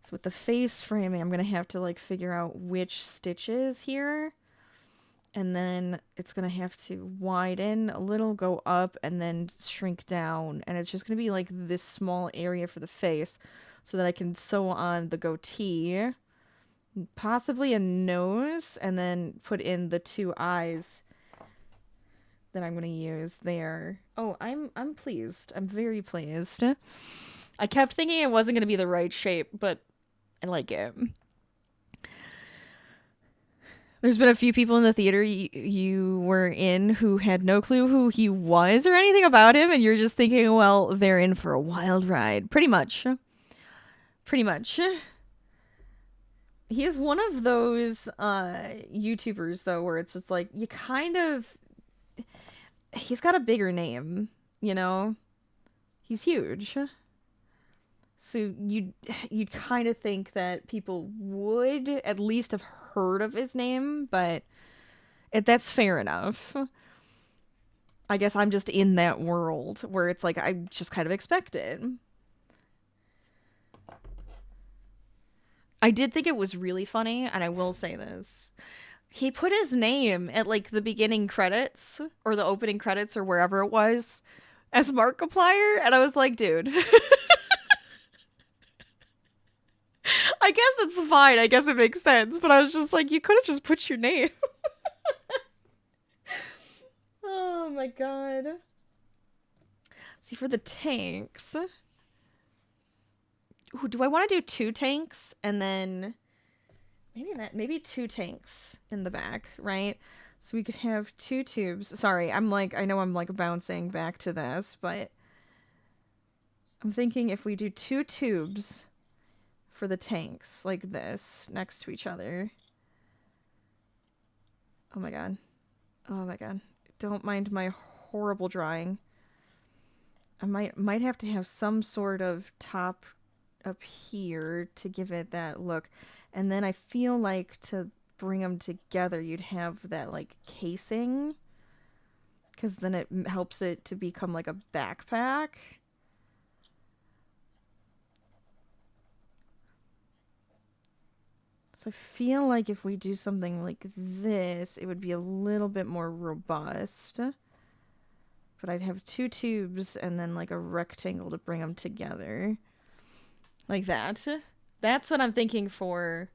[SPEAKER 1] So with the face framing, I'm gonna have to like figure out which stitches here. And then it's going to have to widen a little, go up, and then shrink down. And it's just going to be like this small area for the face so that I can sew on the goatee, possibly a nose, and then put in the two eyes that I'm going to use there. Oh, I'm pleased. I'm very pleased. I kept thinking it wasn't going to be the right shape, but I like it. There's been a few people in the theater you were in who had no clue who he was or anything about him, and you're just thinking, well, they're in for a wild ride. Pretty much. Pretty much. He is one of those YouTubers, though, where it's just like, you kind of... He's got a bigger name, you know? He's huge. So you'd kind of think that people would at least have heard of his name, but that's fair enough. I guess I'm just in that world where it's like I just kind of expect it. I did think it was really funny, and I will say this. He put his name at like the beginning credits or the opening credits or wherever it was as Markiplier, and I was like, dude... I guess it's fine. I guess it makes sense. But I was just like, you could have just put your name. Oh my god. See, for the tanks. Ooh, do I want to do 2 tanks? And then maybe 2 tanks in the back, right? So we could have 2 tubes. Sorry, I know I'm like bouncing back to this, but I'm thinking if we do 2 tubes for the tanks like this next to each other. Oh my god. Oh my god. Don't mind my horrible drawing. I might have to have some sort of top up here to give it that look. And then I feel like to bring them together, you'd have that like casing, because then it helps it to become like a backpack. So I feel like if we do something like this, it would be a little bit more robust. But I'd have 2 tubes and then like a rectangle to bring them together. Like that. That's what I'm thinking for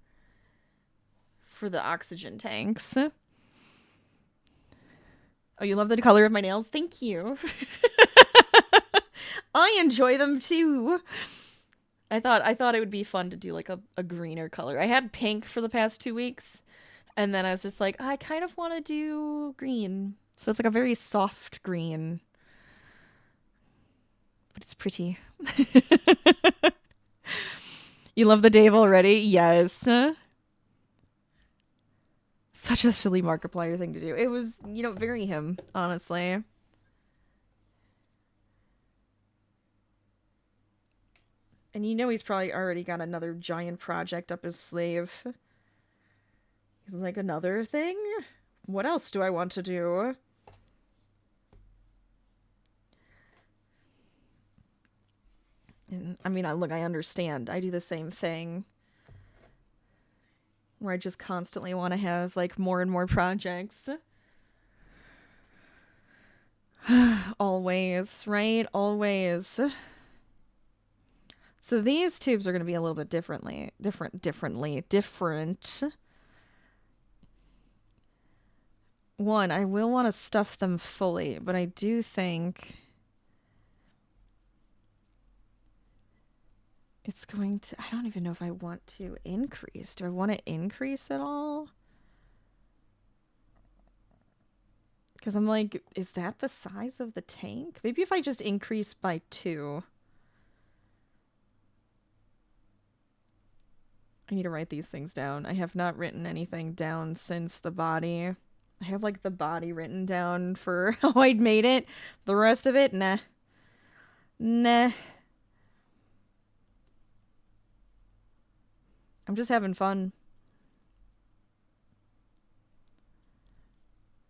[SPEAKER 1] the oxygen tanks. Oh, you love the color of my nails? Thank you. I enjoy them too. I thought it would be fun to do like a greener color. I had pink for the past 2 weeks, and then I was just like, I kind of want to do green. So it's like a very soft green. But it's pretty. You love the Dave already? Yes. Such a silly Markiplier thing to do. It was, very him, honestly. And he's probably already got another giant project up his sleeve. He's like, another thing? What else do I want to do? I mean, look, I understand. I do the same thing. Where I just constantly want to have, like, more and more projects. Always, right? Always. So these tubes are going to be a little bit different. One, I will want to stuff them fully, but I do think it's going to... I don't even know if I want to increase. Do I want to increase at all? Because I'm like, is that the size of the tank? Maybe if I just increase by 2. I need to write these things down. I have not written anything down since the body. I have, like, the body written down for how I'd made it. The rest of it, nah. Nah. I'm just having fun.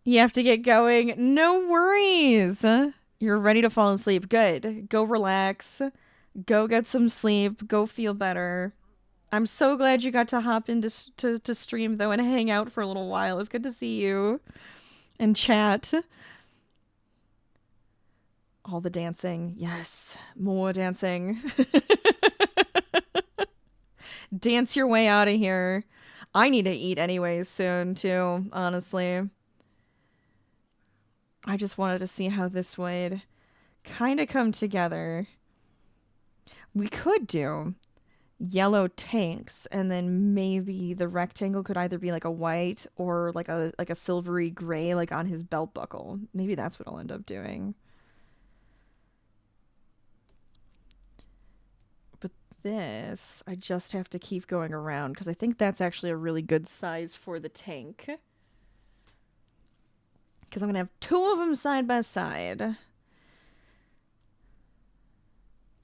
[SPEAKER 1] You have to get going. No worries. You're ready to fall asleep. Good. Go relax. Go get some sleep. Go feel better. I'm so glad you got to hop into to stream, though, and hang out for a little while. It was good to see you. And chat. All the dancing. Yes. More dancing. Dance your way out of here. I need to eat anyways soon, too, honestly. I just wanted to see how this would kind of come together. We could do yellow tanks, and then maybe the rectangle could either be like a white or like a silvery gray, like on his belt buckle. Maybe that's what I'll end up doing. But this, I just have to keep going around because I think that's actually a really good size for the tank. Because I'm going to have 2 of them side by side.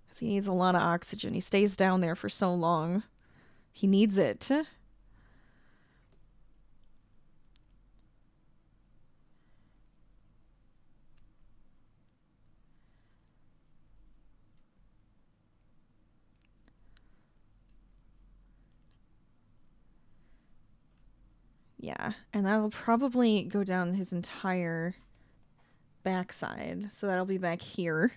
[SPEAKER 1] Because he needs a lot of oxygen. He stays down there for so long. He needs it. Yeah, and that'll probably go down his entire backside. So that'll be back here.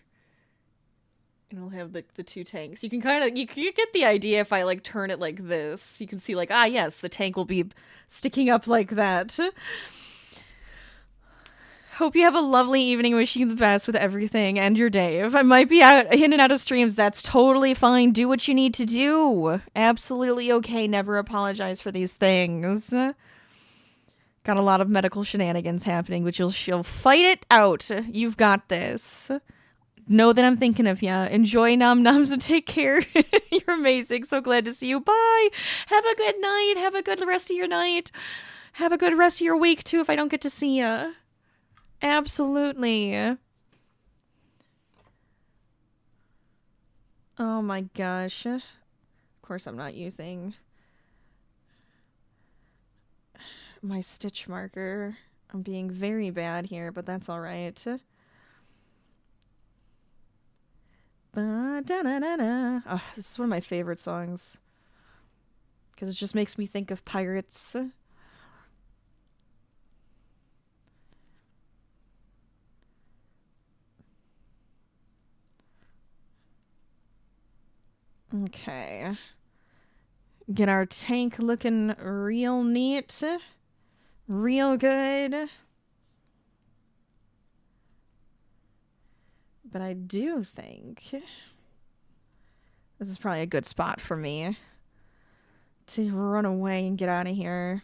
[SPEAKER 1] And it'll have the 2 tanks. You can you get the idea if I like turn it like this. You can see like, ah yes, the tank will be sticking up like that. Hope you have a lovely evening. Wishing you the best with everything and your day. If I might be out in and out of streams, that's totally fine. Do what you need to do. Absolutely okay. Never apologize for these things. Got a lot of medical shenanigans happening, but you'll fight it out. You've got this. Know that I'm thinking of ya. Enjoy Nom Noms and take care. You're amazing. So glad to see you. Bye. Have a good night. Have a good rest of your night. Have a good rest of your week, too, if I don't get to see ya. Absolutely. Oh my gosh. Of course I'm not using my stitch marker. I'm being very bad here, but that's alright. Oh, this is one of my favorite songs. Because it just makes me think of pirates. Okay. Get our tank looking real neat. Real good. But I do think this is probably a good spot for me to run away and get out of here.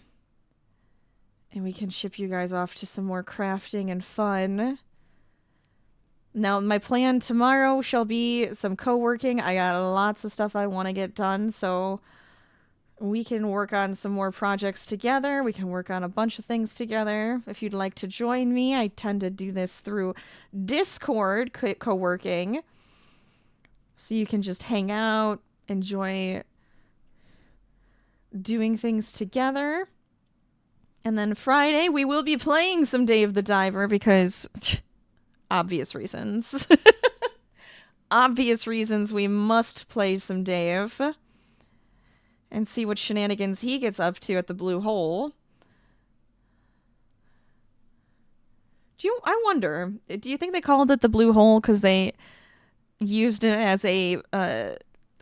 [SPEAKER 1] And we can ship you guys off to some more crafting and fun. Now, my plan tomorrow shall be some co-working. I got lots of stuff I want to get done, so we can work on some more projects together. We can work on a bunch of things together. If you'd like to join me, I tend to do this through Discord co-working. So you can just hang out, enjoy doing things together. And then Friday, we will be playing some Dave the Diver because obvious reasons. Obvious reasons we must play some Dave and see what shenanigans he gets up to at the Blue Hole. I wonder, do you think they called it the Blue Hole because they used it as a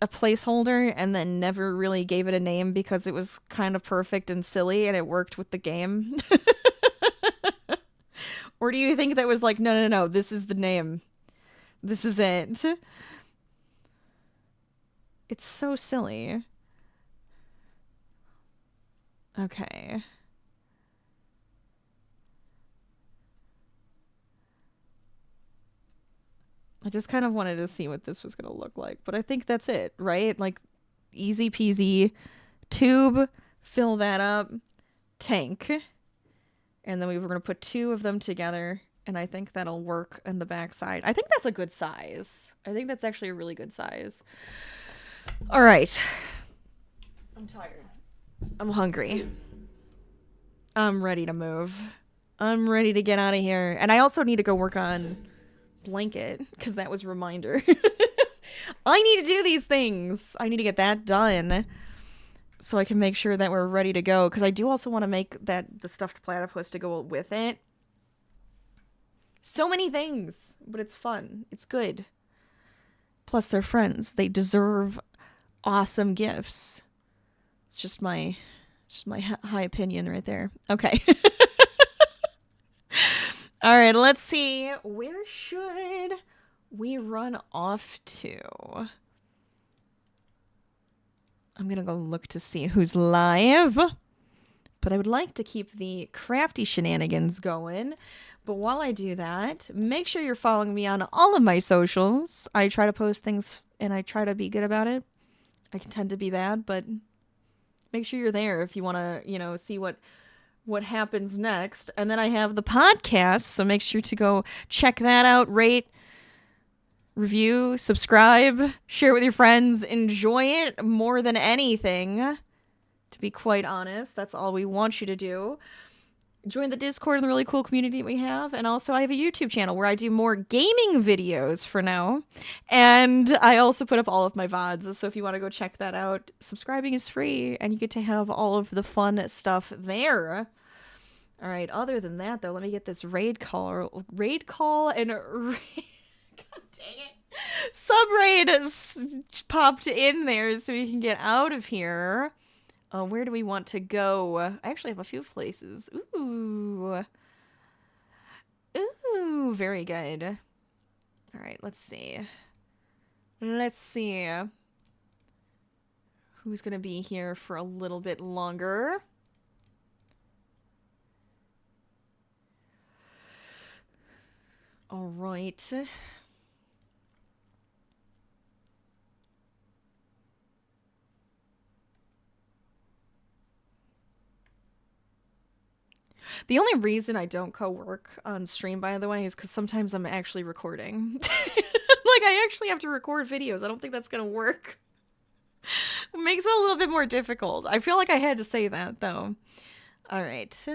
[SPEAKER 1] placeholder and then never really gave it a name because it was kind of perfect and silly and it worked with the game? Or do you think that was like, no, this is the name. This is it. It's so silly. Okay. I just kind of wanted to see what this was going to look like. But I think that's it, right? Like, easy peasy. Tube, fill that up. Tank. And then we were going to put 2 of them together. And I think that'll work in the backside. I think that's a good size. I think that's actually a really good size. All right. I'm tired. I'm hungry. I'm ready to move. I'm ready to get out of here. And I also need to go work on blanket because that was a reminder. I need to do these things. I need to get that done so I can make sure that we're ready to go, because I do also want to make the stuffed platypus to go with it. So many things, but it's fun. It's good. Plus they're friends. They deserve awesome gifts. It's just my high opinion right there. Okay. All right, let's see. Where should we run off to? I'm going to go look to see who's live. But I would like to keep the crafty shenanigans going. But while I do that, make sure you're following me on all of my socials. I try to post things and I try to be good about it. I can tend to be bad, but make sure you're there if you want to, see what happens next. And then I have the podcast, so make sure to go check that out, rate, review, subscribe, share with your friends, enjoy it more than anything. To be quite honest, that's all we want you to do. Join the Discord and the really cool community that we have. And also I have a YouTube channel where I do more gaming videos for now. And I also put up all of my VODs. So if you want to go check that out, subscribing is free and you get to have all of the fun stuff there. All right. Other than that, though, let me get this raid call and God dang it. Subraid popped in there so we can get out of here. Where do we want to go? I actually have a few places. Ooh, very good. All right, let's see. Who's going to be here for a little bit longer? All right. The only reason I don't co-work on stream, by the way, is because sometimes I'm actually recording. Like, I actually have to record videos. I don't think that's going to work. It makes it a little bit more difficult. I feel like I had to say that, though. All right.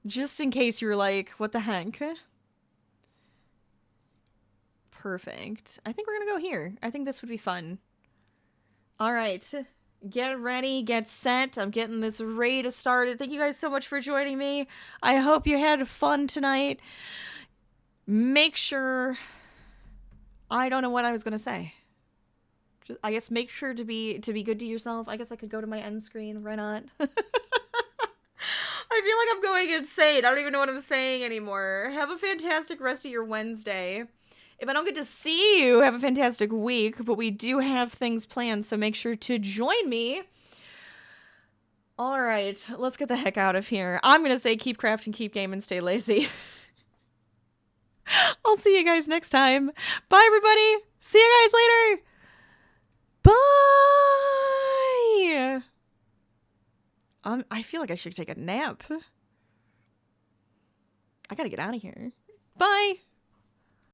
[SPEAKER 1] Just in case you were like, what the heck? Perfect. I think we're going to go here. I think this would be fun. All right. Get ready, get set. I'm getting this raid started. Thank you guys so much for joining me. I hope you had fun tonight. Make sure... I don't know what I was going to say. I guess make sure to be good to yourself. I guess I could go to my end screen. Why not? I feel like I'm going insane. I don't even know what I'm saying anymore. Have a fantastic rest of your Wednesday. If I don't get to see you, have a fantastic week. But we do have things planned, so make sure to join me. All right, let's get the heck out of here. I'm going to say keep crafting, keep gaming, stay lazy. I'll see you guys next time. Bye, everybody. See you guys later. Bye. I feel like I should take a nap. I gotta get out of here. Bye.